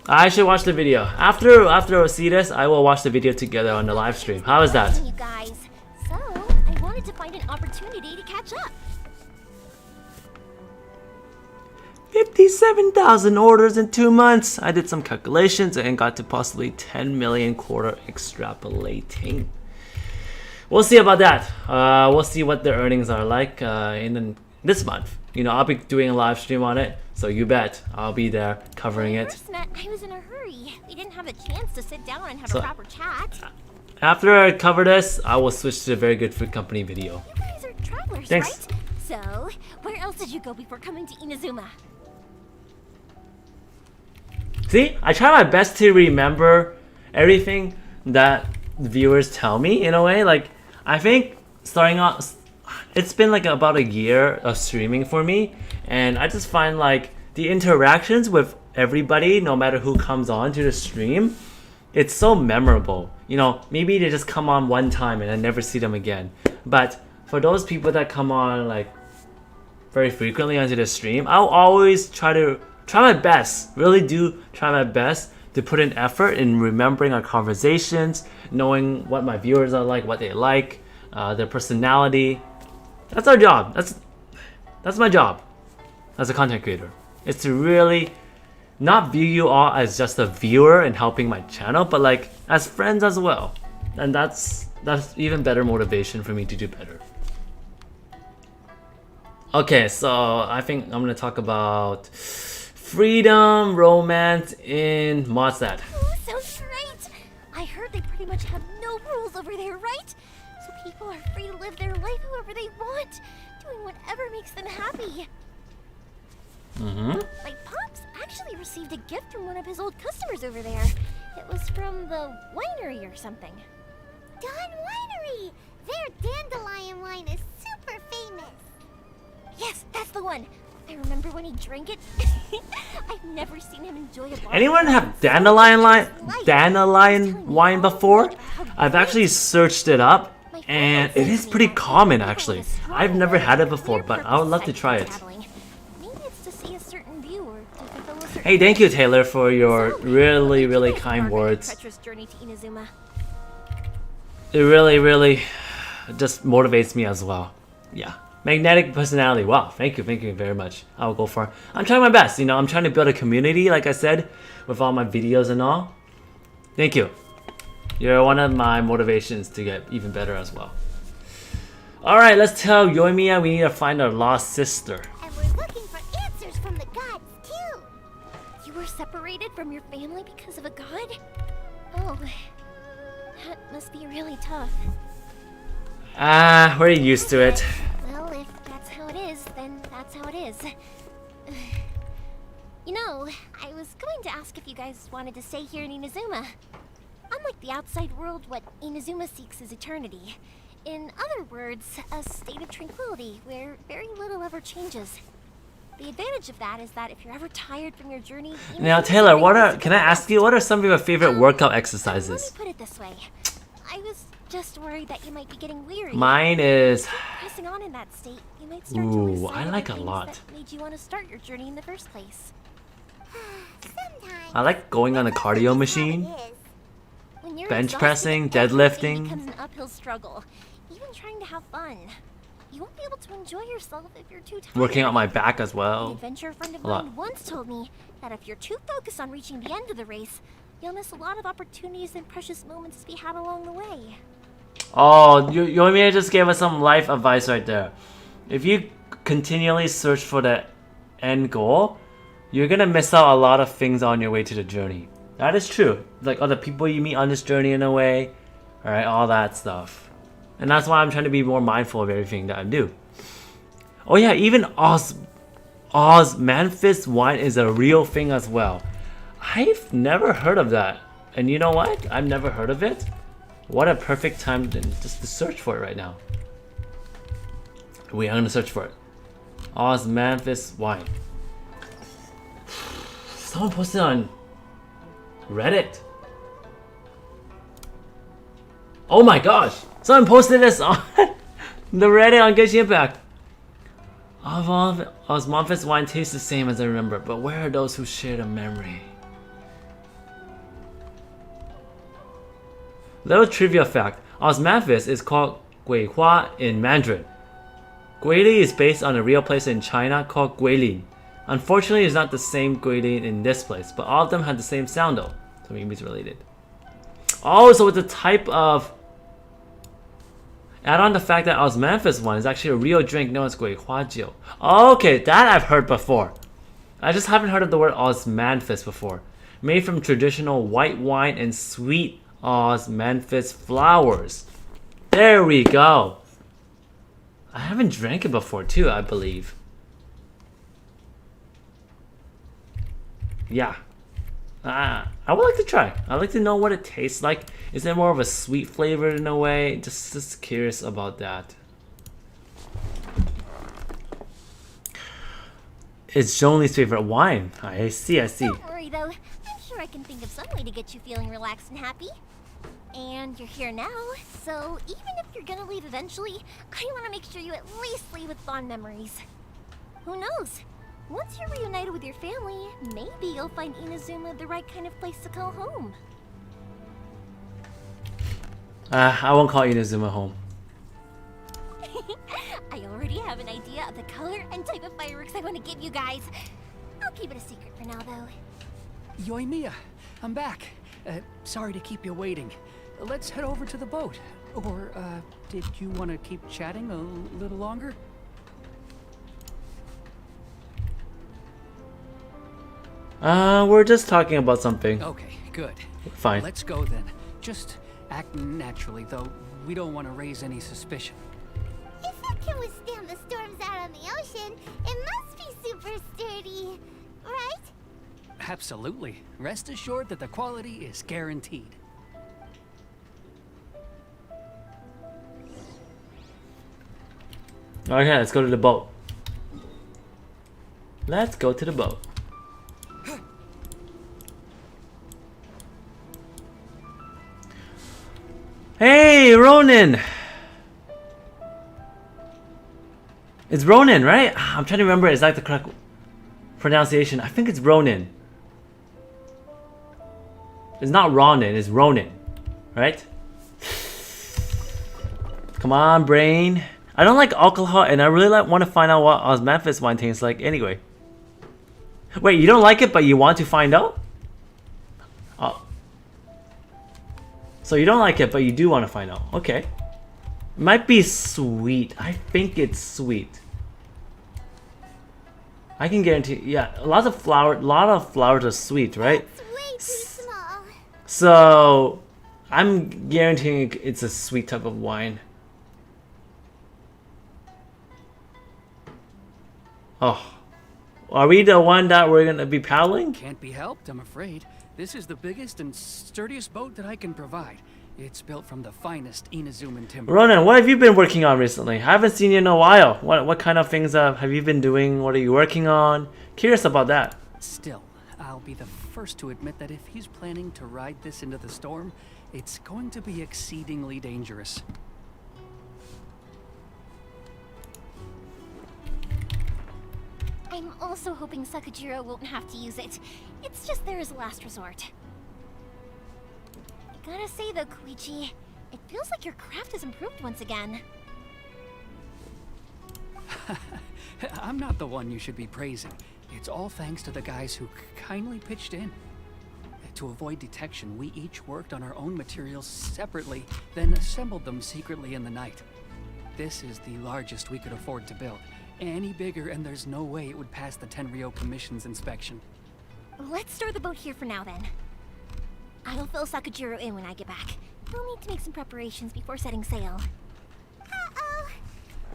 I should watch the video. After I see this, I will watch the video together on the live stream. How is that? You guys. So, I wanted to find an opportunity to catch up. 57,000 orders in 2 months. I did some calculations and got to possibly 10 million quarter extrapolating. We'll see about that. We'll see what the earnings are like in this month. You know, I'll be doing a live stream on it, so you bet I'll be there covering it. First met, I was in a hurry. We didn't have a chance to sit down and have a proper chat. After I cover this, I will switch to a very good food company video. You guys are travelers, Thanks. right? So, where else did you go before coming to Inazuma? See, I try my best to remember everything that viewers tell me in a way. Like, I think starting off, it's been like about a year of streaming for me, and I just find like the interactions with everybody, no matter who comes on to the stream, it's so memorable. You know, maybe they just come on one time and I never see them again. But for those people that come on like very frequently onto the stream, I'll always try my best, really do try my best to put in effort in remembering our conversations, knowing what my viewers are like, what they like, their personality. That's our job. That's my job as a content creator. It's to really not view you all as just a viewer and helping my channel, but like as friends as well. And that's even better motivation for me to do better. Okay, so I think I'm gonna talk about freedom, romance in Mondstadt. Oh, sounds great! I heard they pretty much have no rules over there, right? So people are free to live their life however they want, doing whatever makes them happy. My pops actually received a gift from one of his old customers over there. It was from the winery or something. Dawn Winery! Their dandelion wine is super famous. Yes, that's the one. I remember when he drank it. I've never seen him enjoy a bottle. Anyone have dandelion wine before? I've actually searched it up, and it is pretty common actually. I've never had it before, but I would love to try it. Maybe it's to see a certain view or to fulfill a certain Hey, thank you, Taylor, for your really kind words. treacherous journey to Inazuma. It really just motivates me as well. Yeah. Magnetic personality. Wow, thank you very much. I'll go for it. I'm trying my best, you know, I'm trying to build a community, like I said, with all my videos and all. Thank you. You're one of my motivations to get even better as well. Alright, let's tell Yoimiya we need to find our lost sister. And we're looking for answers from the gods, too. You were separated from your family because of a god? Oh, that must be really tough. We're used to it. Well, if that's how it is, then that's how it is. You know, I was going to ask if you guys wanted to stay here in Inazuma. Unlike the outside world, what Inazuma seeks is eternity. In other words, a state of tranquility where very little ever changes. The advantage of that is that if you're ever tired from your journey... Now, Taylor, can I ask you, what are some of your favorite workout exercises? Let me put it this way. I was just worried that you might be getting weary. Mine is... Pressing on in that state, you might start to lose sight I of like the a things lot. that made you want to start your journey in the first place. I like going on a cardio machine, When you're bench exhausted, pressing, every day deadlifting. becomes an uphill struggle. Even trying to have fun. You won't be able to enjoy yourself if you're too tired. Working out my back as An well. adventure friend of A lot. mine once told me that if you're too focused on reaching the end of the race, you'll miss a lot of opportunities and precious moments to be had along the way. Oh, Yoimiya just gave us some life advice right there. If you continually search for the end goal, you're gonna miss out a lot of things on your way to the journey. That is true. Like all the people you meet on this journey in a way, alright, all that stuff. And that's why I'm trying to be more mindful of everything that I do. Oh yeah, even Oz Manfist wine is a real thing as well. I've never heard of that. And you know what? I've never heard of it. What a perfect time just to search for it right now. Wait, I'm gonna search for it. Osmanthus wine. Someone posted on Reddit. Oh my gosh! Someone posted this on the Reddit on Genshin Impact. Osmanthus wine tastes the same as I remember, but where are those who share the memory? Little trivia fact: Osmanthus is called Guihua in Mandarin. Guilin is based on a real place in China called Guilin. Unfortunately, it's not the same Guilin in this place, but all of them have the same sound though, so maybe it's related. Oh, so it's a type of... Add on the fact that Osmanthus wine is actually a real drink known as Guihuajiu. Okay, that I've heard before. I just haven't heard of the word Osmanthus before. Made from traditional white wine and sweet Osmanthus flowers. There we go. I haven't drank it before too, I believe. Yeah. I would like to try. I'd like to know what it tastes like. Is it more of a sweet flavor in a way? Just curious about that. It's Jolie's favorite wine. I see. Don't worry though. I'm sure I can think of some way to get you feeling relaxed and happy. And you're here now, so even if you're gonna leave eventually, I want to make sure you at least leave with fond memories. Who knows? Once you're reunited with your family, maybe you'll find Inazuma the right kind of place to call home. I won't call Inazuma home. I already have an idea of the color and type of fireworks I want to give you guys. I'll keep it a secret for now, though. Yoimiya, I'm back. Sorry to keep you waiting. Let's head over to the boat. Or, did you want to keep chatting a little longer? We're just talking about something. Okay, good. Fine. Let's go then. Just act naturally, though. We don't want to raise any suspicion. If it can withstand the storms out on the ocean, it must be super sturdy, right? Absolutely. Rest assured that the quality is guaranteed. Okay, let's go to the boat. Let's go to the boat. Hey, Ronin! It's Ronin, right? I'm trying to remember is that the correct pronunciation. I think it's Ronin. It's not Ronin, it's Ronin. Right? Come on, brain. I don't like alcohol and I really want to find out what Osmanthus wine tastes like anyway. Wait, you don't like it but you want to find out? Oh. So you don't like it but you do want to find out. Okay. It might be sweet. I think it's sweet. I can guarantee, yeah, a lot of flowers are sweet, right? It's way too small. So I'm guaranteeing it's a sweet type of wine. Oh, are we the one that we're gonna be paddling? Can't be helped, I'm afraid. This is the biggest and sturdiest boat that I can provide. It's built from the finest Inazuman timber. Ronan, what have you been working on recently? I haven't seen you in a while. What kind of things have you been doing? What are you working on? Curious about that. Still, I'll be the first to admit that if he's planning to ride this into the storm, it's going to be exceedingly dangerous. I'm also hoping Sakajiro won't have to use it. It's just there as a last resort. I gotta say though, Koichi, it feels like your craft has improved once again. I'm not the one you should be praising. It's all thanks to the guys who kindly pitched in. To avoid detection, we each worked on our own materials separately, then assembled them secretly in the night. This is the largest we could afford to build. Any bigger and there's no way it would pass the Tenryou Commission's inspection. Let's store the boat here for now then. I'll fill Sakajiro in when I get back. We'll need to make some preparations before setting sail. Uh-oh.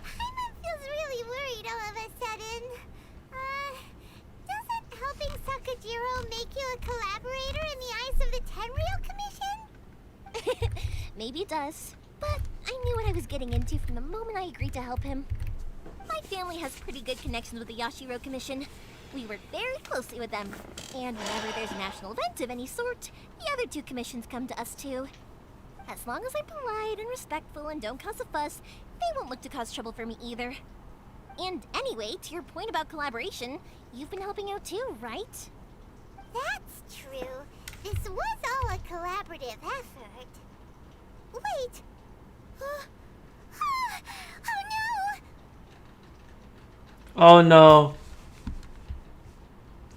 Paimon feels really worried all of a sudden. Doesn't helping Sakajiro make you a collaborator in the eyes of the Tenryou Commission? Maybe it does, but I knew what I was getting into from the moment I agreed to help him. My family has pretty good connections with the Yashiro Commission. We work very closely with them. And whenever there's a national event of any sort, the other two commissions come to us too. As long as I'm polite and respectful and don't cause a fuss, they won't look to cause trouble for me either. And anyway, to your point about collaboration, you've been helping out too, right? That's true. This was all a collaborative effort. Wait. Oh no! Oh no.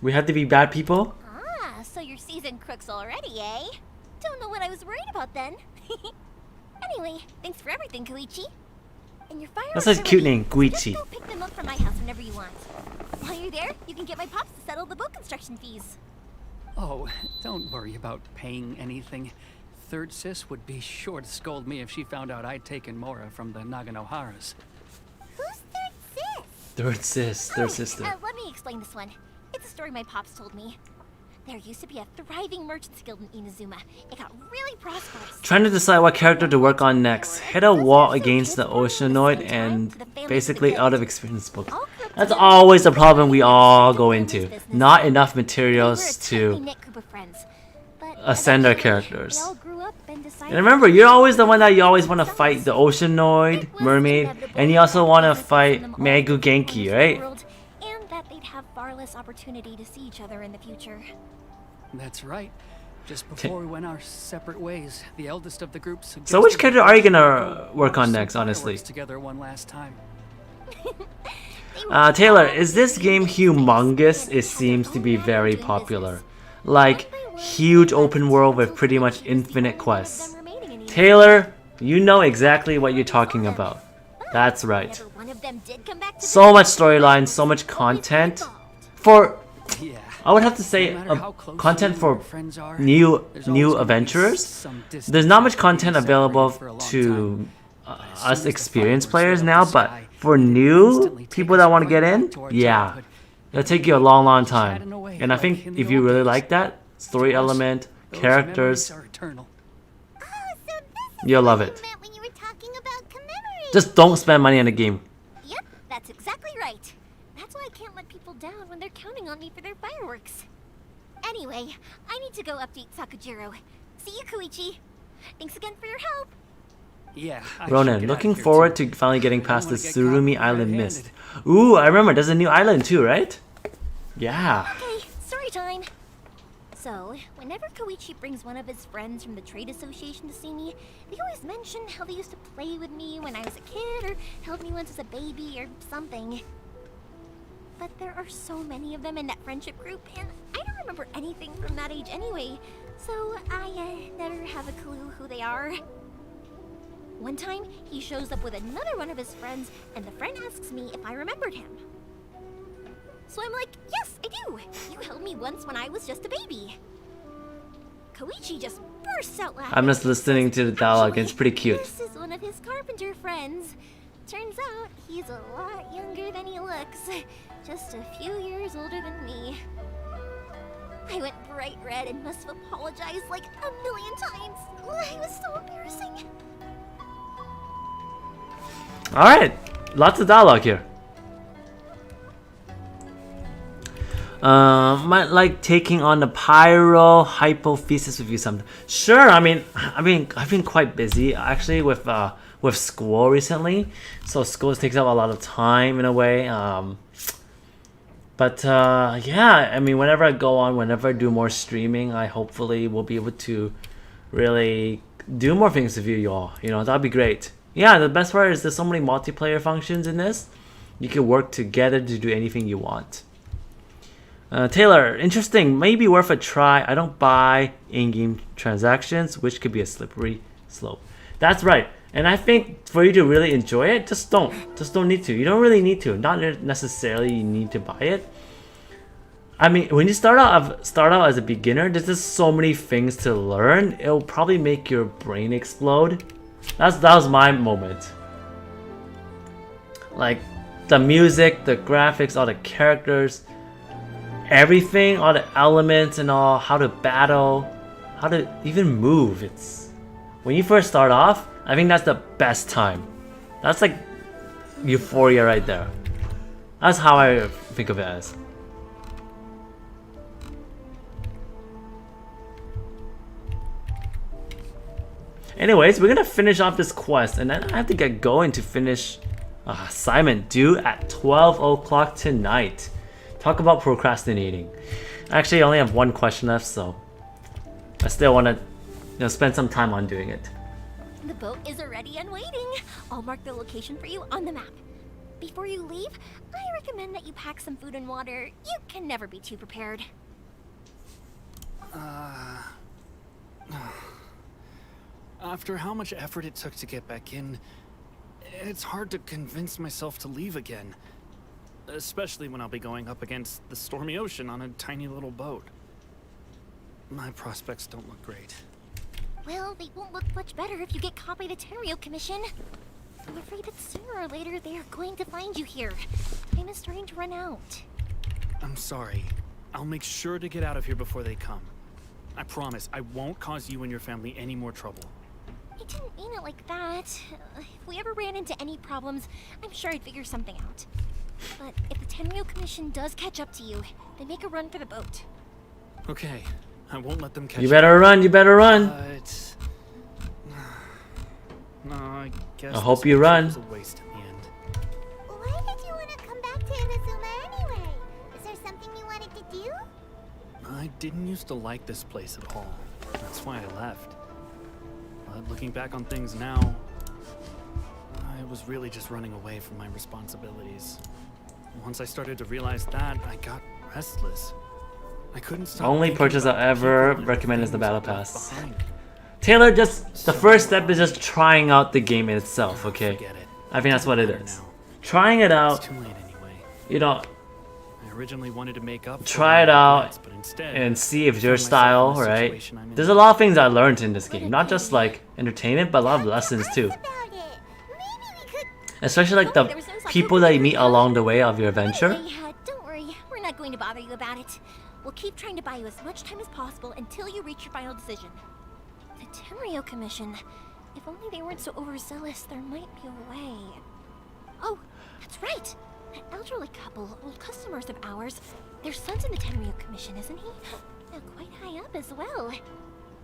We had to be bad people? Ah, so you're seasoned crooks already, eh? Don't know what I was worried about then. Anyway, thanks for everything, Koichi. And your fireworks That's a are cute ready, name, so Guichi. just go pick them up from my house whenever you want. While you're there, you can get my pops to settle the boat construction fees. Oh, don't worry about paying anything. Third Sis would be sure to scold me if she found out I'd taken Mora from the Naganoharas. Who's Third Sis? Third sis, third sister. Let me explain this one. It's a story my pops told me. There used to be a thriving merchants guild in Inazuma. It got really prosperous. Trying to decide what character to work on next. Hit a wall against the Oceanoid and basically out of experience book. That's always the problem we all go into. Not enough materials to ascend our characters. And remember, you're always the one that you always want to fight the Oceanoid, Mermaid, and you also want to fight Megu Genki, right? And that they'd have far less opportunity to see each other in the future. That's right. Just before we went our separate ways, the eldest of the group suggested So which character are you gonna work on next, honestly? Together one last time. Taylor, is this game humongous? It seems to be very popular. Like, huge open world with pretty much infinite quests. Taylor, you know exactly what you're talking about. That's right. So much storyline, so much content. I would have to say, content for new adventurers. There's not much content available to us experienced players now, but for new people that want to get in, yeah, it'll take you a long time. And I think if you really like that story element, characters, you'll love it. Just don't spend money on the game. Yep, that's exactly right. That's why I can't let people down when they're counting on me for their fireworks. Anyway, I need to go update Sakujiro. See you, Koichi. Thanks again for your help. Yeah. Ronan, looking forward to finally getting past the Surumi Island mist. Ooh, I remember, there's a new island too, right? Yeah. Okay, story time. So, whenever Koichi brings one of his friends from the trade association to see me, they always mention how they used to play with me when I was a kid, or held me once as a baby, or something. But there are so many of them in that friendship group, and I don't remember anything from that age anyway, so I never have a clue who they are. One time, he shows up with another one of his friends, and the friend asks me if I remembered him. So I'm like, yes, I do. You held me once when I was just a baby. Koichi just bursts out laughing. I'm just listening to the dialogue, it's pretty cute. This is one of his carpenter friends. Turns out he's a lot younger than he looks. Just a few years older than me. I went bright red and must have apologized like a million times. It was so embarrassing. Alright, lots of dialogue here. Might like taking on the pyro hypothesis with you sometime. Sure, I mean, I've been quite busy actually with school recently, so school takes up a lot of time in a way. But yeah, I mean, whenever I go on, whenever I do more streaming, I hopefully will be able to really do more things with you all. You know, that'd be great. Yeah, the best part is there's so many multiplayer functions in this. You can work together to do anything you want. Taylor, interesting. Maybe worth a try. I don't buy in-game transactions, which could be a slippery slope. That's right. And I think for you to really enjoy it, just don't need to. You don't really need to. Not necessarily you need to buy it. I mean, when you start out as a beginner, there's just so many things to learn. It'll probably make your brain explode. That was my moment. Like the music, the graphics, all the characters, everything, all the elements and all, how to battle, how to even move. It's when you first start off, I think that's the best time. That's like euphoria right there. That's how I think of it as. Anyways, we're gonna finish off this quest, and then I have to get going to finish assignment due at 12 o'clock tonight. Talk about procrastinating. Actually, I only have one question left, so I still want to spend some time on doing it. The boat is ready and waiting. I'll mark the location for you on the map. Before you leave, I recommend that you pack some food and water. You can never be too prepared. After how much effort it took to get back in, it's hard to convince myself to leave again. Especially when I'll be going up against the stormy ocean on a tiny little boat. My prospects don't look great. Well, they won't look much better if you get caught by the Tenryou Commission. I'm afraid that sooner or later they are going to find you here. Time is starting to run out. I'm sorry. I'll make sure to get out of here before they come. I promise I won't cause you and your family any more trouble. I didn't mean it like that. If we ever ran into any problems, I'm sure I'd figure something out. But if the Tenryou Commission does catch up to you, then make a run for the boat. Okay, I won't let them catch You better run, you better run. But... no, I guess I hope you run. was a waste in the end. Why did you want to come back to Inazuma anyway? Is there something you wanted to do? I didn't used to like this place at all. That's why I left. But looking back on things now, I was really just running away from my responsibilities. Once I started to realize that, I got restless. I couldn't stop. Only thinking purchase about I'll ever people and recommend is the things battle I've left pass. behind. Taylor, just the first step is just trying out the game in itself, okay? Forget it. I think that's what it Doesn't is. matter now. Trying it out, It's too late anyway. you know, I originally wanted to make up for try my it out regrets, but instead, and see if I your found myself style, in the right? situation I'm in. There's a lot of things I learned in this game, not just like entertainment, but a lot of lessons too. About it. Maybe we could. Especially like the people that you meet along the way of your adventure. Anyway, don't worry. We're not going to bother you about it. We'll keep trying to buy you as much time as possible until you reach your final decision. The Tenryou Commission. If only they weren't so overzealous, there might be a way. Oh, that's right. That elderly couple, old customers of ours. Their son's in the Tenryou Commission, isn't he? Now, quite high up as well.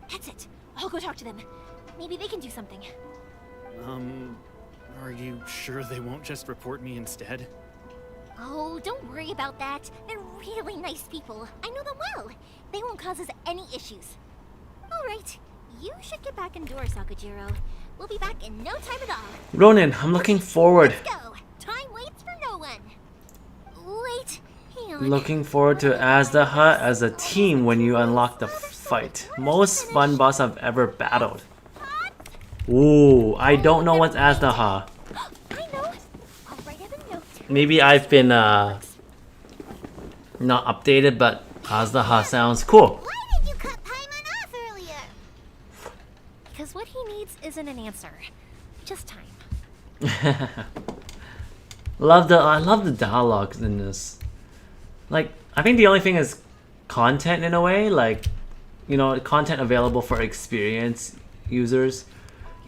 That's it. I'll go talk to them. Maybe they can do something. Are you sure they won't just report me instead? Oh, don't worry about that. They're really nice people. I know them well. They won't cause us any issues. All right. You should get back indoors, Sakujiro. We'll be back in no time at all. Ronin, I'm looking forward. Let's go. Time waits for no one. Wait. Hang on. Looking forward to Azdaha as a team when you unlock the fight. Most fun boss I've ever battled. Ooh, I don't know what's Azdaha. I know. I'll write it a note. Maybe I've been not updated, but Azdaha sounds cool. Why did you cut Paimon off earlier? Because what he needs isn't an answer. Just time. I love the dialogues in this. Like, I think the only thing is content in a way, like, you know, content available for experienced users,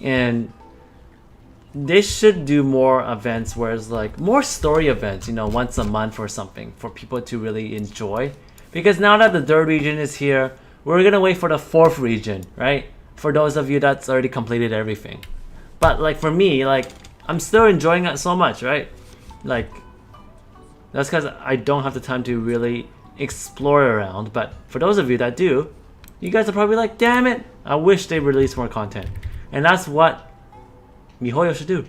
and they should do more events where it's like more story events, you know, once a month or something for people to really enjoy. Because now that the third region is here, we're gonna wait for the fourth region, right? For those of you that's already completed everything. But like for me, like I'm still enjoying it so much, right? Like that's because I don't have the time to really explore around. But for those of you that do, you guys are probably like, damn it, I wish they released more content. And that's what MiHoYo should do.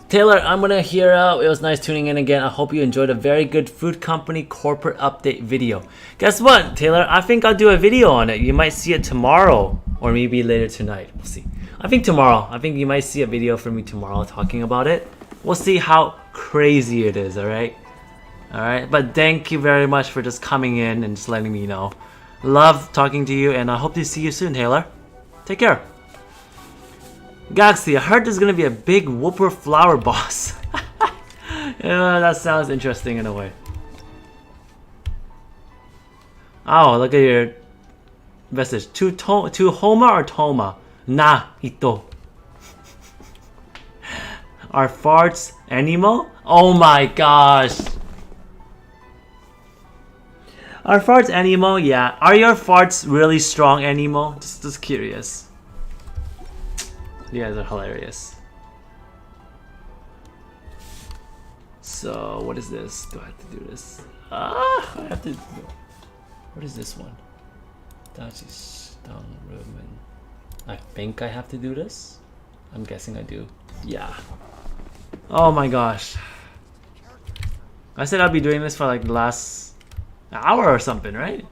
Taylor, I'm gonna hear out. It was nice tuning in again. I hope you enjoyed a very good Food Company corporate update video. Guess what, Taylor? I think I'll do a video on it. You might see it tomorrow or maybe later tonight. We'll see. I think tomorrow. I think you might see a video from me tomorrow talking about it. We'll see how crazy it is, alright? Alright, but thank you very much for just coming in and just letting me know. Love talking to you, and I hope to see you soon, Taylor. Take care. Galaxy, I heard there's gonna be a big whooper flower boss. Yeah, that sounds interesting in a way. Oh, look at your message. To Homa or Toma? Na ito. Are farts animal? Oh my gosh. Are farts animal? Yeah. Are your farts really strong animal? Just curious. You guys are hilarious. So what is this? Do I have to do this? I have to. What is this one? That's stone rumen. I think I have to do this. I'm guessing I do. Yeah. Oh my gosh. I said I'd be doing this for like the last hour or something, right?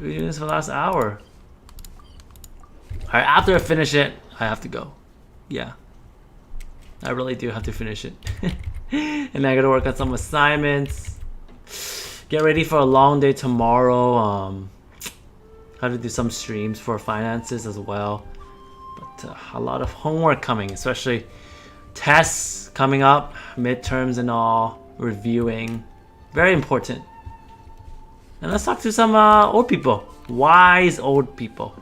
We're doing this for the last hour. Alright, after I finish it, I have to go. Yeah. I really do have to finish it. And I gotta work on some assignments. Get ready for a long day tomorrow. Have to do some streams for finances as well. But a lot of homework coming, especially tests coming up, midterms and all, reviewing. Very important. And let's talk to some old people. Wise old people.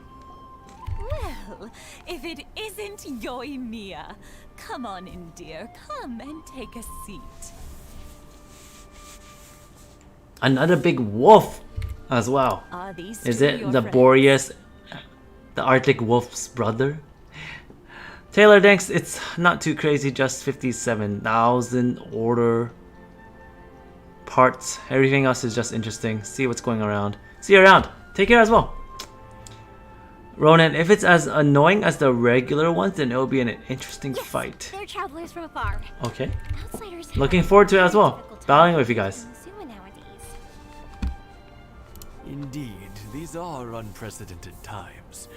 Well, if it isn't Yoimiya. Come on in, dear. Come and take a seat. Another big wolf as well. Are these Is two it your the friends? Boreas, the Arctic wolf's brother? Taylor, thanks. It's not too crazy. Just 57,000 order parts. Everything else is just interesting. See what's going around. See you around. Take care as well. Ronan, if it's as annoying as the regular ones, then it'll be an interesting fight. They're travelers from afar. Okay. Outsiders Looking forward to it as well. Battling with you guys. Indeed, these are unprecedented times.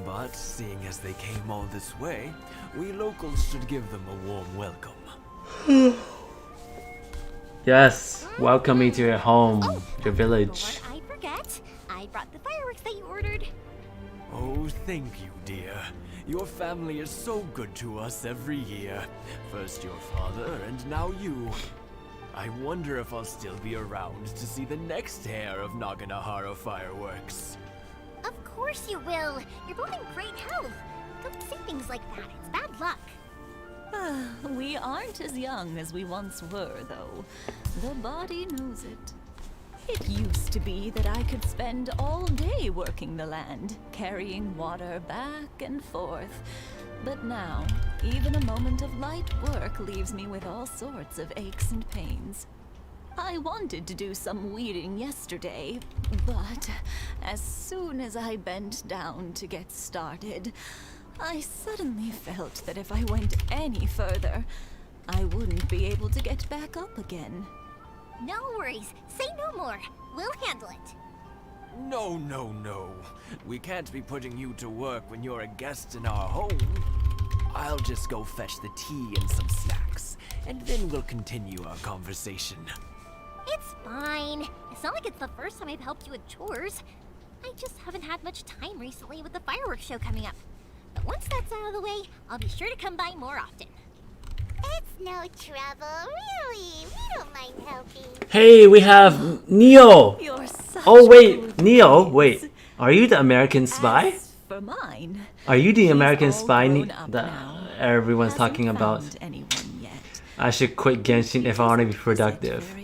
But seeing as they came all this way, we locals should give them a warm welcome. Yes, welcome me to your home, your village. Before I forget, I brought the fireworks that you ordered. Oh, thank you, dear. Your family is so good to us every year. First your father, and now you. I wonder if I'll still be around to see the next pair of Naganahara fireworks. Of course you will. You're both in great health. Don't say things like that. It's bad luck. We aren't as young as we once were, though. The body knows it. It used to be that I could spend all day working the land, carrying water back and forth. But now, even a moment of light work leaves me with all sorts of aches and pains. I wanted to do some weeding yesterday, but as soon as I bent down to get started, I suddenly felt that if I went any further, I wouldn't be able to get back up again. No worries. Say no more. We'll handle it. No, no, no. We can't be putting you to work when you're a guest in our home. I'll just go fetch the tea and some snacks, and then we'll continue our conversation. It's fine. It's not like it's the first time I've helped you with chores. I just haven't had much time recently with the fireworks show coming up. But once that's out of the way, I'll be sure to come by more often. It's no trouble, really. We don't mind helping. Hey, we have Neo. You're such Oh wait, Neo. Wait, are you the American spy? For mine, Are you the she's American all spy grown up that now. everyone's talking about? Found anyone yet. I should quit Genshin if I want to be productive.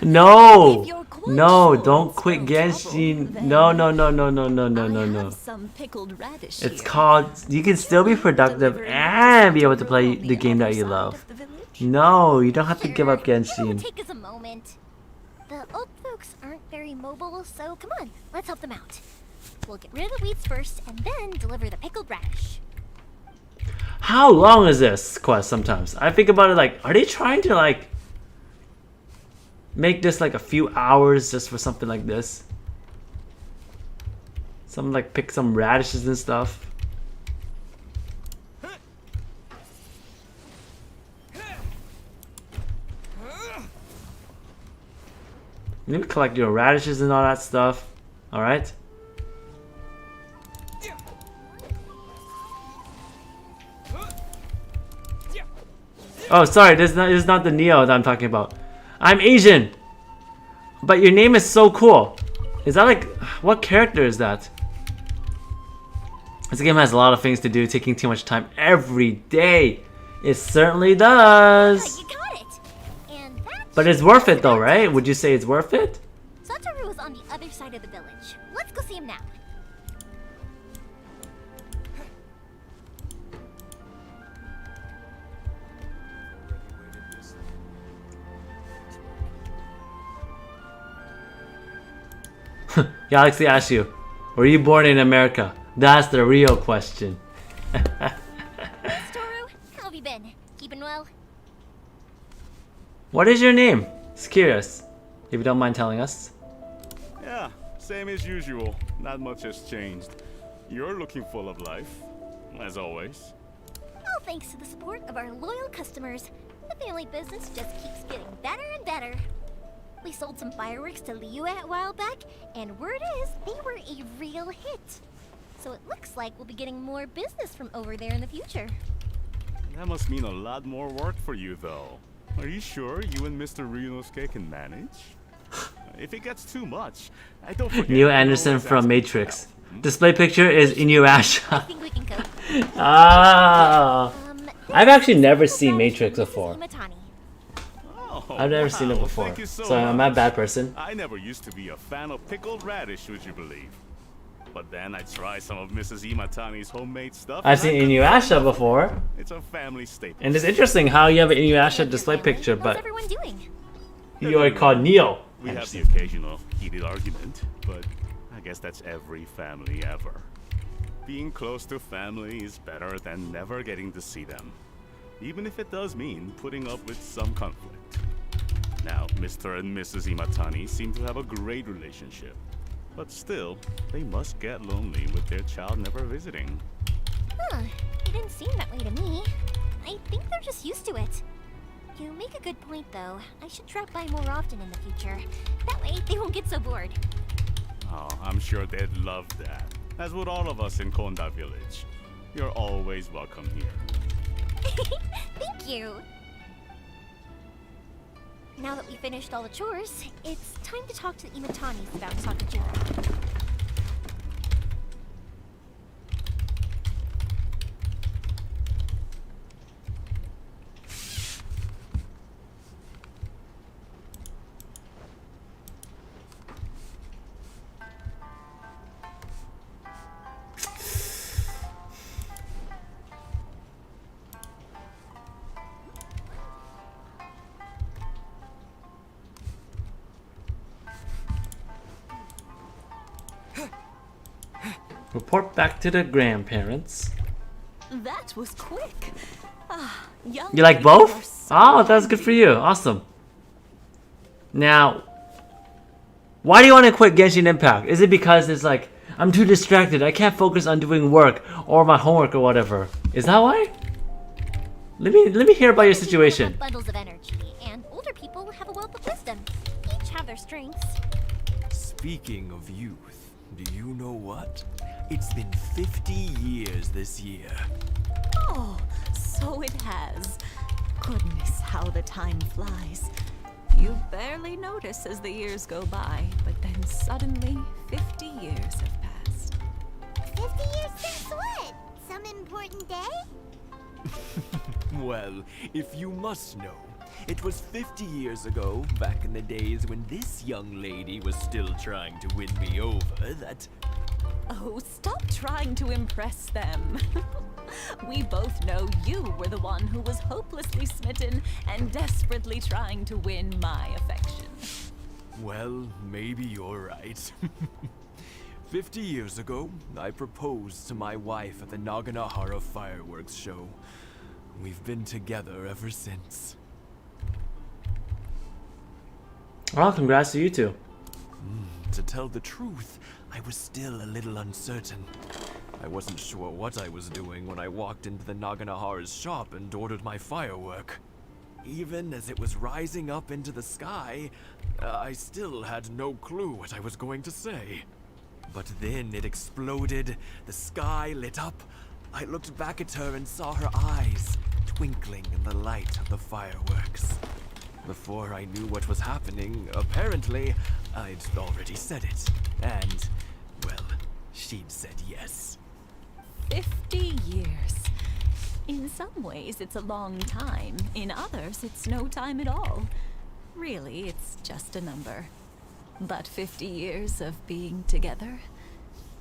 No, no, don't quit Genshin. No, no, no, no, no, no, no, no, no. Some pickled radish It's here. called. You can still be productive and be able to play the game that you love. No, you don't have to give up It'll Genshin. take us a moment. The old folks aren't very mobile, so come on, let's help them out. We'll get rid of the weeds first, and then deliver the pickled radish. How long is this quest sometimes? I think about it like, are they trying to like make this like a few hours just for something like this? Some like pick some radishes and stuff. You need to collect your radishes and all that stuff. Alright? Oh, sorry, this is not the Neo that I'm talking about. I'm Asian! But your name is so cool. Is that like... What character is that? This game has a lot of things to do, taking too much time every day. It certainly does. You got it. And that But it's worth it though, right? Would you say it's worth it? Satoru is on the other side of the village. Let's go see him now. Galaxy asks you, were you born in America? That's the real question. Toru, how have you been? Keeping well? What is your name? It's curious. If you don't mind telling us. Yeah, same as usual. Not much has changed. You're looking full of life, as always. All thanks to the support of our loyal customers. The family business just keeps getting better and better. We sold some fireworks to Liu a while back, and word is they were a real hit. So it looks like we'll be getting more business from over there in the future. That must mean a lot more work for you, though. Are you sure you and Mr. Ryunosuke can manage? If it gets too much, I don't forget. Neil Anderson from Matrix. Display picture is Inuyasha. I think we can cope. Ah. I've actually never seen Matrix before. I've never seen it before. Thank you So I'm not a bad person. I never used to be a fan of pickled radish, would you believe? But then I tried some of Mrs. Imatani's homemade stuff. I've seen Inuyasha before. It's a family staple. And it's interesting how you have an Inuyasha display picture, What's but everyone doing? you are called Neo. We have the occasional heated argument, but I guess that's every family ever. Being close to family is better than never getting to see them, even if it does mean putting up with some conflict. Now, Mr. and Mrs. Imatani seem to have a great relationship, but still, they must get lonely with their child never visiting. Huh, it didn't seem that way to me. I think they're just used to it. You make a good point, though. I should drop by more often in the future. That way, they won't get so bored. Oh, I'm sure they'd love that, as would all of us in Konda Village. You're always welcome here. Thank you. Now that we finished all the chores, it's time to talk to the Imatanis about Sakajiro. Report back to the grandparents. That was quick. Young You like people are both? so Oh, that's good for you. Awesome. Now, why do you want to quit Genshin Impact? Is it because it's like, I'm too distracted, I can't focus on doing work or my homework or whatever? Is that why? Let me hear about your situation. Bundles of energy, and older people have a wealth of wisdom. Each have their strengths. Speaking of youth, do you know what? It's been 50 years this year. Oh, so it has. Goodness, how the time flies. You barely notice as the years go by, but then suddenly 50 years have passed. 50 years since what? Some important day? Well, if you must know, it was 50 years ago, back in the days when this young lady was still trying to win me over, that... Oh, stop trying to impress them. We both know you were the one who was hopelessly smitten and desperately trying to win my affection. Well, maybe you're right. 50 years ago, I proposed to my wife at the Naganahara fireworks show. We've been together ever since. Well, congrats to you two. To tell the truth, I was still a little uncertain. I wasn't sure what I was doing when I walked into the Naganahara's shop and ordered my firework. Even as it was rising up into the sky, I still had no clue what I was going to say. But then it exploded, the sky lit up. I looked back at her and saw her eyes twinkling in the light of the fireworks. Before I knew what was happening, apparently, I'd already said it. And, well, she'd said yes. In some ways, it's a long time. In others, it's no time at all. Really, it's just a number. But 50 years of being together?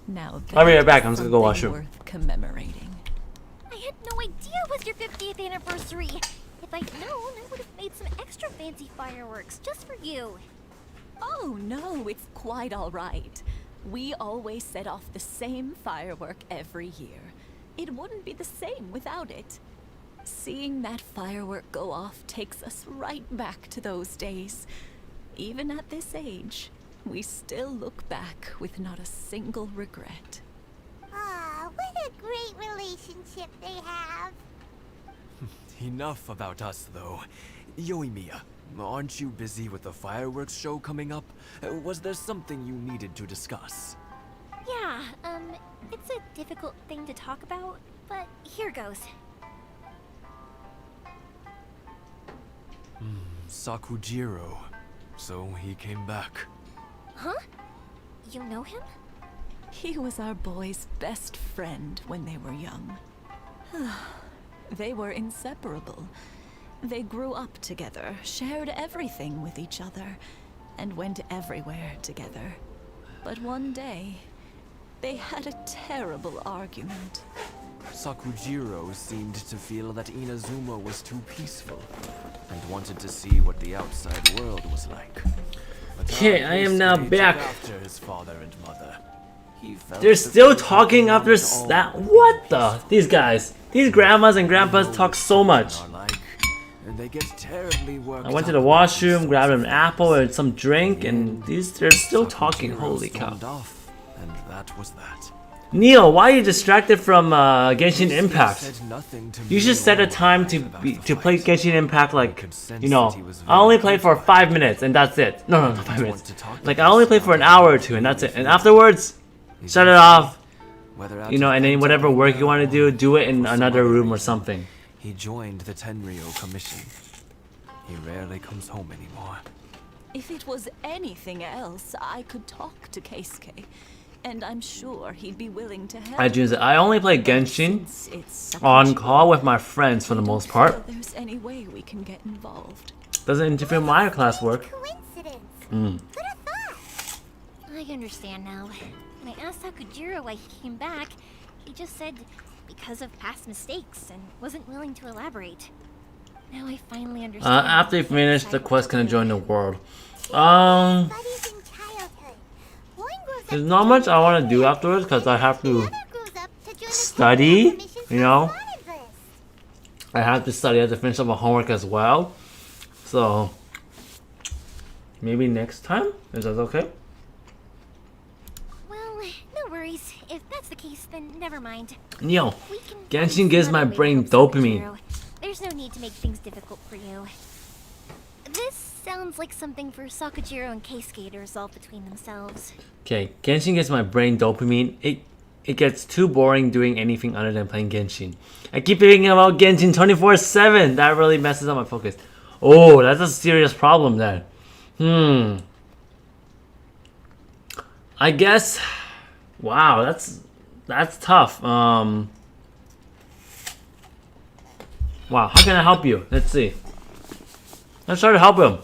Now I'll be right back. that's I'm just gonna go wash something room. worth commemorating. I had no idea it was your 50th anniversary. If I'd known, I would have made some extra fancy fireworks just for you. Oh no, it's quite all right. We always set off the same firework every year. It wouldn't be the same without it. Seeing that firework go off takes us right back to those days. Even at this age, we still look back with not a single regret. Ah, what a great relationship they have. Enough about us, though. Yoimiya, aren't you busy with the fireworks show coming up? Was there something you needed to discuss? Yeah, it's a difficult thing to talk about, but here goes. Sakujiro. So he came back. Huh? You know him? He was our boys' best friend when they were young. They were inseparable. They grew up together, shared everything with each other, and went everywhere together. But one day, they had a terrible argument. Sakujiro seemed to feel that Inazuma was too peaceful and wanted to see what the outside world was like. Okay, I am now back. After his father and mother, he felt They're the still feeling talking after all that. What the? These guys. These grandmas and grandpas talk so much. are like, and they get terribly worked I went to up the about washroom, these grabbed sorts an of apple things. and some drink, and they're still talking. Sakujiro Holy cow. stormed off, and that was that. Neil, why are you distracted from Genshin He Impact? said nothing to You me should set a or time to about to play fight. Genshin Impact, like, sensed you know, that he was I only very play for 5 minutes and that's it. No, not 5 want minutes. to talk to Like, I us only play for an hour or two and that's it. And afterwards, He's shut it insane. off. Whether out You know, of and then pent-up whatever work you anger want to or do it in for some another other room or reason, something. He joined the Tenryo Commission. He rarely comes home anymore. If it was anything else, I could talk to Keisuke, and I'm sure he'd be willing to help. I only play Genshin Since it's on call with my friends for the I don't most part. feel there's any way we can get involved. Doesn't interfere with my classwork. Coincidence. Mm. Who'd have thought? I understand now. When I asked Sakujiro why he came back, he just said because of past mistakes and wasn't willing to elaborate. Now I finally understand. After you finish the quest, can I join the world? Buddies in childhood. One grows up There's not much I want to do afterwards because I have to study, you know. I have to study. I have to finish up my homework as well. So maybe next time. Is that okay? Well, no worries. If that's the case, then never mind. Neil, We can Genshin find gives some my other way to brain help dopamine. Sakujiro. There's no need to make things difficult for you. This sounds like something for Sakujiro and Keisuke to resolve between themselves. Okay, Genshin gives my brain dopamine. It gets too boring doing anything other than playing Genshin. I keep thinking about Genshin 24/7. That really messes up my focus. Oh, that's a serious problem then. I guess. Wow, that's tough. Wow, how can I help you? Let's see. Let's try to help him.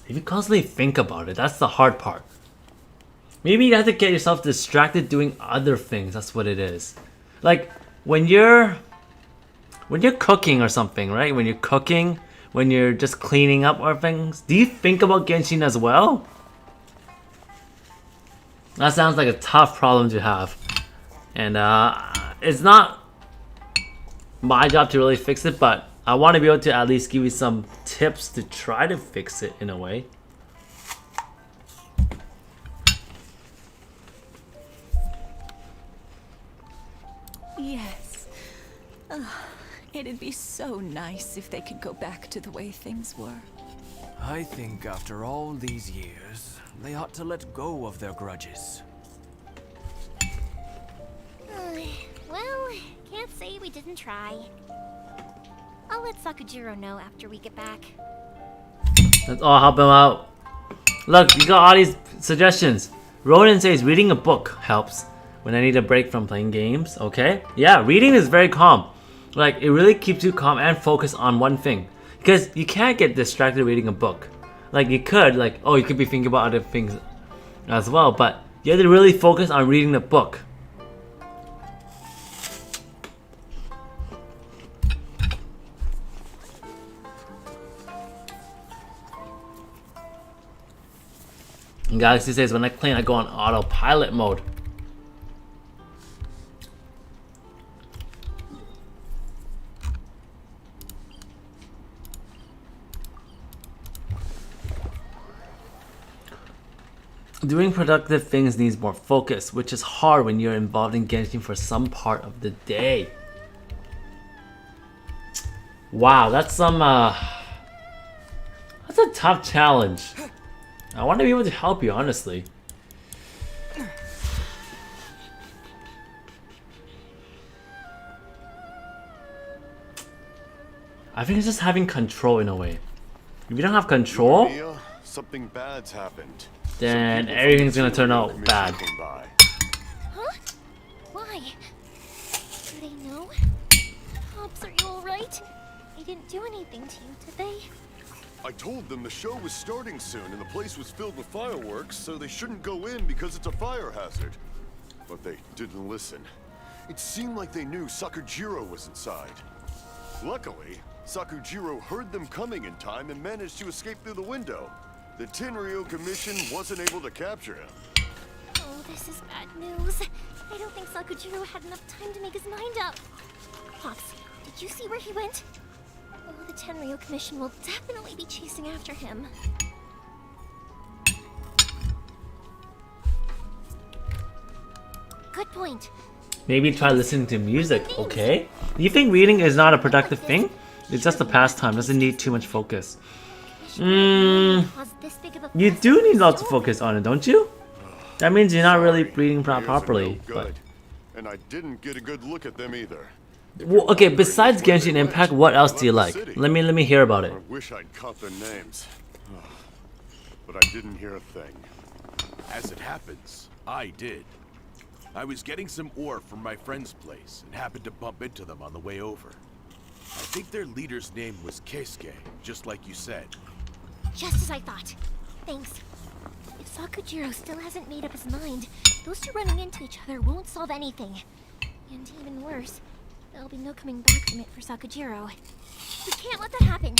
If you constantly think about it, that's the hard part. Maybe you have to get yourself distracted doing other things. That's what it is. Like when you're cooking or something, right? When you're cooking, when you're just cleaning up or things, do you think about Genshin as well? That sounds like a tough problem to have. And it's not my job to really fix it, but I want to be able to at least give you some tips to try to fix it in a way. Yes. It'd be so nice if they could go back to the way things were. I think after all these years, they ought to let go of their grudges. Well, can't say we didn't try. I'll let Sakujiro know after we get back. Let's all help him out. Look, you got all these Suggestions. Ronan says reading a book helps when I need a break from playing games. Okay. Yeah, reading is very calm. Like, it really keeps you calm and focused on one thing. Because you can't get distracted reading a book. Like, you could, like, oh, you could be thinking about other things as well, but you have to really focus on reading the book. And Galaxy says, when I clean, I go on autopilot mode. Doing productive things needs more focus, which is hard when you're involved in Genshin for some part of the day. Wow, that's some that's a tough challenge. I want to be able to help you, honestly. I think it's just having control in a way. If you don't have control, something bad's happened. Then everything's gonna turn out bad. Huh? Why? Do they know? Pops, are you alright? They didn't do anything to you, did they? I told them the show was starting soon and the place was filled with fireworks, so they shouldn't go in because it's a fire hazard. But they didn't listen. It seemed like they knew Sakujiro was inside. Luckily, Sakujiro heard them coming in time and managed to escape through the window. The Tenryo Commission wasn't able to capture him. Oh, this is bad news. I don't think Sakujiro had enough time to make his mind up. Pops, did you see where he went? Oh, the Tenryo Commission will definitely be chasing after him. Good point. Maybe try listening to music, okay? You think reading is not a productive thing? It's just a pastime, doesn't need too much focus. You do need lots of focus on it, don't you? That means you're not really reading properly. But... And I didn't get a good look at them either. Well, okay, besides Genshin Impact, what else do you like? Let me hear about it. I wish I'd caught their names. But I didn't hear a thing. As it happens, I did. I was getting some ore from my friend's place and happened to bump into them on the way over. I think their leader's name was Keisuke, just like you said. Just as I thought. Thanks. If Sakujiro still hasn't made up his mind, those two running into each other won't solve anything. And even worse, there'll be no coming back from it for Sakujiro. We can't let that happen.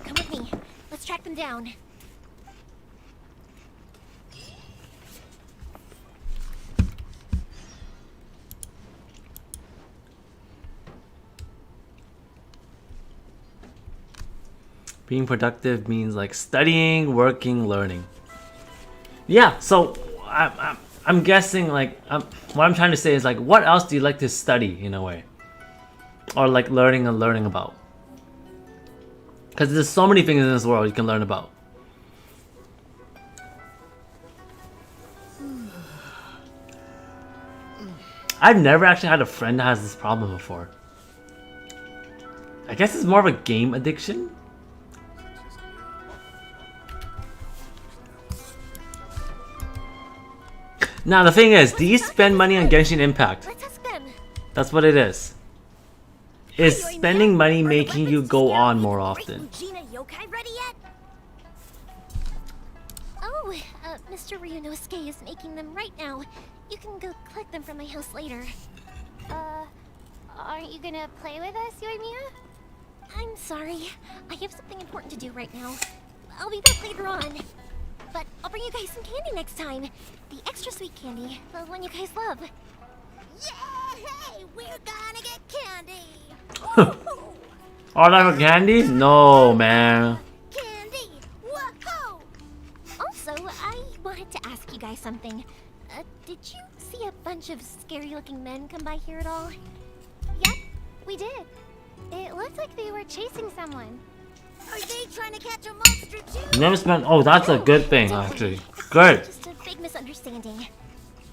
Come with me. Let's track them down. Being productive means like studying, working, learning. Yeah, so I'm guessing like what I'm trying to say is like, what else do you like to study in a way, or like learning about? Because there's so many things in this world you can learn about. I've never actually had a friend that has this problem before. I guess it's more of a game addiction. Now the thing is, do you spend money on Genshin Impact? That's what it is. Is spending money making you go on more often? Oh, Mr. Ryunosuke is making them right now. You can go collect them from my house later. Aren't you gonna play with us, Yoimiya? I'm sorry. I have something important to do right now. I'll be back later on. But I'll bring you guys some candy next time. The extra sweet candy, the one you guys love. Yay! We're gonna get candy! All that for candy? No, man. Candy! Whoa! Also, I wanted to ask you guys something. Did you see a bunch of scary-looking men come by here at all? Yep, we did. It looked like they were chasing someone. Are they trying to catch a monster too? Never spent. Oh, that's a good thing, actually. Good. Just a big misunderstanding.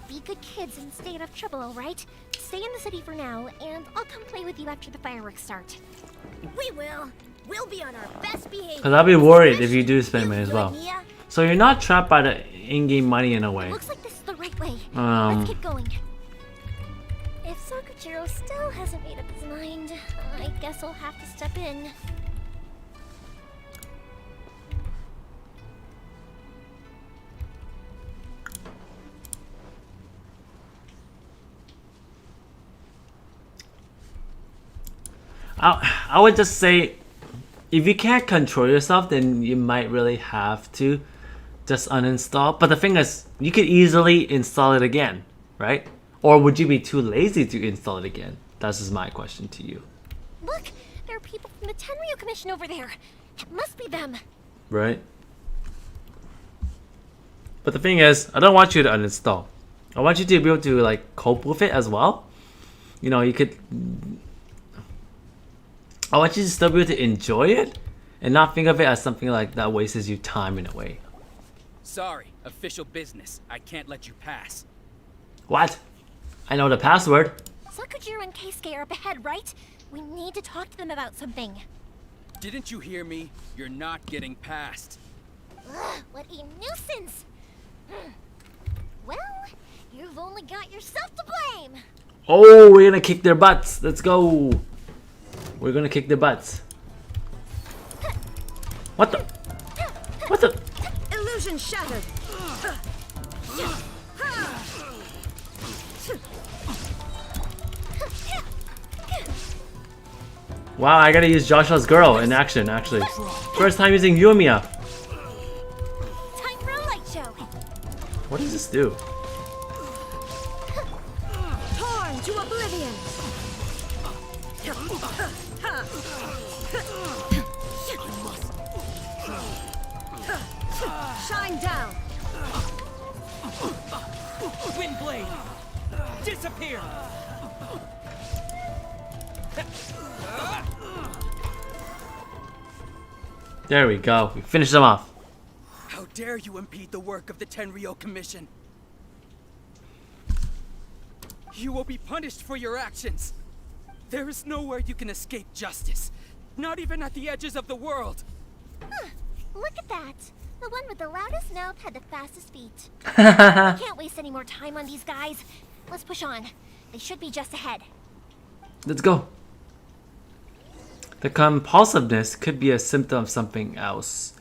Be good kids and stay out of trouble, alright? Stay in the city for now, and I'll come play with you after the fireworks start. We will. We'll be on our best behavior. Cause I'll be worried if you do spend money as well. So you're not trapped by the in-game money in a way. Looks like this is the right way. Um, Let's keep going. If Sakujiro still hasn't made up his mind, I guess I'll have to step in. I would just say, if you can't control yourself, then you might really have to just uninstall. But the thing is, you could easily install it again, right? Or would you be too lazy to install it again? That's just my question to you. Look, there are people from the Tenryu Commission over there. It must be them. Right? But the thing is, I don't want you to uninstall. I want you to be able to like cope with it as well. You know, you could... I want you to still be able to enjoy it and not think of it as something like that wastes you time in a way. Sorry, official business. I can't let you pass. What? I know the password. Sakujiro and Keisuke are up ahead, right? We need to talk to them about something. Didn't you hear me? You're not getting past. Ugh, what a nuisance! Well, you've only got yourself to blame. Oh, we're gonna kick their butts. Let's go. We're gonna kick their butts. What the? What the? Illusion shattered. Wow, I gotta use Joshua's girl in action, actually. First time using Yumiya. Time for a light show. What does this do? Torn to oblivion. Shine down. Wind blade! Disappear! There we go. We finished them off. How dare you impede the work of the Tenryu Commission? You will be punished for your actions. There is nowhere you can escape justice. Not even at the edges of the world. Huh, look at that. The one with the loudest mouth had the fastest feet. We can't waste any more time on these guys. Let's push on. They should be just ahead. Let's go. The compulsiveness could be a symptom of something else.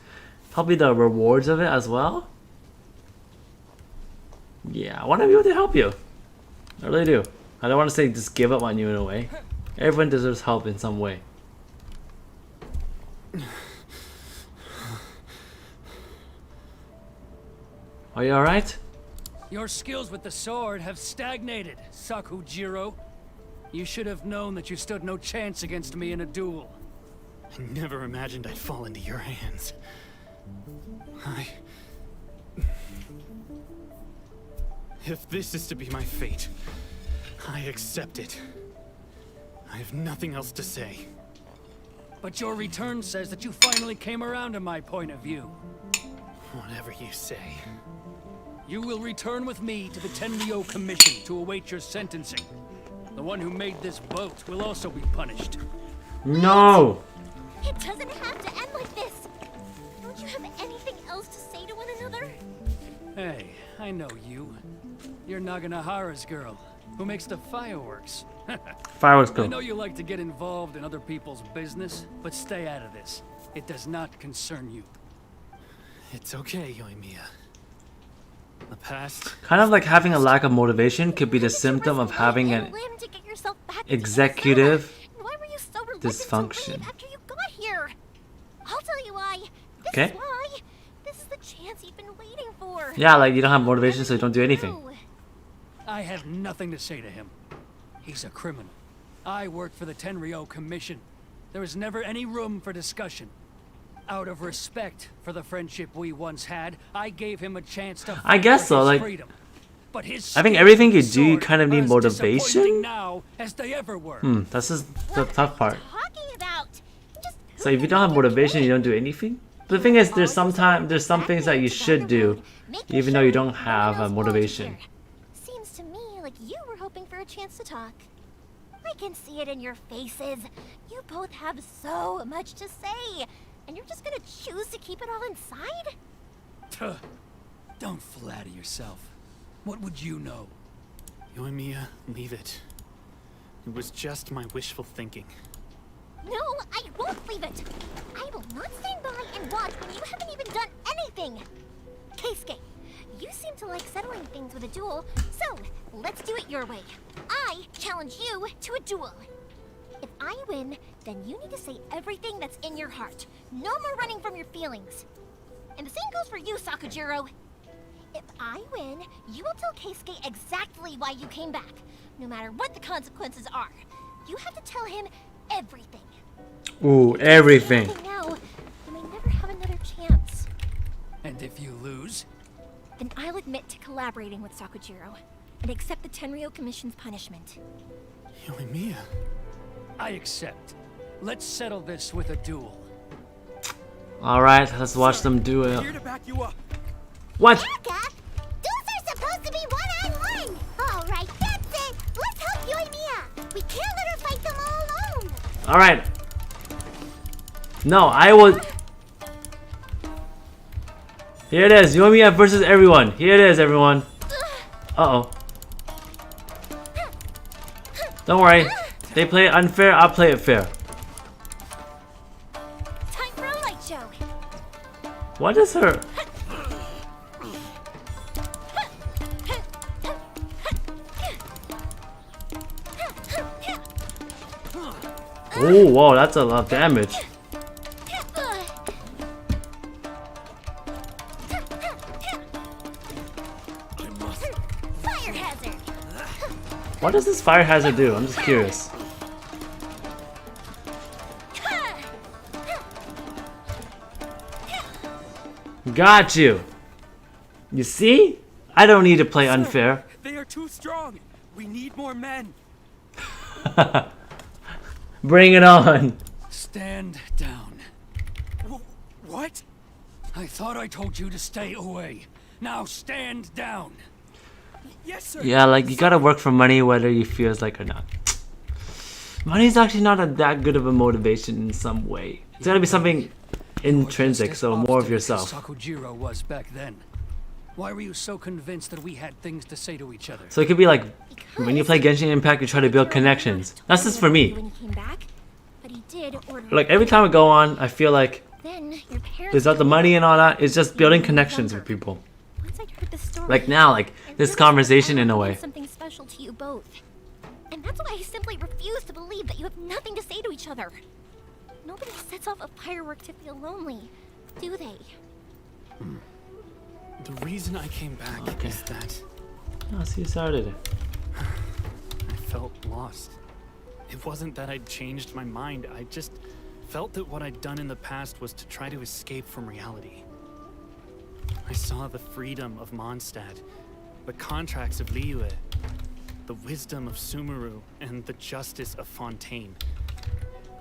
Probably the rewards of it as well. Yeah, I want to be able to help you. I really do. I don't want to say just give up on you in a way. Everyone deserves help in some way. Are you alright? Your skills with the sword have stagnated, Sakujiro. You should have known that you stood no chance against me in a duel. I never imagined I'd fall into your hands. If this is to be my fate, I accept it. I have nothing else to say. But your return says that you finally came around to my point of view. Whatever you say. You will return with me to the Tenryu Commission to await your sentencing. The one who made this boat will also be punished. No! It doesn't have to end like this. Don't you have anything else to say to one another? Hey, I know you. You're Naganahara's girl, who makes the fireworks. Fireworks go. I know you like to get involved in other people's business, but stay out of this. It does not concern you. It's okay, Yoimiya. The past... Kind of like having a lack of motivation could be the symptom of having an executive dysfunction. After you got here, I'll tell you why. This Okay. is why. This is the chance you've been waiting for. Yeah, like you don't have motivation, so you don't do anything. I have nothing to say to him. He's a criminal. I work for the Tenryu Commission. There is never any room for discussion. Out of respect for the friendship we once had, I gave him a chance to I guess so, his like, freedom. But his I think skills everything you with do, you sword kind of are need as motivation. disappointing now as they ever were. That's just the tough part. Talking about. So if you don't have motivation, you don't do anything. But the thing is, there's some things that you should do, even though you don't have motivation. Seems to me like you were hoping for a chance to talk. I can see it in your faces. You both have so much to say, and you're just gonna choose to keep it all inside? Don't flatter yourself. What would you know? Yoimiya, leave it. It was just my wishful thinking. No, I won't leave it. I will not stand by and watch when you haven't even done anything. Keisuke, you seem to like settling things with a duel, so let's do it your way. I challenge you to a duel. If I win, then you need to say everything that's in your heart. No more running from your feelings. And the same goes for you, Sakujiro. If I win, you will tell Keisuke exactly why you came back, no matter what the consequences are. You have to tell him everything. Ooh, everything. Now, you may never have another chance. And if you lose? Then I'll admit to collaborating with Sakujiro and accept the Tenryou Commission's punishment. Yoimiya. I accept. Let's settle this with a duel. Alright, let's watch them do it. Here to back you up. What? Backup? Duels are supposed to be one-on-one. All right, that's it. Let's help Yoimiya. We can't let her fight them all alone. Alright. No, I will. Here it is. Yoimiya versus everyone. Here it is, everyone. Uh-oh. Don't worry. They play it unfair, I'll play it fair. Time for a light show. What is her? Oh, whoa, that's a lot of damage. Fire hazard. What does this fire hazard do? I'm just curious. Got you. You see? I don't need to play unfair. They are too strong. We need more men. Bring it on. Stand down. What? I thought I told you to stay away. Now stand down. Yes, sir. Yeah, like you gotta work for money whether you feel like or not. Money's actually not that good of a motivation in some way. It's gotta be something intrinsic, so more of yourself. Sakujiro was back then. Why were you so convinced that we had things to say to each other? So it could be like when you play Genshin Impact, you try to build connections. That's just for me. When he came back, but he did order. Like every time I go on, I feel like Then your parents. without the money and all that, it's just building connections with people. Once I heard the story, Like now, like this conversation in a way. something special to you both. And that's why I simply refuse to believe that you have nothing to say to each other. Nobody sets off a firework to feel lonely, do they? The reason I came back is that Oh, see, you started it. I felt lost. It wasn't that I'd changed my mind, I just felt that what I'd done in the past was to try to escape from reality. I saw the freedom of Mondstadt, the contracts of Liyue, the wisdom of Sumeru, and the justice of Fontaine.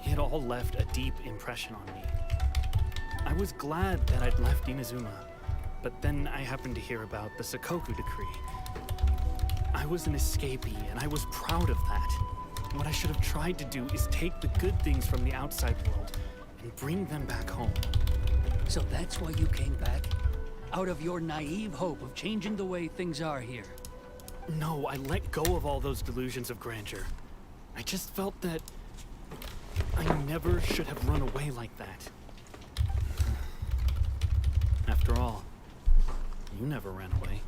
It all left a deep impression on me. I was glad that I'd left Inazuma, but then I happened to hear about the Sakoku decree. I was an escapee, and I was proud of that. What I should have tried to do is take the good things from the outside world and bring them back home. So that's why you came back? Out of your naive hope of changing the way things are here? No, I let go of all those delusions of grandeur. I just felt that I never should have run away like that. After all, you never ran away.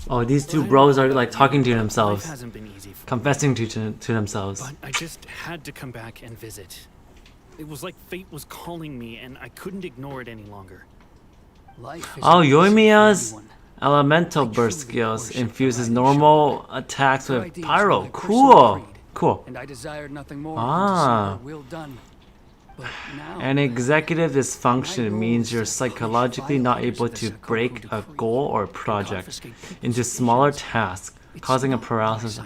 Oh, these two bros are like talking to Life themselves, hasn't been easy for me. confessing to themselves. But I just had to come back and visit. It was like fate was calling me, and I couldn't ignore it any longer. Life is Oh, not easy for Yoimiya's anyone. elemental burst skills infuses normal attacks Her with ideas pyro. were my personal Cool. creed, Cool. And I desired nothing more Ah. than to see her will done. But now, An executive dysfunction means you're psychologically not able to break a goal or project into smaller tasks, causing a paralysis.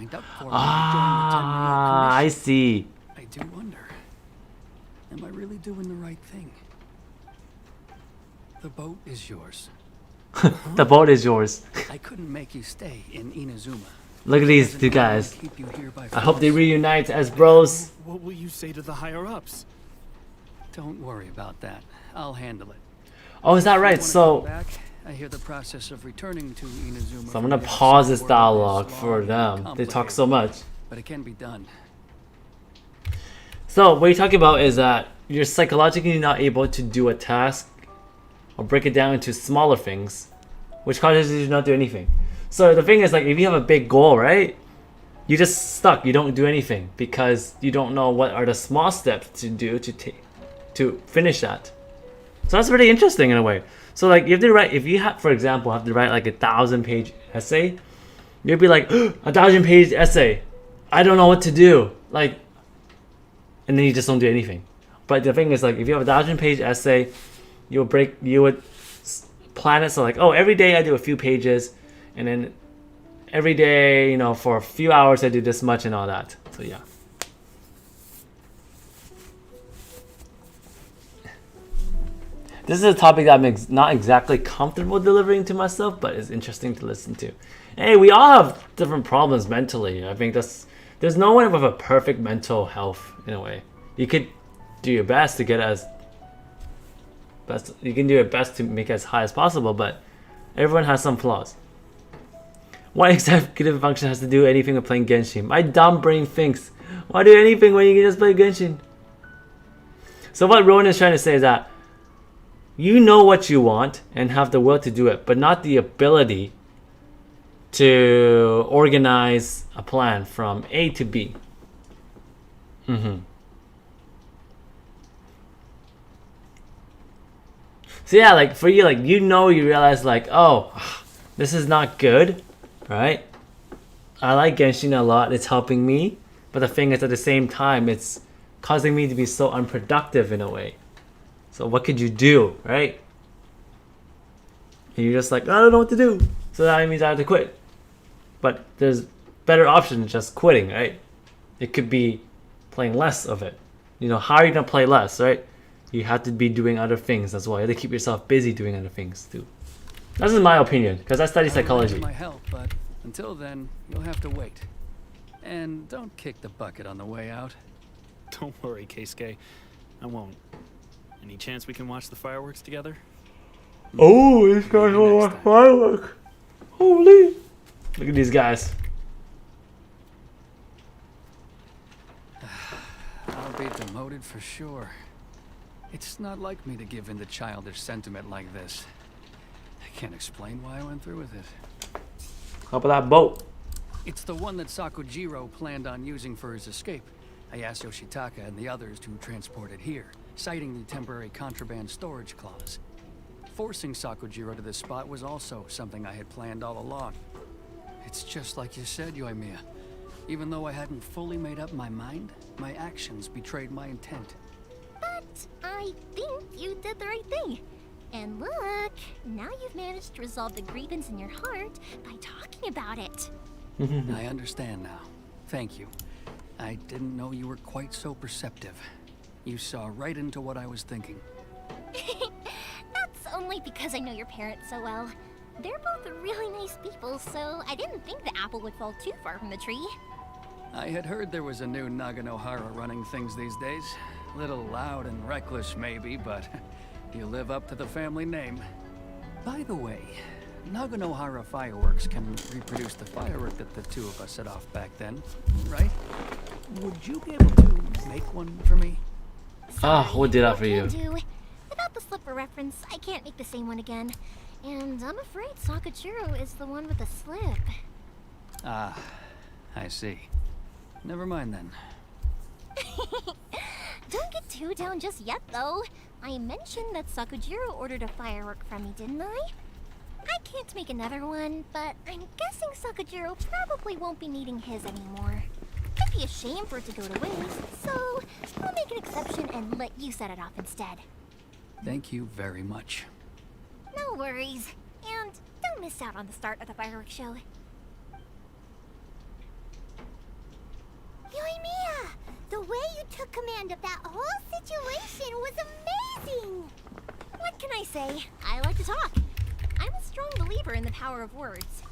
Ah, I see. I do wonder, am I really doing the right thing? The boat is yours. The boat is yours. I couldn't make you stay in Inazuma. Look at these two guys. I hope they reunite as bros. What will you say to the higher-ups? Don't worry about that. I'll handle it. Oh, is that right? If you wanna So, come back, I hear the process of returning to Inazuma. So I'm gonna pause this dialogue for them. They talk so much. But it can be done. So what you're talking about is that you're psychologically not able to do a task or break it down into smaller things, which causes you to not do anything. So the thing is, like, if you have a big goal, right? You just stuck. You don't do anything because you don't know what are the small steps to do to finish that. So that's really interesting in a way. So like, you have to write. If you have, for example, have to write like 1,000-page essay, you'd be like, 1,000-page essay. I don't know what to do. Like, and then you just don't do anything. But the thing is, like, if you have a 1,000-page essay, you would plan it so like, oh, every day I do a few pages, and then every day, you know, for a few hours I do this much and all that. So yeah. This is a topic that I'm not exactly comfortable delivering to myself, but it's interesting to listen to. Hey, we all have different problems mentally. I think there's no one with a perfect mental health in a way. You could do your best to get you can do your best to make it as high as possible, but everyone has some flaws. What executive function has to do anything with playing Genshin? My dumb brain thinks, why do anything when you can just play Genshin? So what Rowan is trying to say is that you know what you want and have the will to do it, but not the ability to organize a plan from A to B. So yeah, like for you, like you realize like, oh, this is not good, right? I like Genshin a lot, it's helping me, but the thing is at the same time, it's causing me to be so unproductive in a way. So what could you do, right? And you're just like, I don't know what to do. So that means I have to quit. But there's better option than just quitting, right? It could be playing less of it. You know, how are you gonna play less, right? You have to be doing other things as well. You have to keep yourself busy doing other things too. That's just my opinion, because I study psychology. My help, but until then, you'll have to wait. And don't kick the bucket on the way out. Don't worry, Keisuke. I won't. Any chance we can watch the fireworks together? Oh, this guy's gonna watch fireworks. Holy! Look at these guys. I'll be demoted for sure. It's not like me to give in to childish sentiment like this. I can't explain why I went through with it. How about that boat? It's the one that Sakujiro planned on using for his escape. I asked Yoshitaka and the others to transport it here, citing the temporary contraband storage clause. Forcing Sakujiro to this spot was also something I had planned all along. It's just like you said, Yoimiya. Even though I hadn't fully made up my mind, my actions betrayed my intent. But I think you did the right thing. And look, now you've managed to resolve the grievance in your heart by talking about it. I understand now. Thank you. I didn't know you were quite so perceptive. You saw right into what I was thinking. That's only because I know your parents so well. They're both really nice people, so I didn't think the apple would fall too far from the tree. I had heard there was a new Naganohara running things these days. Little loud and reckless maybe, but you live up to the family name. By the way, Naganohara fireworks can reproduce the firework that the two of us set off back then, right? Would you be able to make one for me? Ah, what did that for you? Without the slipper reference, I can't make the same one again. And I'm afraid Sakujiro is the one with the slip. Ah, I see. Never mind then. Don't get too down just yet, though. I mentioned that Sakujiro ordered a firework from me, didn't I? I can't make another one, but I'm guessing Sakujiro probably won't be needing his anymore. It'd be a shame for it to go to waste, so I'll make an exception and let you set it off instead. Thank you very much. No worries. And don't miss out on the start of the fireworks show. Yoimiya! The way you took command of that whole situation was amazing! What can I say? I like to talk. I'm a strong believer in the power of words.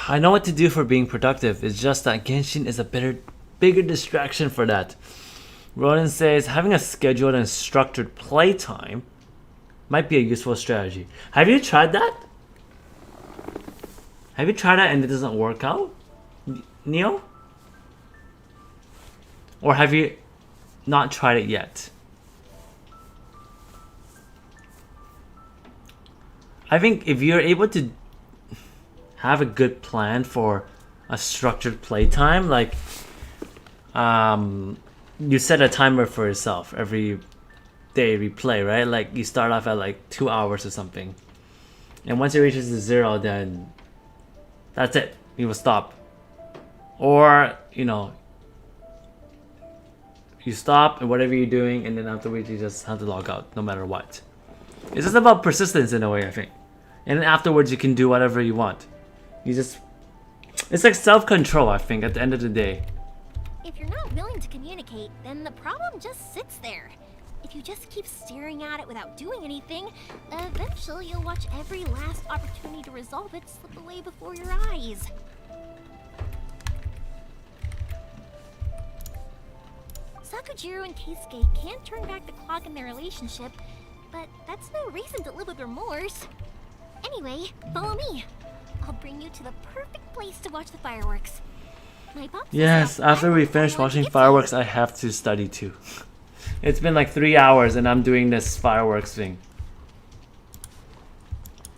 I know what to do for being productive. It's just that Genshin is a bigger distraction for that. Ronan says, having a scheduled and structured playtime might be a useful strategy. Have you tried that? Have you tried that and it doesn't work out, Neo? Or have you not tried it yet? I think if you're able to have a good plan for a structured playtime, like you set a timer for yourself every day we play, right? Like you start off at like 2 hours or something, and once it reaches the 0, then that's it, you will stop. Or you know, you stop and whatever you're doing, and then afterwards you just have to log out no matter what. It's just about persistence in a way, I think. And then afterwards you can do whatever you want. You just, it's like self-control, I think, at the end of the day. If you're not willing to communicate, then the problem just sits there. If you just keep staring at it without doing anything, eventually you'll watch every last opportunity to resolve it slip away before your eyes. Sakujiro and Keisuke can't turn back the clock in their relationship, but that's no reason to live with remorse. Anyway, follow me. I'll bring you to the perfect place to watch the fireworks. My pops. Yes, after we finish watching fireworks, I have to study too. It's been like 3 hours and I'm doing this fireworks thing.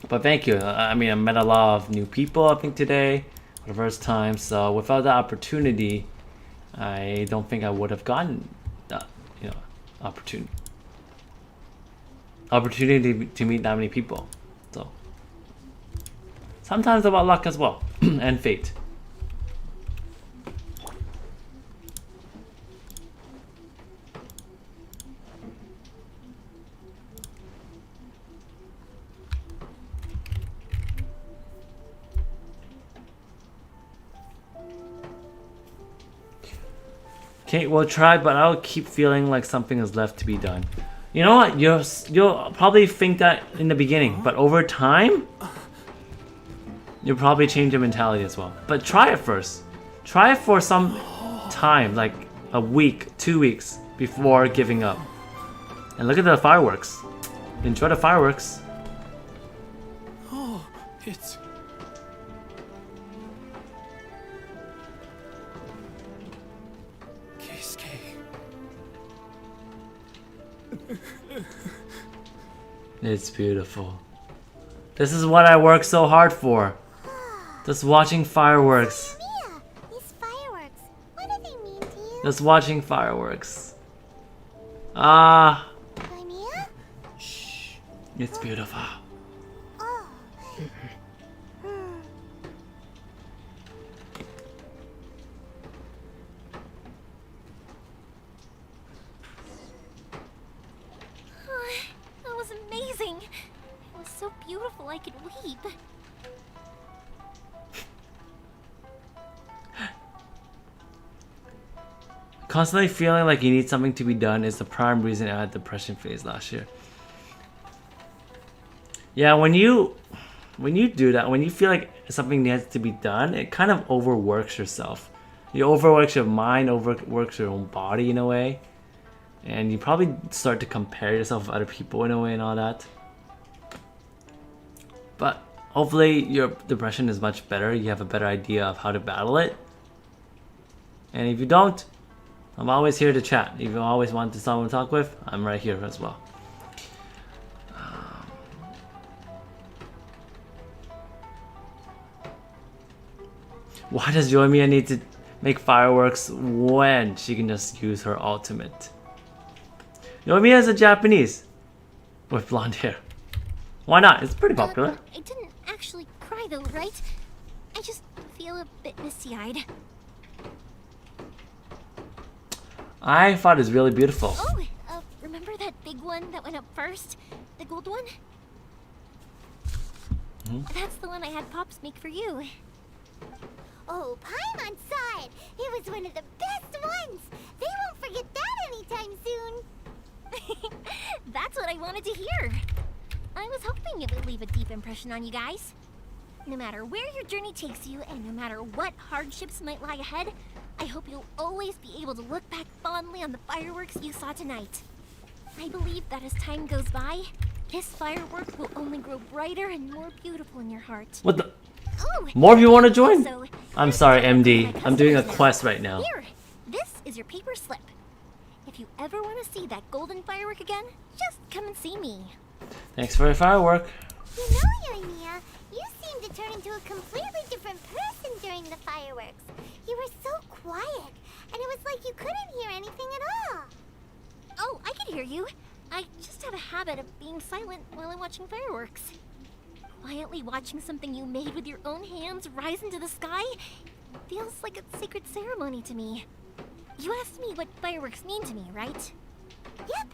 But thank you. I mean, I met a lot of new people, I think, today for the first time. So without the opportunity, I don't think I would have gotten that, you know, opportunity to meet that many people. So sometimes about luck as well and fate. Okay, we'll try, but I'll keep feeling like something is left to be done. You know what? You'll probably think that in the beginning, but over time, you'll probably change your mentality as well. But try it first. Try it for some time, like a week, 2 weeks, before giving up. And look at the fireworks. Enjoy the fireworks. Oh, it's... It's beautiful. This is what I work so hard for. Just watching fireworks. These fireworks, what do they mean to you? Just watching fireworks. Ah. Shh. It's beautiful. Oh. That was amazing. It was so beautiful I could weep. Constantly feeling like you need something to be done is the prime reason I had depression phase last year. Yeah, when you do that, when you feel like something needs to be done, it kind of overworks yourself. You overwork your mind, overworks your own body in a way. And you probably start to compare yourself with other people in a way and all that. But hopefully your depression is much better. You have a better idea of how to battle it. And if you don't, I'm always here to chat. If you always want someone to talk with, I'm right here as well. Why does Yoimiya need to make fireworks when she can just use her ultimate? Yoimiya is a Japanese with blonde hair. Why not? It's pretty popular. I didn't actually cry though, right? I just feel a bit misty-eyed. I thought it was really beautiful. Oh, remember that big one that went up first? The gold one? That's the one I had Pops make for you. Oh, Paimon saw it. It was one of the best ones. They won't forget that anytime soon. That's what I wanted to hear. I was hoping it would leave a deep impression on you guys. No matter where your journey takes you, and no matter what hardships might lie ahead, I hope you'll always be able to look back fondly on the fireworks you saw tonight. I believe that as time goes by, This firework will only grow brighter and more beautiful in your heart. What the? Oh, More people want to join? also, I'm sorry, MD. I'm doing a quest right now. Here, this is your paper slip. If you ever want to see that golden firework again, just come and see me. Thanks for the firework. You know, Yoimiya, you seemed to turn into a completely different person during the fireworks. You were so quiet, and it was like you couldn't hear anything at all. Oh, I can hear you. I just have a habit of being silent while I'm watching fireworks. Quietly watching something you made with your own hands rise into the sky feels like a sacred ceremony to me. You asked me what fireworks mean to me, right? Yep.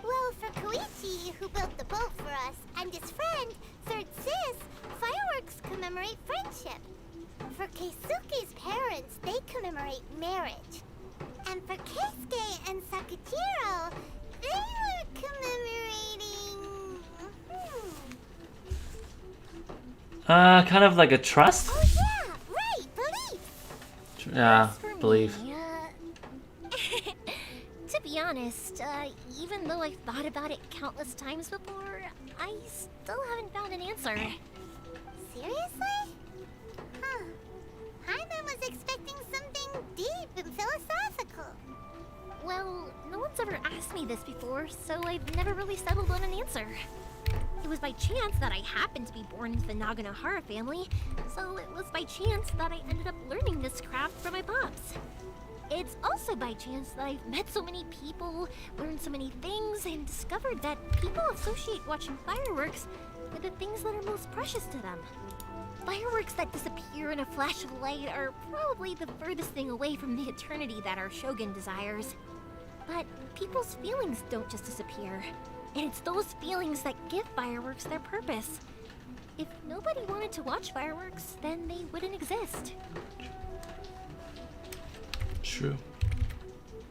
Well, for Koichi, who built the boat for us, and his friend, Third Sis, fireworks commemorate friendship. For Keisuke's parents, they commemorate marriage. And for Keisuke and Sakujiro, they were commemorating... Kind of like a trust? Oh yeah, right, belief. Yeah, belief. To be honest, even though I've thought about it countless times before, I still haven't found an answer. Seriously? Huh. Paimon was expecting something deep and philosophical. Well, no one's ever asked me this before, so I've never really settled on an answer. It was by chance that I happened to be born into the Naganohara family, so it was by chance that I ended up learning this craft from my pops. It's also by chance that I've met so many people, learned so many things, and discovered that people associate watching fireworks with the things that are most precious to them. Fireworks that disappear in a flash of light are probably the furthest thing away from the eternity that our shogun desires. But people's feelings don't just disappear, and it's those feelings that give fireworks their purpose. If nobody wanted to watch fireworks, then they wouldn't exist. True.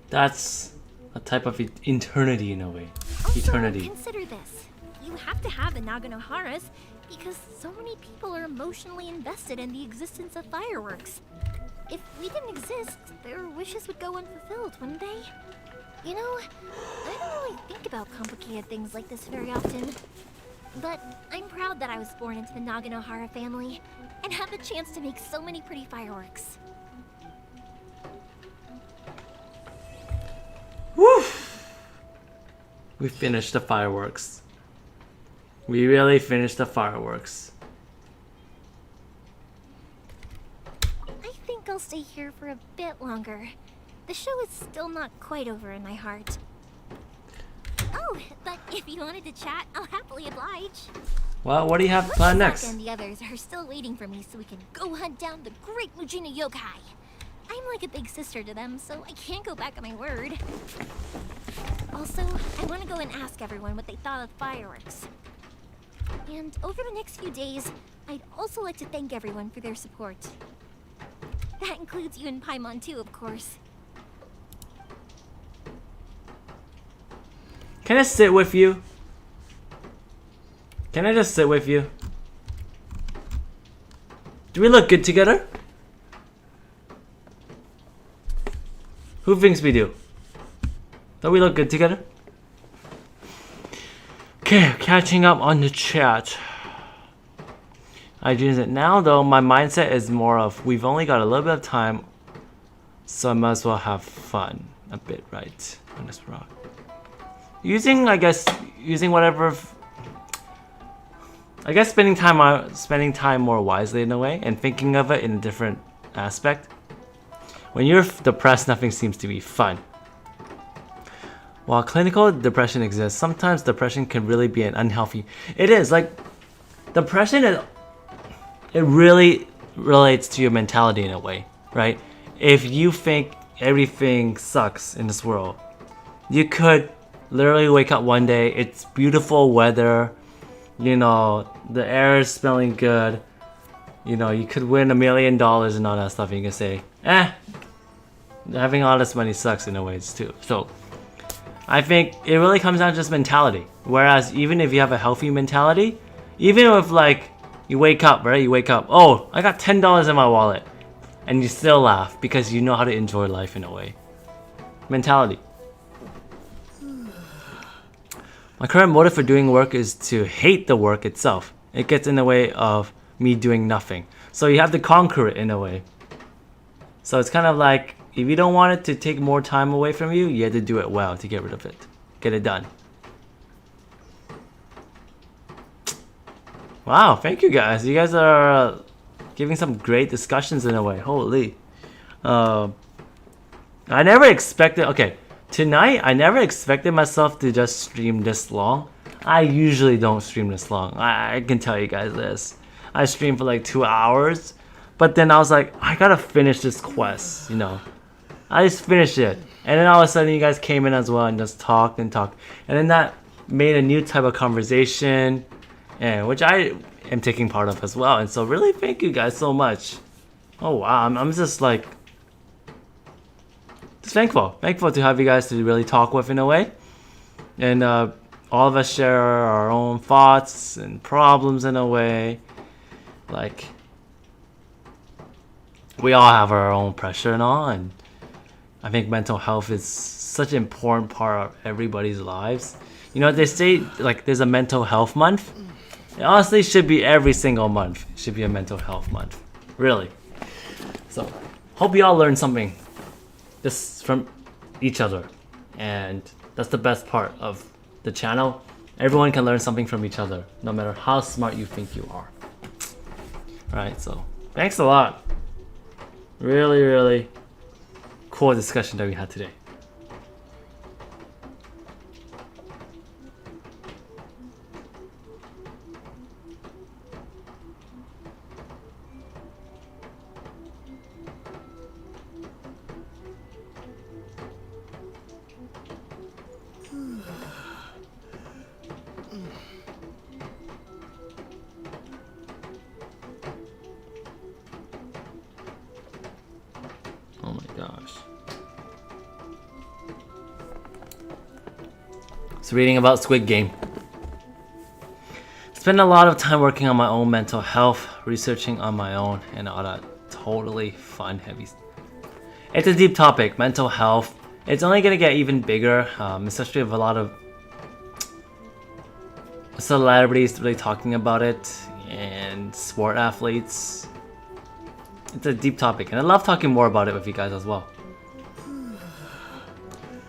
That's a type of eternity in a way. Also, Eternity. consider this. You have to have the Naganoharas because so many people are emotionally invested in the existence of fireworks. If we didn't exist, their wishes would go unfulfilled, wouldn't they? You know, I don't really think about complicated things like this very often. But I'm proud that I was born into the Naganohara family and have the chance to make so many pretty fireworks. Woo! We finished the fireworks. We really finished the fireworks. I think I'll stay here for a bit longer. The show is still not quite over in my heart. Oh, but if you wanted to chat, I'll happily oblige. Well, what do you have planned next? Misaka and the others are still waiting for me so we can go hunt down the great Mujina yokai. I'm like a big sister to them, so I can't go back on my word. Also, I want to go and ask everyone what they thought of fireworks. And over the next few days, I'd also like to thank everyone for their support. That includes you and Paimon too, of course. Can I sit with you? Can I just sit with you? Do we look good together? Who thinks we do? Don't we look good together? Okay, catching up on the chat. I use it now though. My mindset is more of we've only got a little bit of time, so I might as well have fun a bit, right? On this rock. Using, I guess, whatever. I guess spending time more wisely in a way, and thinking of it in a different aspect. When you're depressed, nothing seems to be fun. While clinical depression exists, sometimes depression can really be an unhealthy. It is like depression. It really relates to your mentality in a way, right? If you think everything sucks in this world, you could literally wake up one day. It's beautiful weather. You know, the air is smelling good. You know, you could win $1 million and all that stuff. And you can say, having all this money sucks in a way too. So I think it really comes down to just mentality. Whereas even if you have a healthy mentality, even if like you wake up, right? You wake up, oh, I got $10 in my wallet. And you still laugh because you know how to enjoy life in a way. Mentality. My current motive for doing work is to hate the work itself. It gets in the way of me doing nothing. So you have to conquer it in a way. So it's kind of like, if you don't want it to take more time away from you, you have to do it well to get rid of it. Get it done. Wow, thank you guys. You guys are giving some great discussions in a way. Holy. I never expected... Okay, tonight, I never expected myself to just stream this long. I usually don't stream this long. I can tell you guys this. I stream for like 2 hours. But then I was like, I gotta finish this quest, you know. I just finished it. And then all of a sudden you guys came in as well and just talked and talked. And then that made a new type of conversation, and which I am taking part of as well. And so really thank you guys so much. Oh wow, I'm just like, just thankful. Thankful to have you guys to really talk with in a way. And all of us share our own thoughts and problems in a way. Like, we all have our own pressure and all, and I think mental health is such an important part of everybody's lives. You know, they say like there's a mental health month. It honestly should be every single month. It should be a mental health month. Really. So, hope you all learned something just from each other. And that's the best part of the channel. Everyone can learn something from each other, no matter how smart you think you are. Alright, so thanks a lot. Really, really cool discussion that we had today. Oh my gosh. So reading about Squid Game. Spend a lot of time working on my own mental health, researching on my own, and all that totally fun, heavy. It's a deep topic, mental health. It's only gonna get even bigger, especially with a lot of celebrities really talking about it, and sport athletes. It's a deep topic, and I love talking more about it with you guys as well.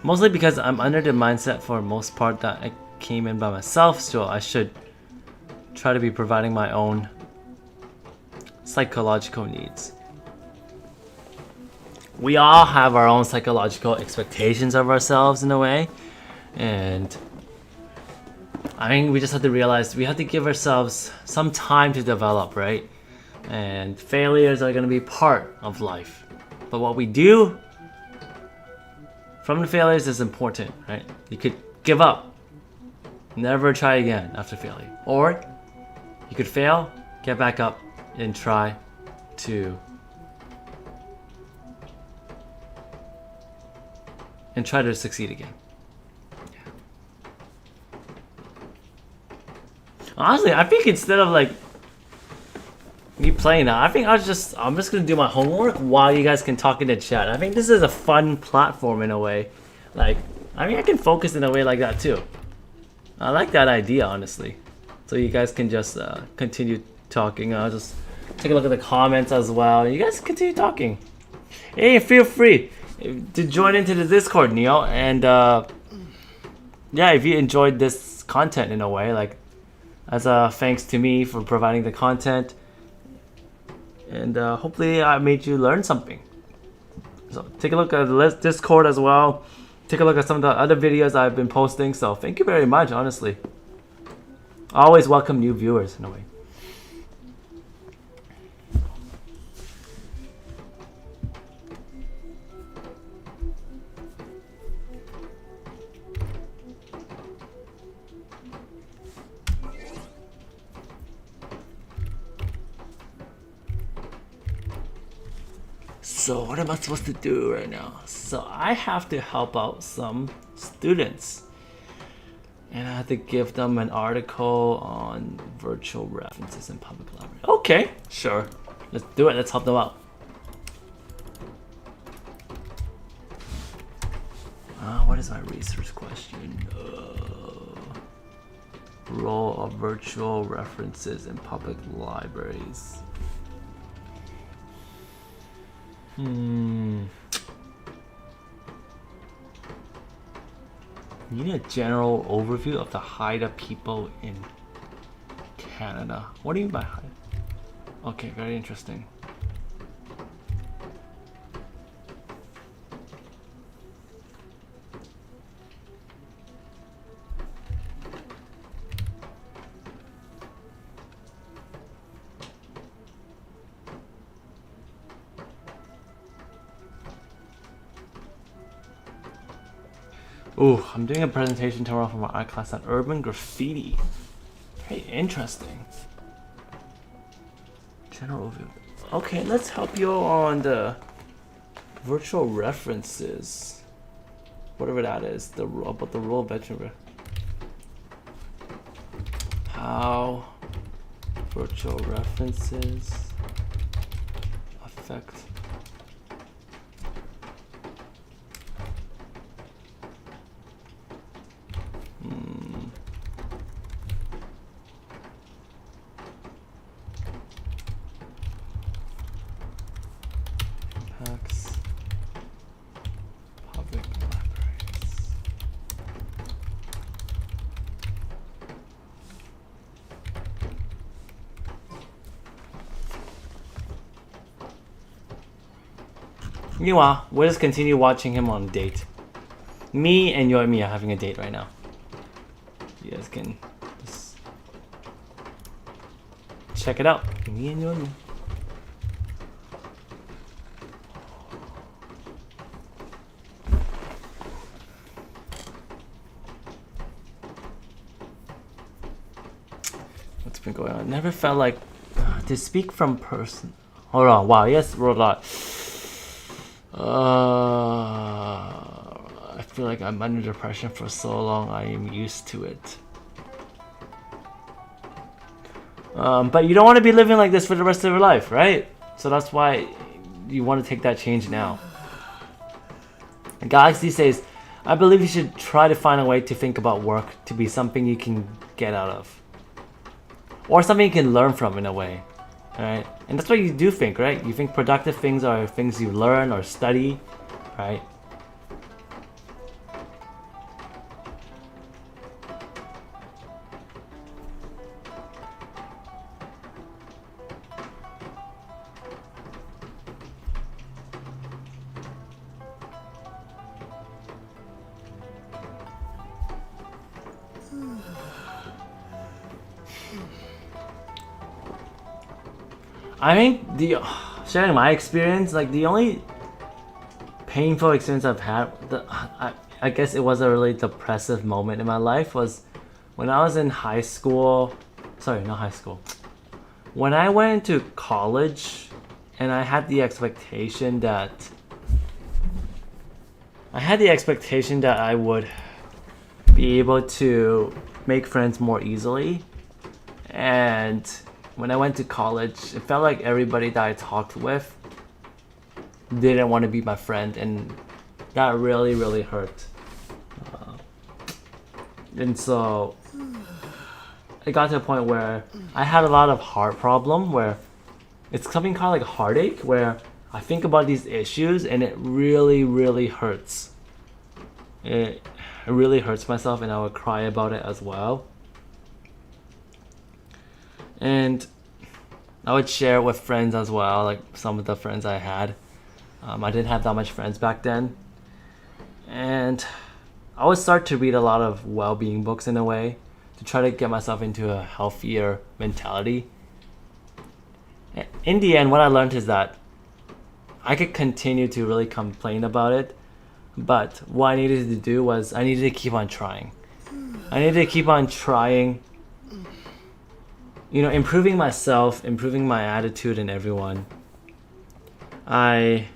Mostly because I'm under the mindset for the most part that I came in by myself, so I should try to be providing my own psychological needs. We all have our own psychological expectations of ourselves in a way, and I think we just have to realize we have to give ourselves some time to develop, right? And failures are going to be part of life. But what we do from the failures is important, right? You could give up. Never try again after failure. Or you could fail, get back up, and try to succeed again. Yeah. Honestly, I think instead of like me playing that, I think I'm just gonna do my homework while you guys can talk in the chat. I think this is a fun platform in a way. Like, I mean, I can focus in a way like that too. I like that idea, honestly. So you guys can just continue talking. I'll just take a look at the comments as well. You guys continue talking. Hey, feel free to join into the Discord, Neo. And yeah, if you enjoyed this content in a way, like as a thanks to me for providing the content. And hopefully I made you learn something. So take a look at the Discord as well. Take a look at some of the other videos I've been posting. So thank you very much, honestly. I always welcome new viewers in a way. So what am I supposed to do right now? So I have to help out some students. And I have to give them an article on virtual references in public library. Okay, sure. Let's do it. Let's help them out. What is my research question? Role of virtual references in public libraries. Need a general overview of the Haida people in Canada. What do you mean by Haida? Okay, very interesting. Ooh, I'm doing a presentation tomorrow for my art class on urban graffiti. Very interesting. General overview. Okay, let's help you on the virtual references. Whatever that is, about the role of veteran. How virtual references affect impacts public libraries. Meanwhile, we'll just continue watching him on a date. Me and Yoimi are having a date right now. You guys can just check it out. Me and Yoimi. What's been going on? Never felt like to speak from person. Hold on. Wow. Yes, Rodot. I feel like I'm under depression for so long. I am used to it. But you don't want to be living like this for the rest of your life, right? So that's why you want to take that change now. Galaxy says, I believe you should try to find a way to think about work to be something you can get out of. Or something you can learn from in a way. Alright? And that's what you do think, right? You think productive things are things you learn or study, right? I think sharing my experience, like the only painful experience I've had, I guess it was a really depressive moment in my life, was when I was in high school. Sorry, not high school. When I went into college, and I had the expectation that I would be able to make friends more easily, and when I went to college, it felt like everybody that I talked with didn't want to be my friend, and that really, really hurt. And so it got to a point where I had a lot of heart problem, where it's something called like heartache, where I think about these issues and it really, really hurts. It really hurts myself, and I would cry about it as well. And I would share it with friends as well, like some of the friends I had. I didn't have that much friends back then. And I would start to read a lot of well-being books in a way to try to get myself into a healthier mentality. In the end, what I learned is that I could continue to really complain about it, but what I needed to do was I needed to keep on trying. I needed to keep on trying, you know, improving myself, improving my attitude in everyone. I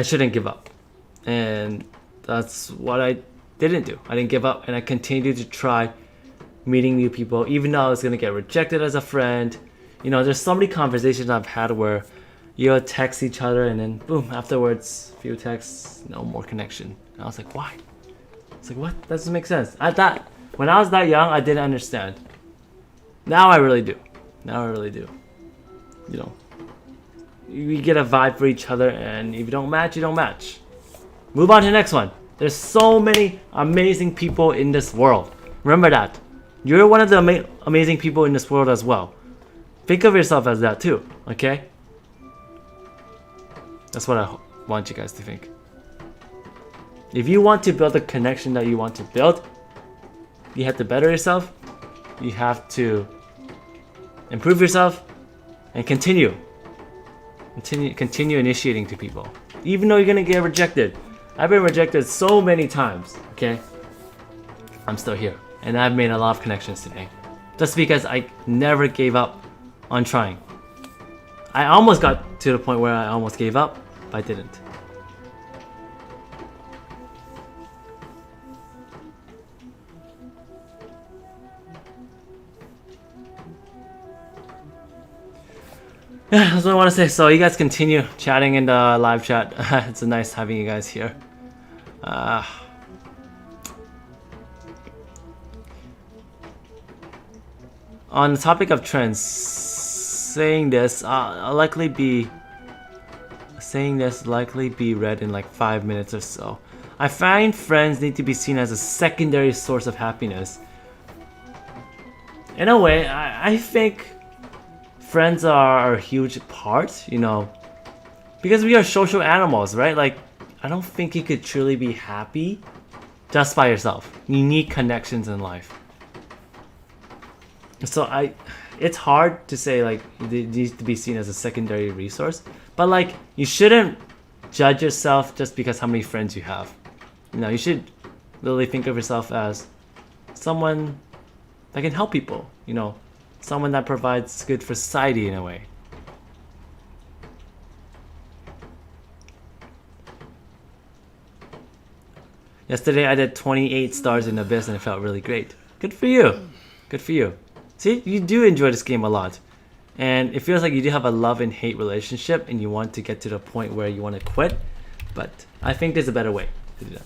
shouldn't give up. And that's what I didn't do. I didn't give up, and I continued to try meeting new people, even though I was going to get rejected as a friend. You know, there's so many conversations I've had where you'll text each other and then boom, afterwards, few texts, no more connection. And I was like, why? It's like, what? That doesn't make sense. I thought, when I was that young, I didn't understand. Now I really do. Now I really do. You know, we get a vibe for each other, and if you don't match, you don't match. Move on to the next one. There's so many amazing people in this world. Remember that. You're one of the amazing people in this world as well. Think of yourself as that too, okay? That's what I want you guys to think. If you want to build the connection that you want to build, you have to better yourself. You have to improve yourself and continue initiating to people. Even though you're gonna get rejected. I've been rejected so many times, okay? I'm still here. And I've made a lot of connections today. Just because I never gave up on trying. I almost got to the point where I almost gave up, but I didn't. Yeah, that's what I want to say. So you guys continue chatting in the live chat. It's nice having you guys here. On the topic of trends, saying this likely be read in like 5 minutes or so. I find friends need to be seen as a secondary source of happiness. In a way, I think friends are a huge part, you know, because we are social animals, right? Like, I don't think you could truly be happy just by yourself. You need connections in life. So it's hard to say like it needs to be seen as a secondary resource, but like you shouldn't judge yourself just because how many friends you have. You know, you should really think of yourself as someone that can help people, you know, someone that provides good for society in a way. Yesterday I did 28 stars in Abyss and it felt really great. Good for you. Good for you. See, you do enjoy this game a lot. And it feels like you do have a love and hate relationship and you want to get to the point where you want to quit. But I think there's a better way to do that.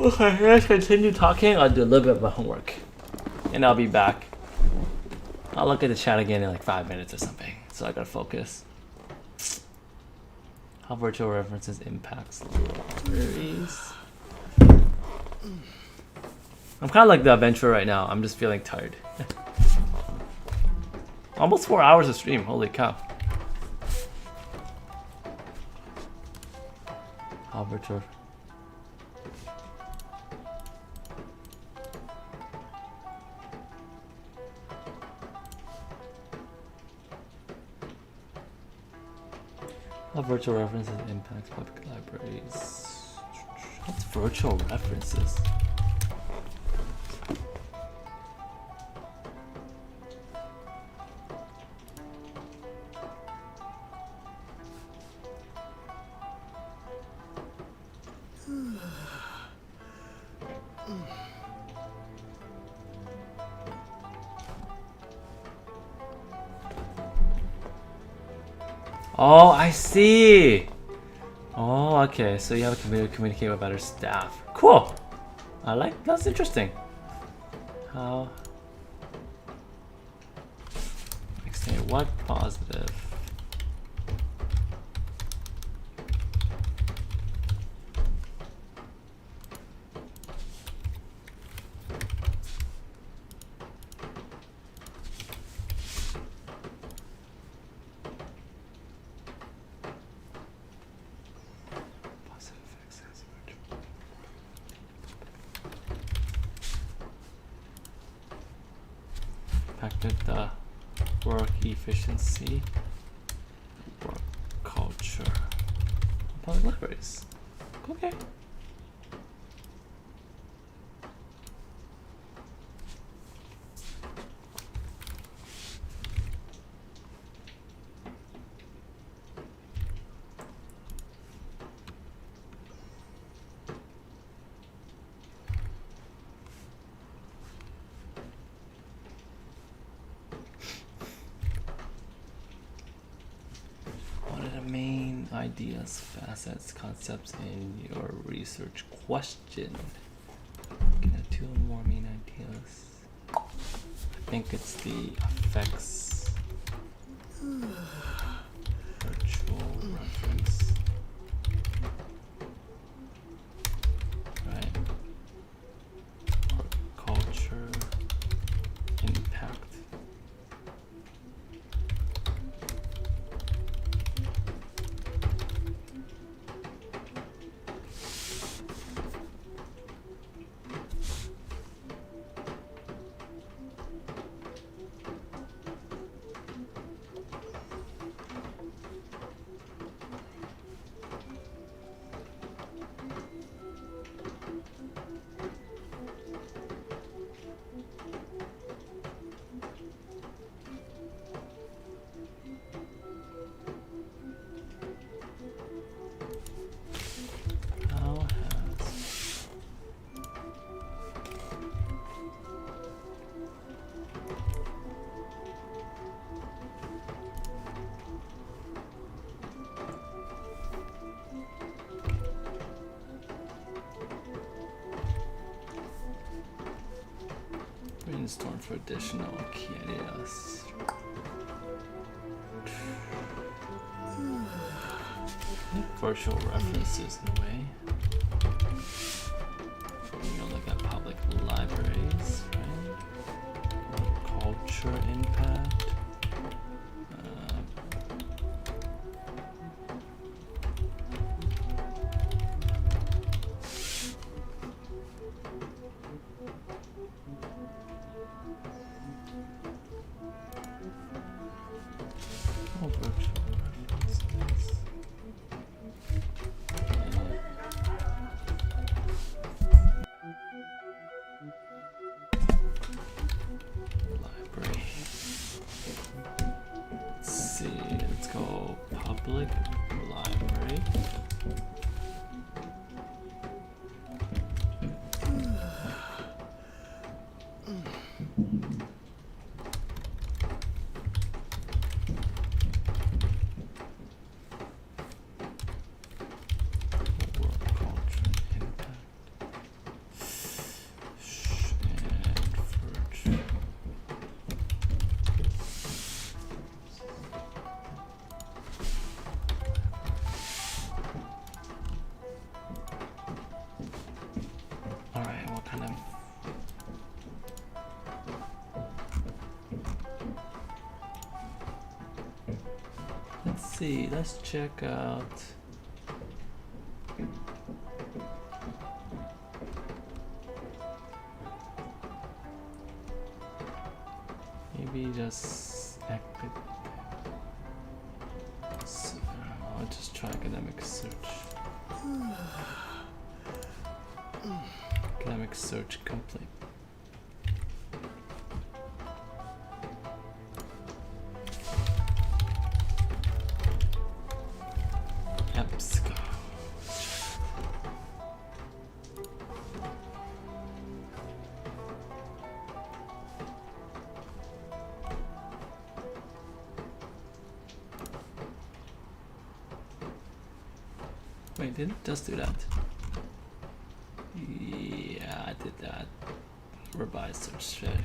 Okay, let's continue talking. I'll do a little bit of my homework. And I'll be back. I'll look at the chat again in like 5 minutes or something. So I gotta focus. How virtual references impacts libraries. I'm kind of like the adventurer right now. I'm just feeling tired. Almost 4 hours of stream. Holy cow. How virtual. How virtual references impacts public libraries. What's virtual references? Oh, I see. Oh, okay. So you have to communicate with other staff. Cool. I like. That's interesting. How? Extend what positive? Impacted the work efficiency, work culture, public libraries. Okay. What are the main ideas, facets, concepts in your research question? Can I two more main ideas? I think it's the effects. Virtual reference. Right. Or culture impact. Brainstorm for additional key ideas. Virtual references in a way. You know, look at public libraries, right? Culture impact. See, let's check out maybe just I'll just try academic search. Academic search complete. Wait, did it just do that? Yeah, I did that. Revise search strategy.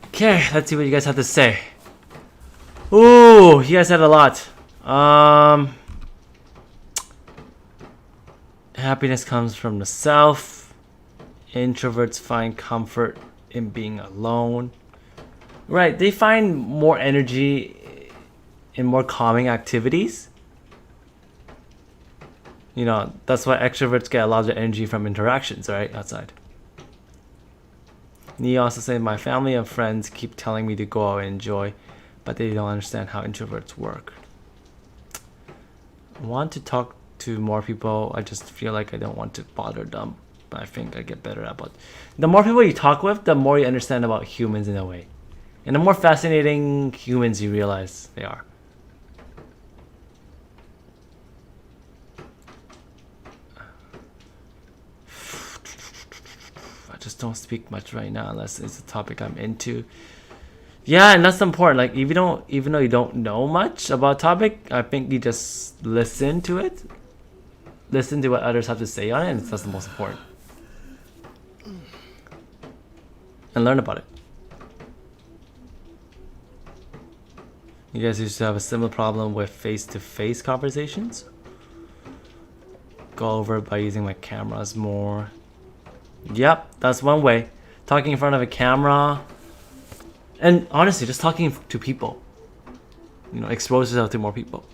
Okay, let's see what you guys have to say. Ooh, you guys had a lot. Happiness comes from the self. Introverts find comfort in being alone. Right, they find more energy in more calming activities. You know, that's why extroverts get a lot of their energy from interactions, right? Outside. And he also said, my family and friends keep telling me to go out and enjoy, but they don't understand how introverts work. I want to talk to more people. I just feel like I don't want to bother them. But I think I get better at it. The more people you talk with, the more you understand about humans in a way. And the more fascinating humans you realize they are. I just don't speak much right now unless it's a topic I'm into. Yeah, and that's important. Like, even though you don't know much about a topic, I think you just listen to it. Listen to what others have to say on it, and that's the most important. And learn about it. You guys used to have a similar problem with face-to-face conversations? Go over it by using my cameras more. Yep, that's one way. Talking in front of a camera. And honestly, just talking to people. You know, expose yourself to more people.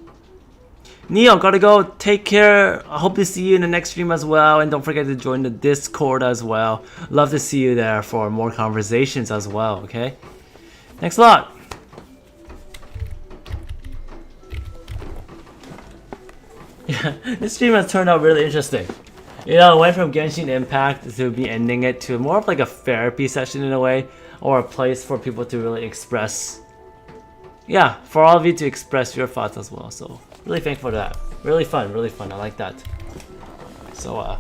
Neo, gotta go. Take care. I hope to see you in the next stream as well. And don't forget to join the Discord as well. Love to see you there for more conversations as well, okay? Thanks a lot. Yeah, this stream has turned out really interesting. You know, it went from Genshin Impact to be ending it to more of like a therapy session in a way, or a place for people to really express. Yeah, for all of you to express your thoughts as well. So really thankful for that. Really fun, really fun. I like that. So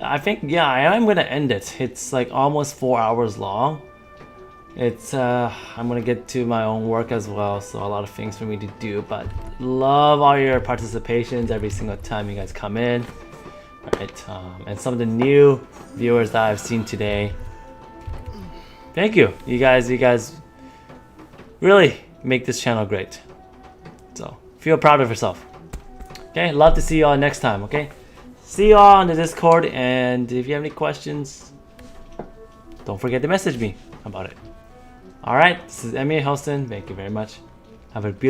I think, yeah, I am gonna end it. It's like almost 4 hours long. It's I'm gonna get to my own work as well, so a lot of things for me to do, but love all your participations every single time you guys come in, right? And some of the new viewers that I've seen today. Thank you. You guys really make this channel great. So feel proud of yourself. Okay, love to see you all next time. Okay, see you all on the Discord, and if you have any questions, don't forget to message me about it. Alright, this is Emmy Helston. Thank you very much. Have a beautiful